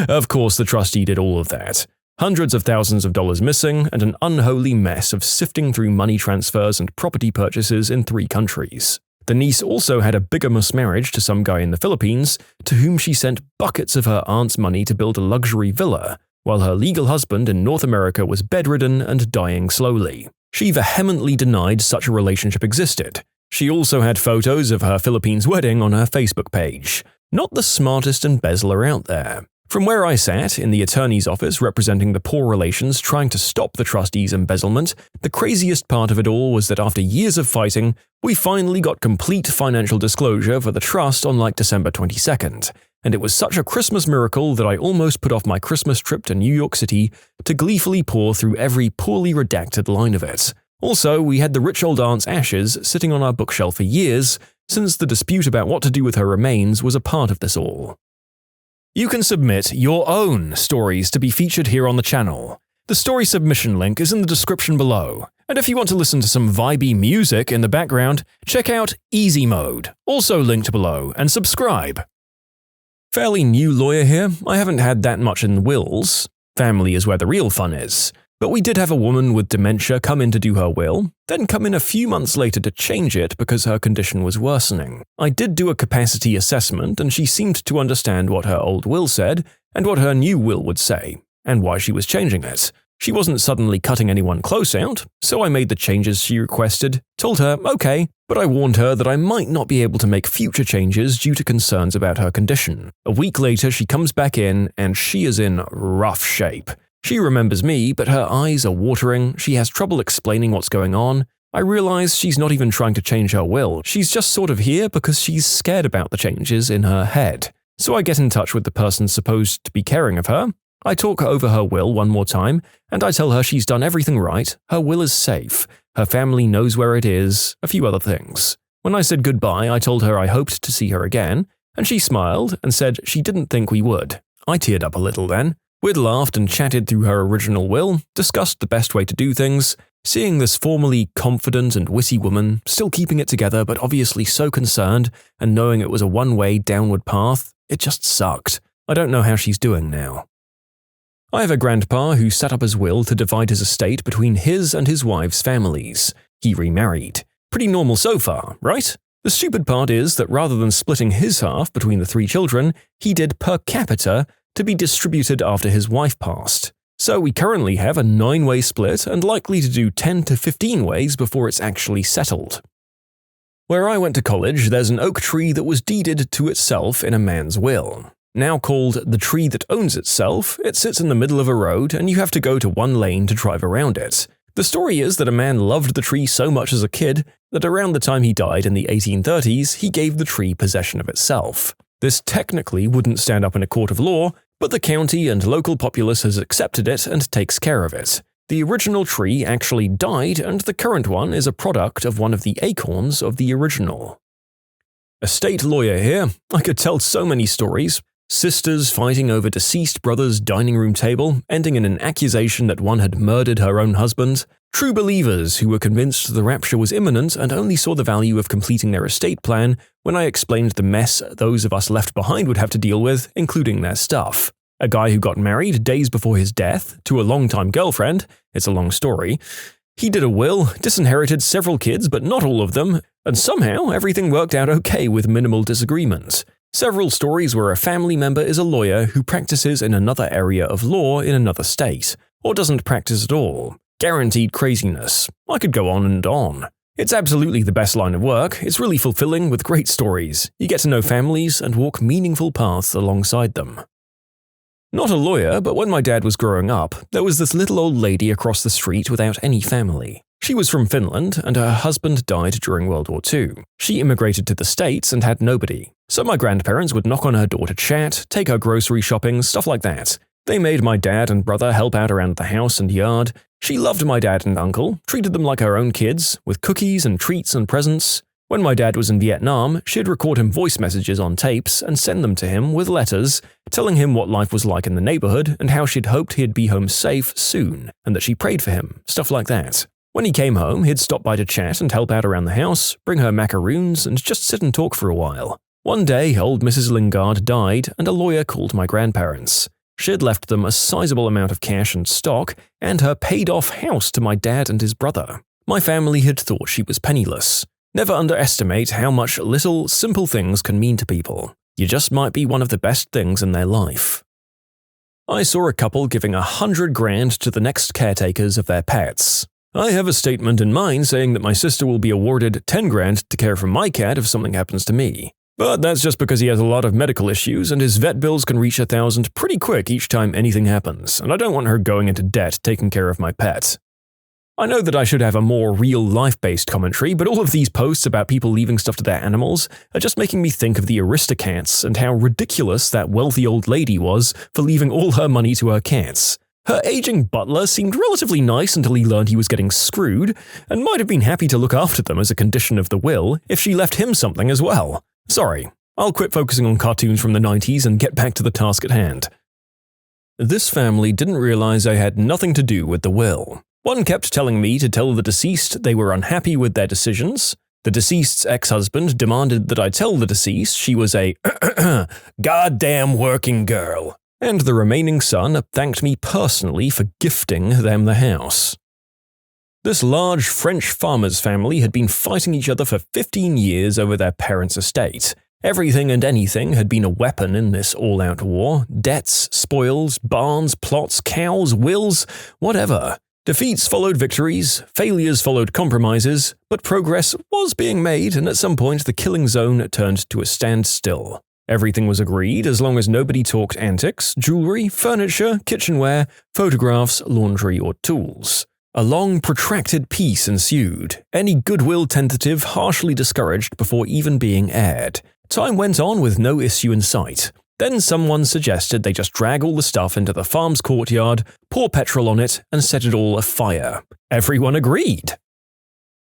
Of course the trustee did all of that. Hundreds of thousands of dollars missing, and an unholy mess of sifting through money transfers and property purchases in 3 countries. The niece also had a bigamous marriage to some guy in the Philippines, to whom she sent buckets of her aunt's money to build a luxury villa, while her legal husband in North America was bedridden and dying slowly. She vehemently denied such a relationship existed. She also had photos of her Philippines wedding on her Facebook page. Not the smartest embezzler out there. From where I sat, in the attorney's office representing the poor relations trying to stop the trustee's embezzlement, the craziest part of it all was that after years of fighting, we finally got complete financial disclosure for the trust on like December 22nd, and it was such a Christmas miracle that I almost put off my Christmas trip to New York City to gleefully pore through every poorly redacted line of it. Also, we had the rich old aunt's ashes sitting on our bookshelf for years, since the dispute about what to do with her remains was a part of this all. You can submit your own stories to be featured here on the channel. The story submission link is in the description below, and if you want to listen to some vibey music in the background, check out easymode, also linked below, and subscribe. Fairly new lawyer here, I haven't had that much in wills. Family is where the real fun is. But we did have a woman with dementia come in to do her will, then come in a few months later to change it because her condition was worsening. I did do a capacity assessment, and she seemed to understand what her old will said and what her new will would say, and why she was changing it. She wasn't suddenly cutting anyone close out, so I made the changes she requested, told her okay, but I warned her that I might not be able to make future changes due to concerns about her condition. A week later, she comes back in, and she is in rough shape. She remembers me, but her eyes are watering, she has trouble explaining what's going on. I realize she's not even trying to change her will, she's just sort of here because she's scared about the changes in her head. So I get in touch with the person supposed to be caring of her. I talk over her will one more time, and I tell her she's done everything right, her will is safe, her family knows where it is, a few other things. When I said goodbye, I told her I hoped to see her again, and she smiled and said she didn't think we would. I teared up a little then. We'd laughed and chatted through her original will, discussed the best way to do things. Seeing this formerly confident and witty woman, still keeping it together but obviously so concerned, and knowing it was a one-way downward path, it just sucked. I don't know how she's doing now. I have a grandpa who set up his will to divide his estate between his and his wife's families. He remarried. Pretty normal so far, right? The stupid part is that rather than splitting his half between the 3 children, he did per capita to be distributed after his wife passed. So we currently have a 9-way split and likely to do 10 to 15 ways before it's actually settled. Where I went to college, there's an oak tree that was deeded to itself in a man's will. Now called the tree that owns itself, it sits in the middle of a road and you have to go to one lane to drive around it. The story is that a man loved the tree so much as a kid that around the time he died in the 1830s, he gave the tree possession of itself. This technically wouldn't stand up in a court of law, but the county and local populace has accepted it and takes care of it. The original tree actually died, and the current one is a product of one of the acorns of the original. Estate lawyer here. I could tell so many stories. Sisters fighting over deceased brother's dining room table, ending in an accusation that one had murdered her own husband. True believers who were convinced the rapture was imminent and only saw the value of completing their estate plan when I explained the mess those of us left behind would have to deal with, including their stuff. A guy who got married days before his death to a longtime girlfriend. It's a long story. He did a will, disinherited several kids but not all of them, and somehow everything worked out okay with minimal disagreement. Several stories where a family member is a lawyer who practices in another area of law in another state, or doesn't practice at all. Guaranteed craziness. I could go on and on. It's absolutely the best line of work. It's really fulfilling with great stories. You get to know families and walk meaningful paths alongside them. Not a lawyer, but when my dad was growing up, there was this little old lady across the street without any family. She was from Finland, and her husband died during World War II. She immigrated to the States and had nobody. So my grandparents would knock on her door to chat, take her grocery shopping, stuff like that. They made my dad and brother help out around the house and yard. She loved my dad and uncle, treated them like her own kids, with cookies and treats and presents. When my dad was in Vietnam, she'd record him voice messages on tapes and send them to him with letters, telling him what life was like in the neighborhood and how she'd hoped he'd be home safe soon, and that she prayed for him, stuff like that. When he came home, he'd stop by to chat and help out around the house, bring her macaroons, and just sit and talk for a while. One day, old Mrs. Lingard died, and a lawyer called my grandparents. She'd left them a sizable amount of cash and stock, and her paid-off house to my dad and his brother. My family had thought she was penniless. Never underestimate how much little, simple things can mean to people. You just might be one of the best things in their life. I saw a couple giving $100,000 to the next caretakers of their pets. I have a statement in mind saying that my sister will be awarded $10,000 to care for my cat if something happens to me. But that's just because he has a lot of medical issues and his vet bills can reach $1,000 pretty quick each time anything happens, and I don't want her going into debt taking care of my pet. I know that I should have a more real-life-based commentary, but all of these posts about people leaving stuff to their animals are just making me think of the Aristocats and how ridiculous that wealthy old lady was for leaving all her money to her cats. Her aging butler seemed relatively nice until he learned he was getting screwed, and might have been happy to look after them as a condition of the will if she left him something as well. Sorry, I'll quit focusing on cartoons from the 90s and get back to the task at hand. This family didn't realize I had nothing to do with the will. One kept telling me to tell the deceased they were unhappy with their decisions. The deceased's ex-husband demanded that I tell the deceased she was a goddamn working girl. and the remaining son thanked me personally for gifting them the house. This large French farmer's family had been fighting each other for 15 years over their parents' estate. Everything and anything had been a weapon in this all-out war. Debts, spoils, barns, plots, cows, wills, whatever. Defeats followed victories, failures followed compromises, but progress was being made, and at some point the killing zone turned to a standstill. Everything was agreed as long as nobody talked antics, jewelry, furniture, kitchenware, photographs, laundry, or tools. A long, protracted peace ensued, any goodwill tentative harshly discouraged before even being aired. Time went on with no issue in sight. Then someone suggested they just drag all the stuff into the farm's courtyard, pour petrol on it, and set it all afire. Everyone agreed.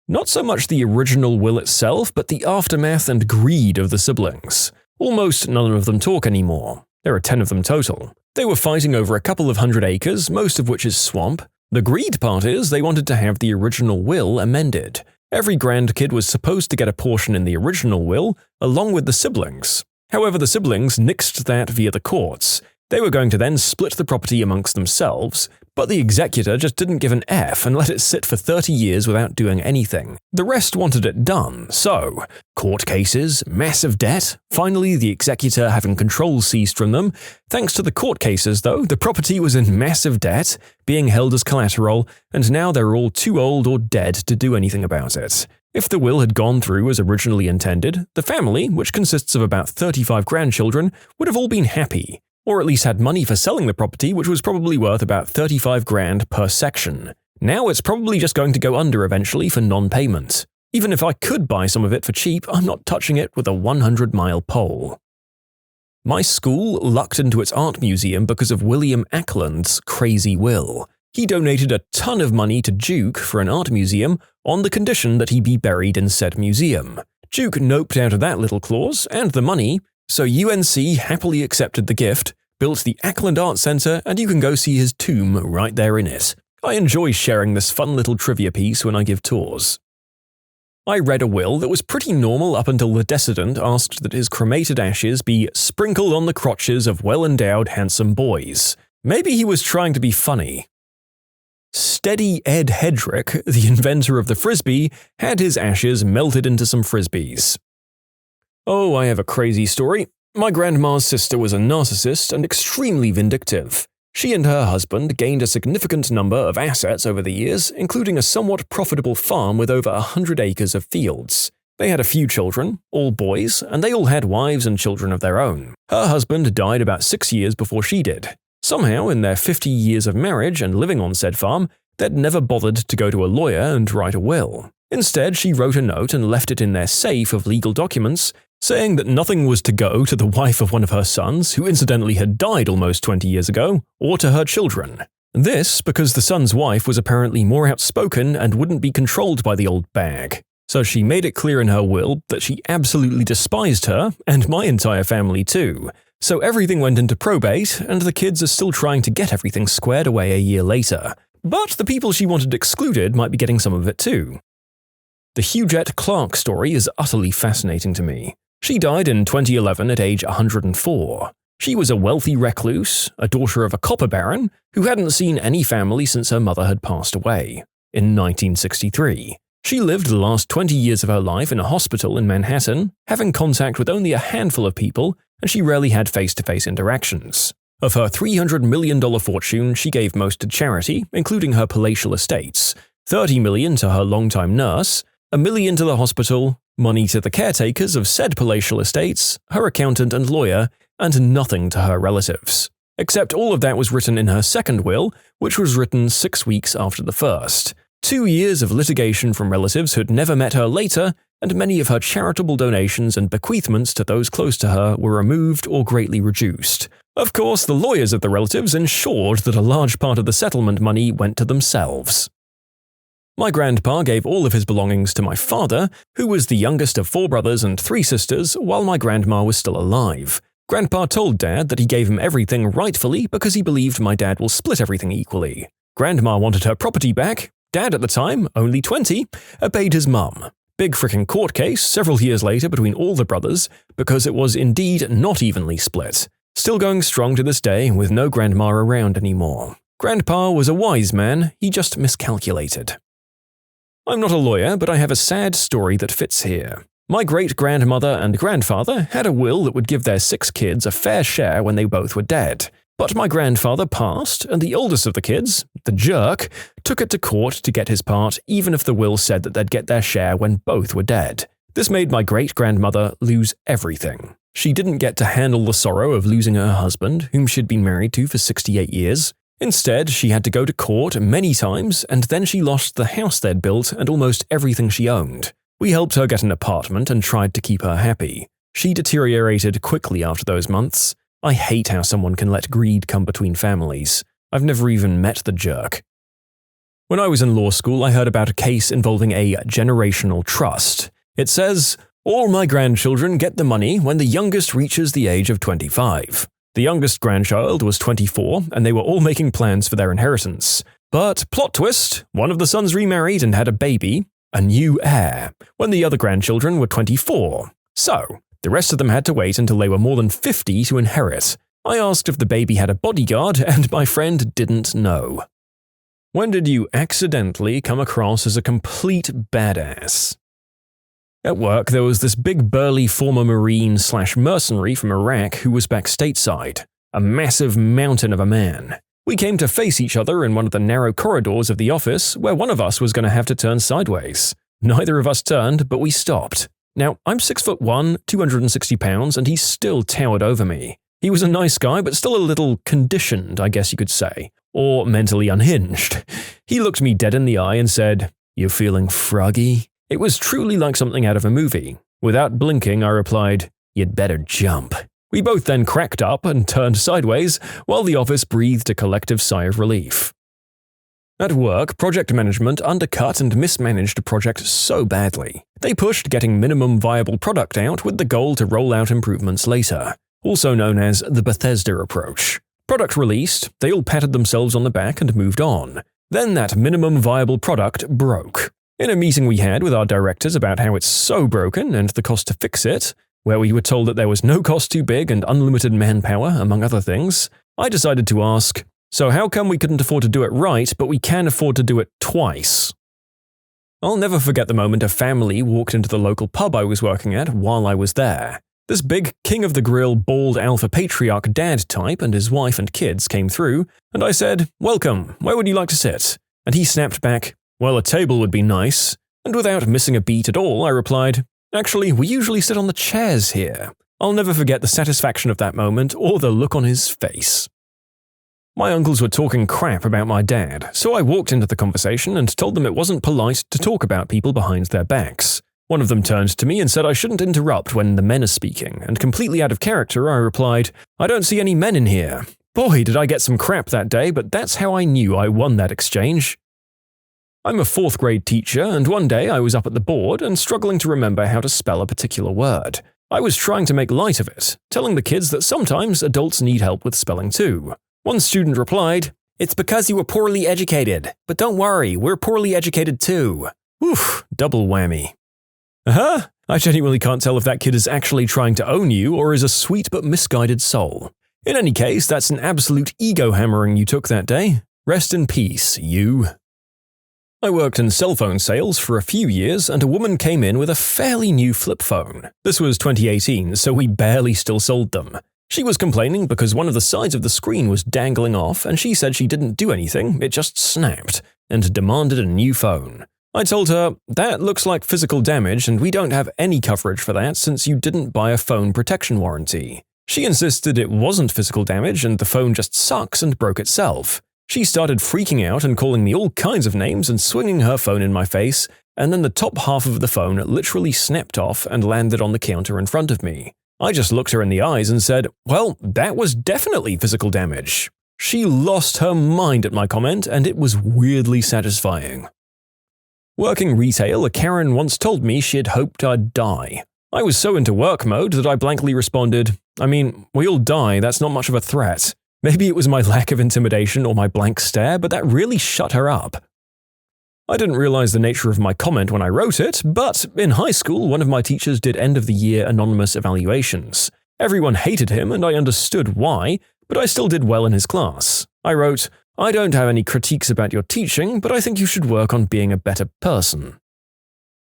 Not so much the original will itself, but the aftermath and greed of the siblings. Almost none of them talk anymore. There are 10 of them total. They were fighting over a couple of 100 acres, most of which is swamp. The greed part is they wanted to have the original will amended. Every grandkid was supposed to get a portion in the original will, along with the siblings. However, the siblings nixed that via the courts. They were going to then split the property amongst themselves, but the executor just didn't give an F and let it sit for 30 years without doing anything. The rest wanted it done, so court cases, massive debt, finally the executor having control seized from them. Thanks to the court cases, though, the property was in massive debt, being held as collateral, and now they're all too old or dead to do anything about it. If the will had gone through as originally intended, the family, which consists of about 35 grandchildren, would have all been happy. Or at least had money for selling the property, which was probably worth about 35 grand per section. Now it's probably just going to go under eventually for non-payment. Even if I could buy some of it for cheap, I'm not touching it with a 100-mile pole. My school lucked into its art museum because of William Ackland's crazy will. He donated a ton of money to Duke for an art museum on the condition that he be buried in said museum. Duke noped out of that little clause and the money, so UNC happily accepted the gift, built the Ackland Art Center, and you can go see his tomb right there in it. I enjoy sharing this fun little trivia piece when I give tours. I read a will that was pretty normal up until the decedent asked that his cremated ashes be sprinkled on the crotches of well-endowed handsome boys. Maybe he was trying to be funny. Steady Ed Hedrick, the inventor of the Frisbee, had his ashes melted into some Frisbees. Oh, I have a crazy story. My grandma's sister was a narcissist and extremely vindictive. She and her husband gained a significant number of assets over the years, including a somewhat profitable farm with over 100 acres of fields. They had a few children, all boys, and they all had wives and children of their own. Her husband died about 6 years before she did. Somehow, in their 50 years of marriage and living on said farm, they'd never bothered to go to a lawyer and write a will. Instead, she wrote a note and left it in their safe of legal documents, saying that nothing was to go to the wife of one of her sons, who incidentally had died almost 20 years ago, or to her children. This because the son's wife was apparently more outspoken and wouldn't be controlled by the old bag. So she made it clear in her will that she absolutely despised her, and my entire family too. So everything went into probate, and the kids are still trying to get everything squared away a year later. But the people she wanted excluded might be getting some of it too. The Huguette Clark story is utterly fascinating to me. She died in 2011 at age 104. She was a wealthy recluse, a daughter of a copper baron, who hadn't seen any family since her mother had passed away. In 1963, she lived the last 20 years of her life in a hospital in Manhattan, having contact with only a handful of people, and she rarely had face-to-face interactions. Of her $300 million fortune, she gave most to charity, including her palatial estates, $30 million to her longtime nurse, $1 million to the hospital, money to the caretakers of said palatial estates, her accountant and lawyer, and nothing to her relatives. Except all of that was written in her second will, which was written 6 weeks after the first. 2 years of litigation from relatives who'd never met her later, and many of her charitable donations and bequeathments to those close to her were removed or greatly reduced. Of course, the lawyers of the relatives ensured that a large part of the settlement money went to themselves. My grandpa gave all of his belongings to my father, who was the youngest of 4 brothers and 3 sisters, while my grandma was still alive. Grandpa told Dad that he gave him everything rightfully because he believed my dad will split everything equally. Grandma wanted her property back. Dad, at the time, only 20, obeyed his mum. Big frickin' court case several years later between all the brothers because it was indeed not evenly split. Still going strong to this day, with no grandma around anymore. Grandpa was a wise man, he just miscalculated. I'm not a lawyer, but I have a sad story that fits here. My great-grandmother and grandfather had a will that would give their 6 kids a fair share when they both were dead. But my grandfather passed, and the oldest of the kids, the jerk, took it to court to get his part even if the will said that they'd get their share when both were dead. This made my great-grandmother lose everything. She didn't get to handle the sorrow of losing her husband, whom she'd been married to for 68 years. Instead, she had to go to court many times, and then she lost the house they'd built and almost everything she owned. We helped her get an apartment and tried to keep her happy. She deteriorated quickly after those months. I hate how someone can let greed come between families. I've never even met the jerk. When I was in law school, I heard about a case involving a generational trust. It says, all my grandchildren get the money when the youngest reaches the age of 25. The youngest grandchild was 24, and they were all making plans for their inheritance. But, plot twist, one of the sons remarried and had a baby, a new heir, when the other grandchildren were 24. So, the rest of them had to wait until they were more than 50 to inherit. I asked if the baby had a bodyguard, and my friend didn't know. When did you accidentally come across as a complete badass? At work, there was this big burly former Marine/mercenary from Iraq who was back stateside, a massive mountain of a man. We came to face each other in one of the narrow corridors of the office where one of us was going to have to turn sideways. Neither of us turned, but we stopped. Now, I'm 6'1", 260 pounds, and he still towered over me. He was a nice guy, but still a little conditioned, I guess you could say, or mentally unhinged. He looked me dead in the eye and said, "You feeling froggy?" It was truly like something out of a movie. Without blinking, I replied, "You'd better jump." We both then cracked up and turned sideways, while the office breathed a collective sigh of relief. At work, project management undercut and mismanaged a project so badly. They pushed getting minimum viable product out with the goal to roll out improvements later, also known as the Bethesda approach. Product released, they all patted themselves on the back and moved on. Then that minimum viable product broke. In a meeting we had with our directors about how it's so broken and the cost to fix it, where we were told that there was no cost too big and unlimited manpower, among other things, I decided to ask, so how come we couldn't afford to do it right, but we can afford to do it twice? I'll never forget the moment a family walked into the local pub I was working at while I was there. This big, king-of-the-grill, bald alpha patriarch dad type and his wife and kids came through, and I said, "Welcome, where would you like to sit?" And he snapped back, "Well, a table would be nice." And without missing a beat at all, I replied, "Actually, we usually sit on the chairs here." I'll never forget the satisfaction of that moment or the look on his face. My uncles were talking crap about my dad, so I walked into the conversation and told them it wasn't polite to talk about people behind their backs. One of them turned to me and said I shouldn't interrupt when the men are speaking, and completely out of character, I replied, "I don't see any men in here." Boy, did I get some crap that day, but that's how I knew I won that exchange. I'm a 4th grade teacher, and one day I was up at the board and struggling to remember how to spell a particular word. I was trying to make light of it, telling the kids that sometimes adults need help with spelling too. One student replied, "It's because you were poorly educated, but don't worry, we're poorly educated too." Oof, double whammy. I genuinely can't tell if that kid is actually trying to own you or is a sweet but misguided soul. In any case, that's an absolute ego hammering you took that day. Rest in peace, you. I worked in cell phone sales for a few years, and a woman came in with a fairly new flip phone. This was 2018, so we barely still sold them. She was complaining because one of the sides of the screen was dangling off, and she said she didn't do anything, it just snapped, and demanded a new phone. I told her, "That looks like physical damage, and we don't have any coverage for that since you didn't buy a phone protection warranty." She insisted it wasn't physical damage and the phone just sucks and broke itself. She started freaking out and calling me all kinds of names and swinging her phone in my face, and then the top half of the phone literally snapped off and landed on the counter in front of me. I just looked her in the eyes and said, "Well, that was definitely physical damage." She lost her mind at my comment, and it was weirdly satisfying. Working retail, a Karen once told me she'd hoped I'd die. I was so into work mode that I blankly responded, "I mean, we all die, that's not much of a threat." Maybe it was my lack of intimidation or my blank stare, but that really shut her up. I didn't realize the nature of my comment when I wrote it, but in high school, one of my teachers did end-of-the-year anonymous evaluations. Everyone hated him and I understood why, but I still did well in his class. I wrote, "I don't have any critiques about your teaching, but I think you should work on being a better person."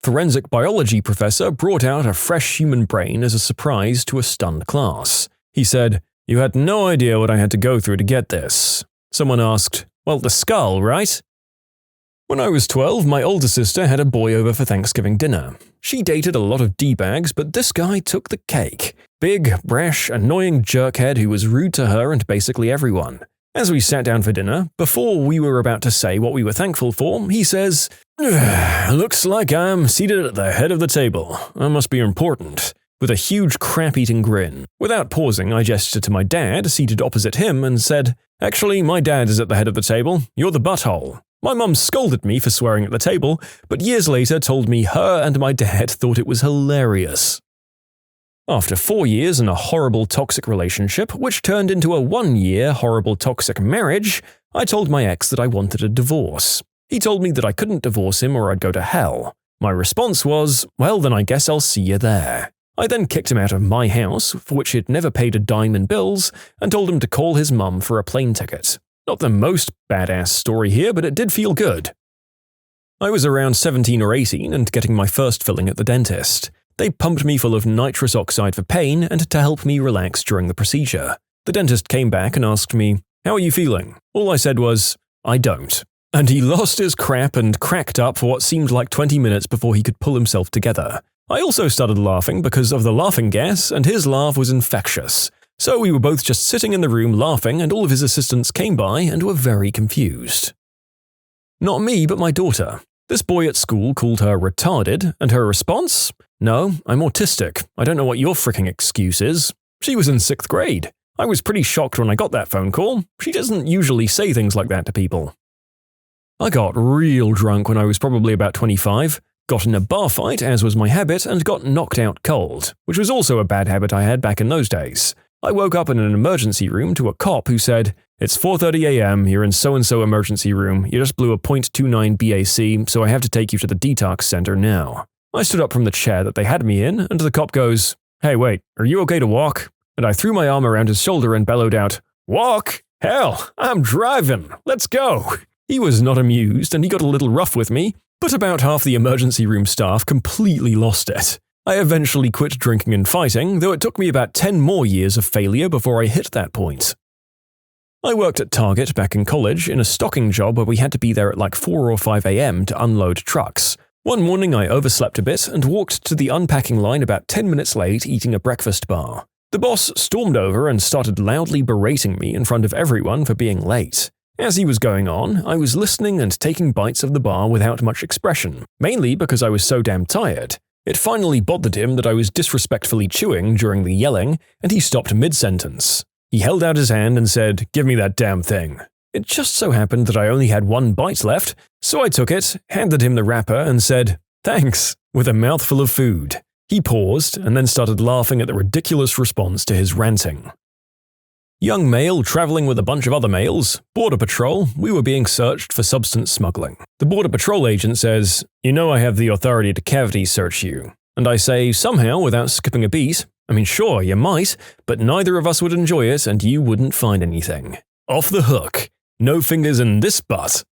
Forensic biology professor brought out a fresh human brain as a surprise to a stunned class. He said, "You had no idea what I had to go through to get this." Someone asked, "Well, the skull, right?" When I was 12, my older sister had a boy over for Thanksgiving dinner. She dated a lot of D-bags, but this guy took the cake. Big, brash, annoying jerkhead who was rude to her and basically everyone. As we sat down for dinner, before we were about to say what we were thankful for, he says, "Looks like I'm seated at the head of the table. I must be important," with a huge crap-eating grin. Without pausing, I gestured to my dad, seated opposite him, and said, "Actually, my dad is at the head of the table. You're the butthole." My mum scolded me for swearing at the table, but years later told me her and my dad thought it was hilarious. After 4 years in a horrible toxic relationship, which turned into a 1-year horrible toxic marriage, I told my ex that I wanted a divorce. He told me that I couldn't divorce him or I'd go to hell. My response was, "Well, then I guess I'll see you there." I then kicked him out of my house, for which he'd never paid a dime in bills, and told him to call his mum for a plane ticket. Not the most badass story here, but it did feel good. I was around 17 or 18 and getting my first filling at the dentist. They pumped me full of nitrous oxide for pain and to help me relax during the procedure. The dentist came back and asked me, "How are you feeling?" All I said was, "I don't." And he lost his crap and cracked up for what seemed like 20 minutes before he could pull himself together. I also started laughing because of the laughing gas, and his laugh was infectious. So we were both just sitting in the room laughing, and all of his assistants came by and were very confused. Not me, but my daughter. This boy at school called her retarded, and her response? "No, I'm autistic. I don't know what your fricking excuse is." She was in 6th grade. I was pretty shocked when I got that phone call. She doesn't usually say things like that to people. I got real drunk when I was probably about 25, got in a bar fight, as was my habit, and got knocked out cold, which was also a bad habit I had back in those days. I woke up in an emergency room to a cop who said, "It's 4:30 a.m., you're in so-and-so emergency room, you just blew a .29 BAC, so I have to take you to the detox center now." I stood up from the chair that they had me in, and the cop goes, "Hey wait, are you okay to walk?" And I threw my arm around his shoulder and bellowed out, "Walk? Hell, I'm driving, let's go." He was not amused, and he got a little rough with me, but about half the emergency room staff completely lost it. I eventually quit drinking and fighting, though it took me about 10 more years of failure before I hit that point. I worked at Target back in college in a stocking job where we had to be there at like 4 or 5 a.m. to unload trucks. One morning I overslept a bit and walked to the unpacking line about 10 minutes late eating a breakfast bar. The boss stormed over and started loudly berating me in front of everyone for being late. As he was going on, I was listening and taking bites of the bar without much expression, mainly because I was so damn tired. It finally bothered him that I was disrespectfully chewing during the yelling, and he stopped mid-sentence. He held out his hand and said, "Give me that damn thing." It just so happened that I only had 1 bite left, so I took it, handed him the wrapper, and said, "Thanks," with a mouthful of food. He paused and then started laughing at the ridiculous response to his ranting. Young male traveling with a bunch of other males, Border Patrol, we were being searched for substance smuggling. The Border Patrol agent says, "You know I have the authority to cavity search you." And I say, somehow, without skipping a beat, "I mean, sure, you might, but neither of us would enjoy it and you wouldn't find anything. Off the hook. No fingers in this butt."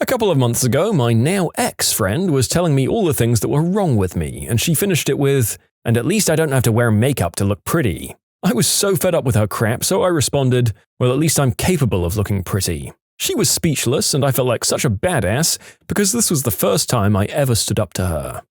A couple of months ago, my now ex-friend was telling me all the things that were wrong with me, and she finished it with, "And at least I don't have to wear makeup to look pretty." I was so fed up with her crap, so I responded, "Well, at least I'm capable of looking pretty." She was speechless, and I felt like such a badass because this was the first time I ever stood up to her.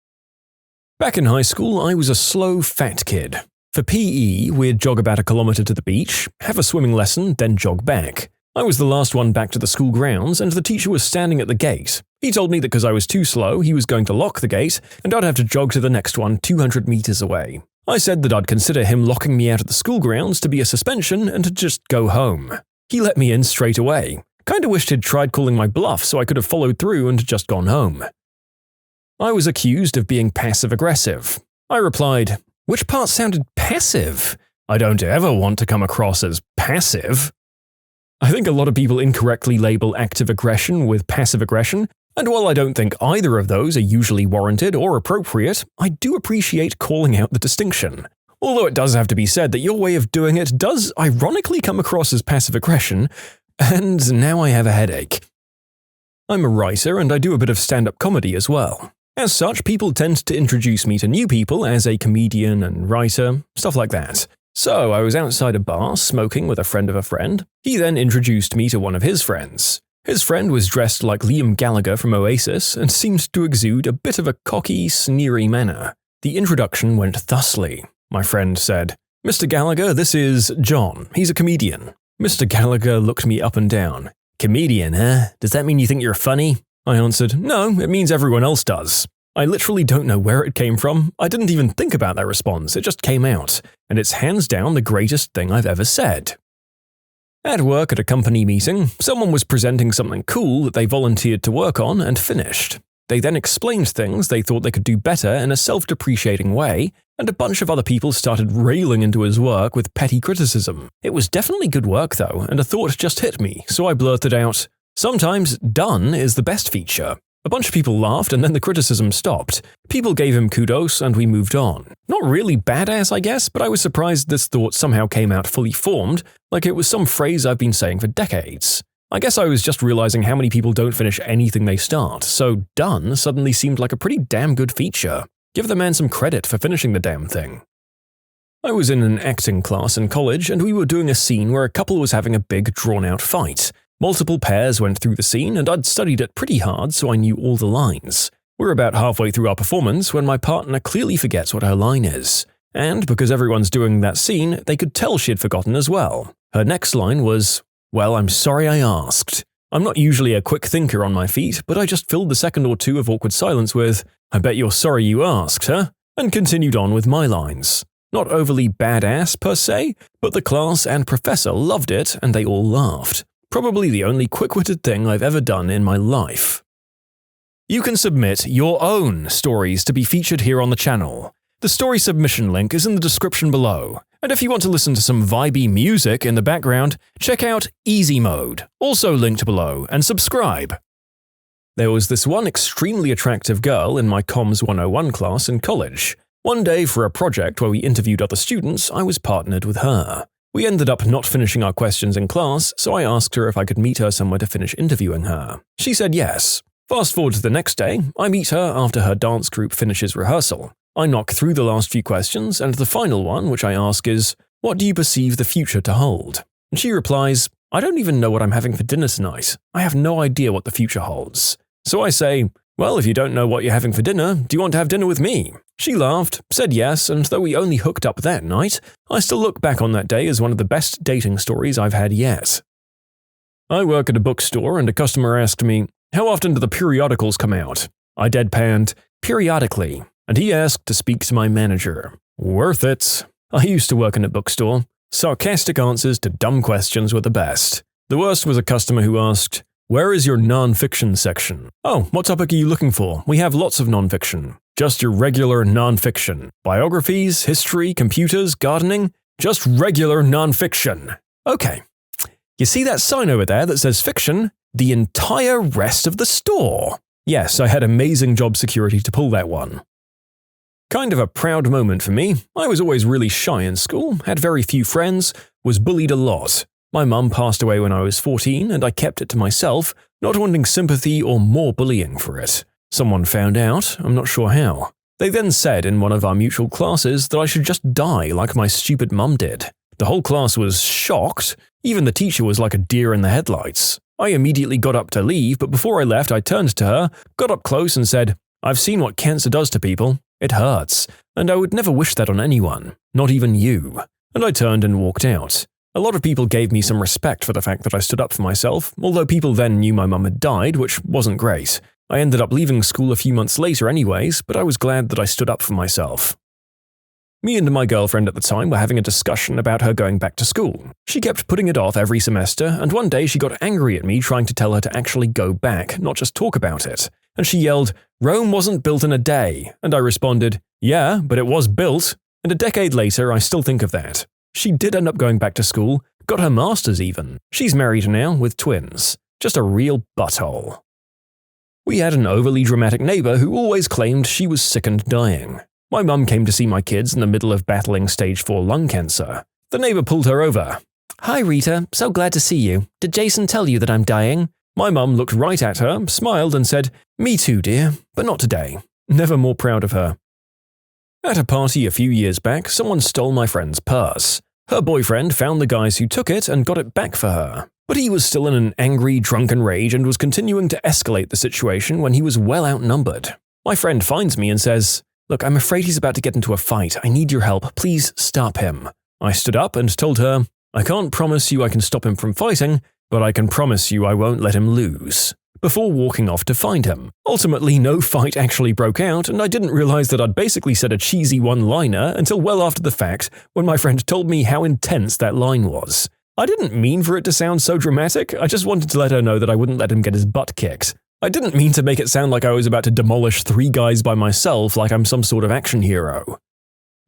Back in high school, I was a slow, fat kid. For PE, we'd jog about 1 kilometer to the beach, have a swimming lesson, then jog back. I was the last one back to the school grounds, and the teacher was standing at the gate. He told me that because I was too slow, he was going to lock the gate, and I'd have to jog to the next one 200 meters away. I said that I'd consider him locking me out of the school grounds to be a suspension and to just go home. He let me in straight away. Kinda wished he'd tried calling my bluff so I could have followed through and just gone home. I was accused of being passive-aggressive. I replied, "Which part sounded passive? I don't ever want to come across as passive." I think a lot of people incorrectly label active aggression with passive aggression, and while I don't think either of those are usually warranted or appropriate, I do appreciate calling out the distinction. although it does have to be said that your way of doing it does ironically come across as passive aggression, and now I have a headache. I'm a writer and I do a bit of stand-up comedy as well. As such, people tend to introduce me to new people as a comedian and writer, stuff like that. So I was outside a bar smoking with a friend of a friend. He then introduced me to one of his friends. His friend was dressed like Liam Gallagher from Oasis and seemed to exude a bit of a cocky, sneery manner. The introduction went thusly. My friend said, "Mr. Gallagher, this is John. He's a comedian." Mr. Gallagher looked me up and down. "Comedian, huh? Does that mean you think you're funny?" I answered, "No, it means everyone else does." I literally don't know where it came from. I didn't even think about that response, it just came out. And it's hands down the greatest thing I've ever said. At work at a company meeting, someone was presenting something cool that they volunteered to work on and finished. They then explained things they thought they could do better in a self-depreciating way, and a bunch of other people started railing into his work with petty criticism. It was definitely good work though, and a thought just hit me, so I blurted out, "Sometimes done is the best feature." A bunch of people laughed and then the criticism stopped. People gave him kudos and we moved on. Not really badass, I guess, but I was surprised this thought somehow came out fully formed, like it was some phrase I've been saying for decades. I guess I was just realizing how many people don't finish anything they start, so done suddenly seemed like a pretty damn good feature. Give the man some credit for finishing the damn thing. I was in an acting class in college and we were doing a scene where a couple was having a big drawn-out fight. Multiple pairs went through the scene and I'd studied it pretty hard so I knew all the lines. We're about halfway through our performance when my partner clearly forgets what her line is. And because everyone's doing that scene, they could tell she had forgotten as well. Her next line was, "Well, I'm sorry I asked." I'm not usually a quick thinker on my feet, but I just filled the second or two of awkward silence with, "I bet you're sorry you asked, huh?" and continued on with my lines. Not overly badass per se, but the class and professor loved it and they all laughed. Probably the only quick-witted thing I've ever done in my life. You can submit your own stories to be featured here on the channel. The story submission link is in the description below, and if you want to listen to some vibey music in the background, check out easymode, also linked below, and subscribe. There was this one extremely attractive girl in my Comms 101 class in college. One day for a project where we interviewed other students, I was partnered with her. We ended up not finishing our questions in class, so I asked her if I could meet her somewhere to finish interviewing her. She said yes. Fast forward to the next day, I meet her after her dance group finishes rehearsal. I knock through the last few questions, and the final one, which I ask is, "What do you perceive the future to hold?" And she replies, "I don't even know what I'm having for dinner tonight. I have no idea what the future holds." So I say, "Well, if you don't know what you're having for dinner, do you want to have dinner with me?" She laughed, said yes, and though we only hooked up that night, I still look back on that day as one of the best dating stories I've had yet. I work at a bookstore and a customer asked me, "How often do the periodicals come out?" I deadpanned, "Periodically," and he asked to speak to my manager. Worth it. I used to work in a bookstore. Sarcastic answers to dumb questions were the best. The worst was a customer who asked, "Where is your non-fiction section?" "Oh, what topic are you looking for? We have lots of non-fiction." "Just your regular non-fiction. Biographies, history, computers, gardening? Just regular non-fiction." "Okay. You see that sign over there that says fiction? The entire rest of the store." Yes, I had amazing job security to pull that one. Kind of a proud moment for me. I was always really shy in school, had very few friends, was bullied a lot. My mum passed away when I was 14 and I kept it to myself, not wanting sympathy or more bullying for it. Someone found out, I'm not sure how. They then said in one of our mutual classes that I should just die like my stupid mum did. The whole class was shocked. Even the teacher was like a deer in the headlights. I immediately got up to leave, but before I left I turned to her, got up close and said, "I've seen what cancer does to people. It hurts, and I would never wish that on anyone, not even you." And I turned and walked out. A lot of people gave me some respect for the fact that I stood up for myself, although people then knew my mum had died, which wasn't great. I ended up leaving school a few months later anyways, but I was glad that I stood up for myself. Me and my girlfriend at the time were having a discussion about her going back to school. She kept putting it off every semester, and one day she got angry at me trying to tell her to actually go back, not just talk about it. And she yelled, "Rome wasn't built in a day," and I responded, "Yeah, but it was built." And a decade later, I still think of that. She did end up going back to school, got her master's even. She's married now, with twins. Just a real butthole. We had an overly dramatic neighbor who always claimed she was sick and dying. My mum came to see my kids in the middle of battling stage 4 lung cancer. The neighbor pulled her over. "Hi Rita, so glad to see you. Did Jason tell you that I'm dying?" My mum looked right at her, smiled and said, "Me too, dear, but not today." Never more proud of her. At a party a few years back, someone stole my friend's purse. Her boyfriend found the guys who took it and got it back for her. But he was still in an angry, drunken rage and was continuing to escalate the situation when he was well outnumbered. My friend finds me and says, "Look, I'm afraid he's about to get into a fight. I need your help. Please stop him." I stood up and told her, "I can't promise you I can stop him from fighting, but I can promise you I won't let him lose," before walking off to find him. Ultimately, no fight actually broke out, and I didn't realize that I'd basically said a cheesy one-liner until well after the fact when my friend told me how intense that line was. I didn't mean for it to sound so dramatic, I just wanted to let her know that I wouldn't let him get his butt kicked. I didn't mean to make it sound like I was about to demolish 3 guys by myself like I'm some sort of action hero.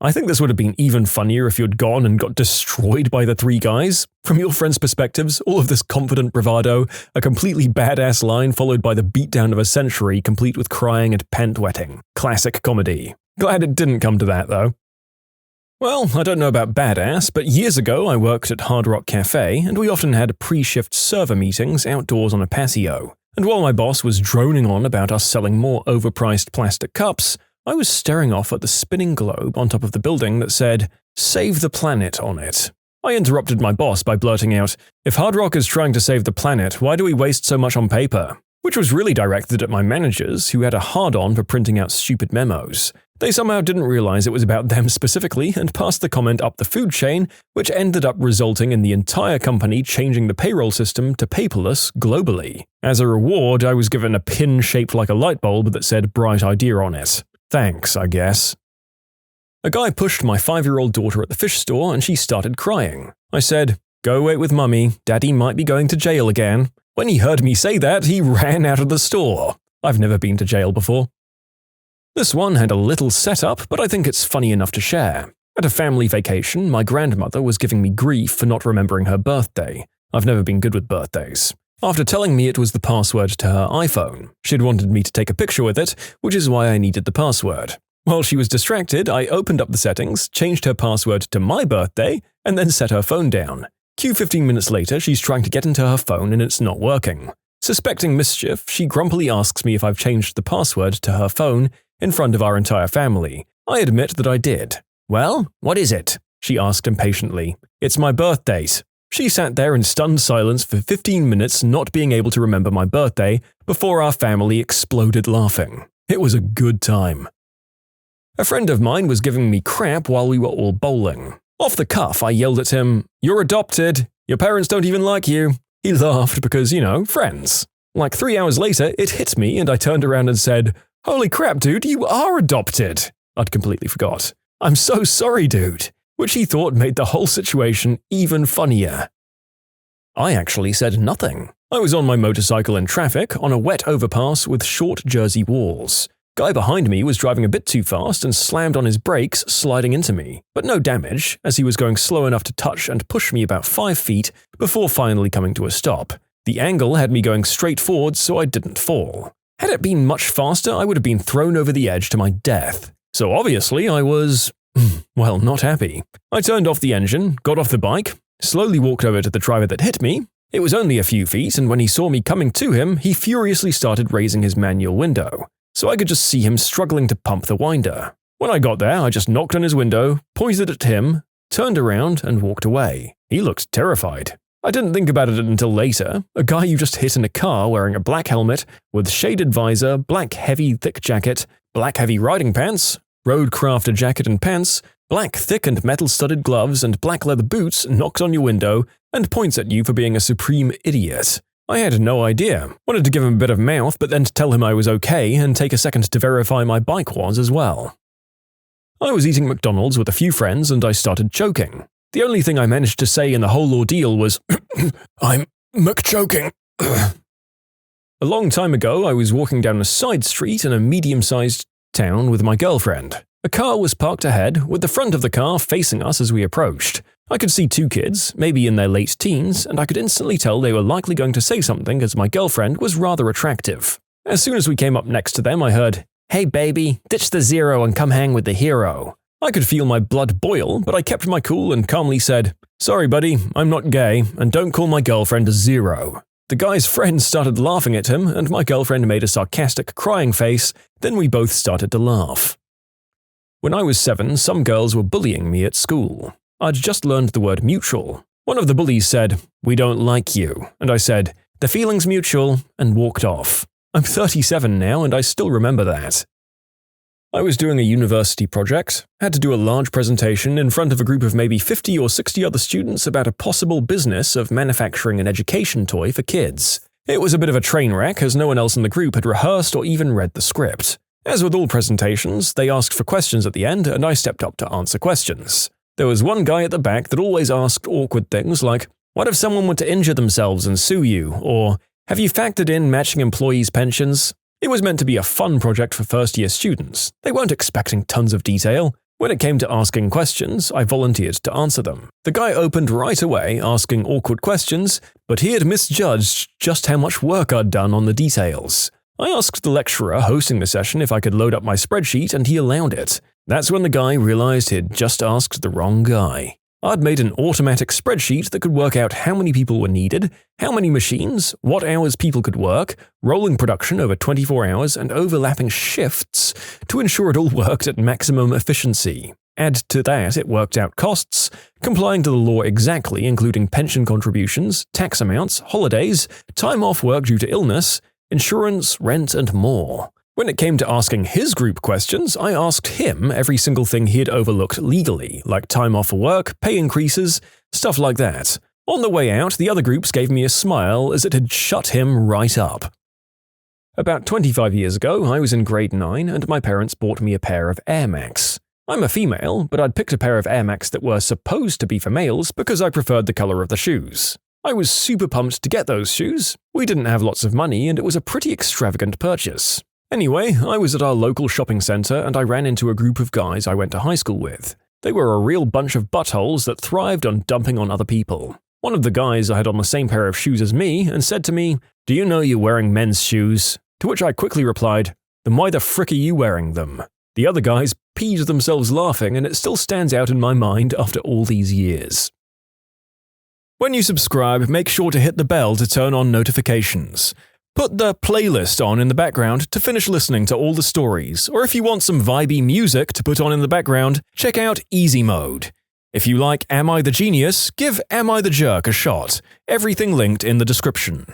I think this would have been even funnier if you'd gone and got destroyed by the 3 guys. From your friends' perspectives, all of this confident bravado, a completely badass line followed by the beatdown of a century complete with crying and pant-wetting. Classic comedy. Glad it didn't come to that, though. Well, I don't know about badass, but years ago I worked at Hard Rock Cafe, and we often had pre-shift server meetings outdoors on a patio. And while my boss was droning on about us selling more overpriced plastic cups, I was staring off at the spinning globe on top of the building that said, "Save the planet" on it. I interrupted my boss by blurting out, "If Hard Rock is trying to save the planet, why do we waste so much on paper?" Which was really directed at my managers, who had a hard-on for printing out stupid memos. They somehow didn't realize it was about them specifically and passed the comment up the food chain, which ended up resulting in the entire company changing the payroll system to paperless globally. As a reward, I was given a pin shaped like a light bulb that said "Bright Idea" on it. Thanks, I guess. A guy pushed my 5-year-old daughter at the fish store and she started crying. I said, "Go wait with mummy, daddy might be going to jail again." When he heard me say that, he ran out of the store. I've never been to jail before. This one had a little setup, but I think it's funny enough to share. At a family vacation, my grandmother was giving me grief for not remembering her birthday. I've never been good with birthdays. After telling me it was the password to her iPhone, she'd wanted me to take a picture with it, which is why I needed the password. While she was distracted, I opened up the settings, changed her password to my birthday, and then set her phone down. 15 minutes later, she's trying to get into her phone and it's not working. Suspecting mischief, she grumpily asks me if I've changed the password to her phone in front of our entire family. I admit that I did. "Well, what is it?" she asked impatiently. "It's my birthday's." She sat there in stunned silence for 15 minutes, not being able to remember my birthday, before our family exploded laughing. It was a good time. A friend of mine was giving me crap while we were all bowling. Off the cuff, I yelled at him, "You're adopted. Your parents don't even like you." He laughed because, friends. Like 3 hours later, it hit me and I turned around and said, "Holy crap, dude, you are adopted." I'd completely forgot. "I'm so sorry, dude," which he thought made the whole situation even funnier. I actually said nothing. I was on my motorcycle in traffic on a wet overpass with short Jersey walls. Guy behind me was driving a bit too fast and slammed on his brakes, sliding into me, but no damage, as he was going slow enough to touch and push me about 5 feet before finally coming to a stop. The angle had me going straight forward so I didn't fall. Had it been much faster, I would have been thrown over the edge to my death. So obviously I was, well, not happy. I turned off the engine, got off the bike, slowly walked over to the driver that hit me. It was only a few feet, and when he saw me coming to him, he furiously started raising his manual window, so I could just see him struggling to pump the winder. When I got there, I just knocked on his window, pointed at him, turned around, and walked away. He looked terrified. I didn't think about it until later. A guy you just hit in a car wearing a black helmet, with shaded visor, black heavy thick jacket, black heavy riding pants, road-crafted jacket and pants, black thick and metal-studded gloves, and black leather boots knocks on your window and points at you for being a supreme idiot. I had no idea. Wanted to give him a bit of mouth, but then to tell him I was okay and take a second to verify my bike was as well. I was eating McDonald's with a few friends and I started choking. The only thing I managed to say in the whole ordeal was, "I'm McChoking." A long time ago, I was walking down a side street in a medium-sized town with my girlfriend. A car was parked ahead, with the front of the car facing us as we approached. I could see 2 kids, maybe in their late teens, and I could instantly tell they were likely going to say something as my girlfriend was rather attractive. As soon as we came up next to them, I heard, "Hey baby, ditch the zero and come hang with the hero." I could feel my blood boil, but I kept my cool and calmly said, "Sorry buddy, I'm not gay, and don't call my girlfriend a zero." The guy's friends started laughing at him, and my girlfriend made a sarcastic crying face, then we both started to laugh. When I was 7, some girls were bullying me at school. I'd just learned the word mutual. One of the bullies said, "We don't like you," and I said, "The feeling's mutual," and walked off. I'm 37 now, and I still remember that. I was doing a university project, had to do a large presentation in front of a group of maybe 50 or 60 other students about a possible business of manufacturing an education toy for kids. It was a bit of a train wreck as no one else in the group had rehearsed or even read the script. As with all presentations, they asked for questions at the end and I stepped up to answer questions. There was one guy at the back that always asked awkward things like, "What if someone were to injure themselves and sue you?" or "Have you factored in matching employees' pensions?" It was meant to be a fun project for first-year students. They weren't expecting tons of detail. When it came to asking questions, I volunteered to answer them. The guy opened right away, asking awkward questions, but he had misjudged just how much work I'd done on the details. I asked the lecturer hosting the session if I could load up my spreadsheet, and he allowed it. That's when the guy realized he'd just asked the wrong guy. I'd made an automatic spreadsheet that could work out how many people were needed, how many machines, what hours people could work, rolling production over 24 hours, and overlapping shifts to ensure it all worked at maximum efficiency. Add to that, it worked out costs, complying to the law exactly, including pension contributions, tax amounts, holidays, time off work due to illness, insurance, rent, and more. When it came to asking his group questions, I asked him every single thing he had overlooked legally, like time off for work, pay increases, stuff like that. On the way out, the other groups gave me a smile as it had shut him right up. About 25 years ago, I was in grade 9 and my parents bought me a pair of Air Max. I'm a female, but I'd picked a pair of Air Max that were supposed to be for males because I preferred the color of the shoes. I was super pumped to get those shoes. We didn't have lots of money and it was a pretty extravagant purchase. Anyway, I was at our local shopping center and I ran into a group of guys I went to high school with. They were a real bunch of buttholes that thrived on dumping on other people. One of the guys had on the same pair of shoes as me and said to me, "Do you know you're wearing men's shoes?" To which I quickly replied, "Then why the frick are you wearing them?" The other guys peed themselves laughing and it still stands out in my mind after all these years. When you subscribe, make sure to hit the bell to turn on notifications. Put the playlist on in the background to finish listening to all the stories, or if you want some vibey music to put on in the background, check out easymode. If you like Am I the Genius, give Am I the Jerk a shot. Everything linked in the description.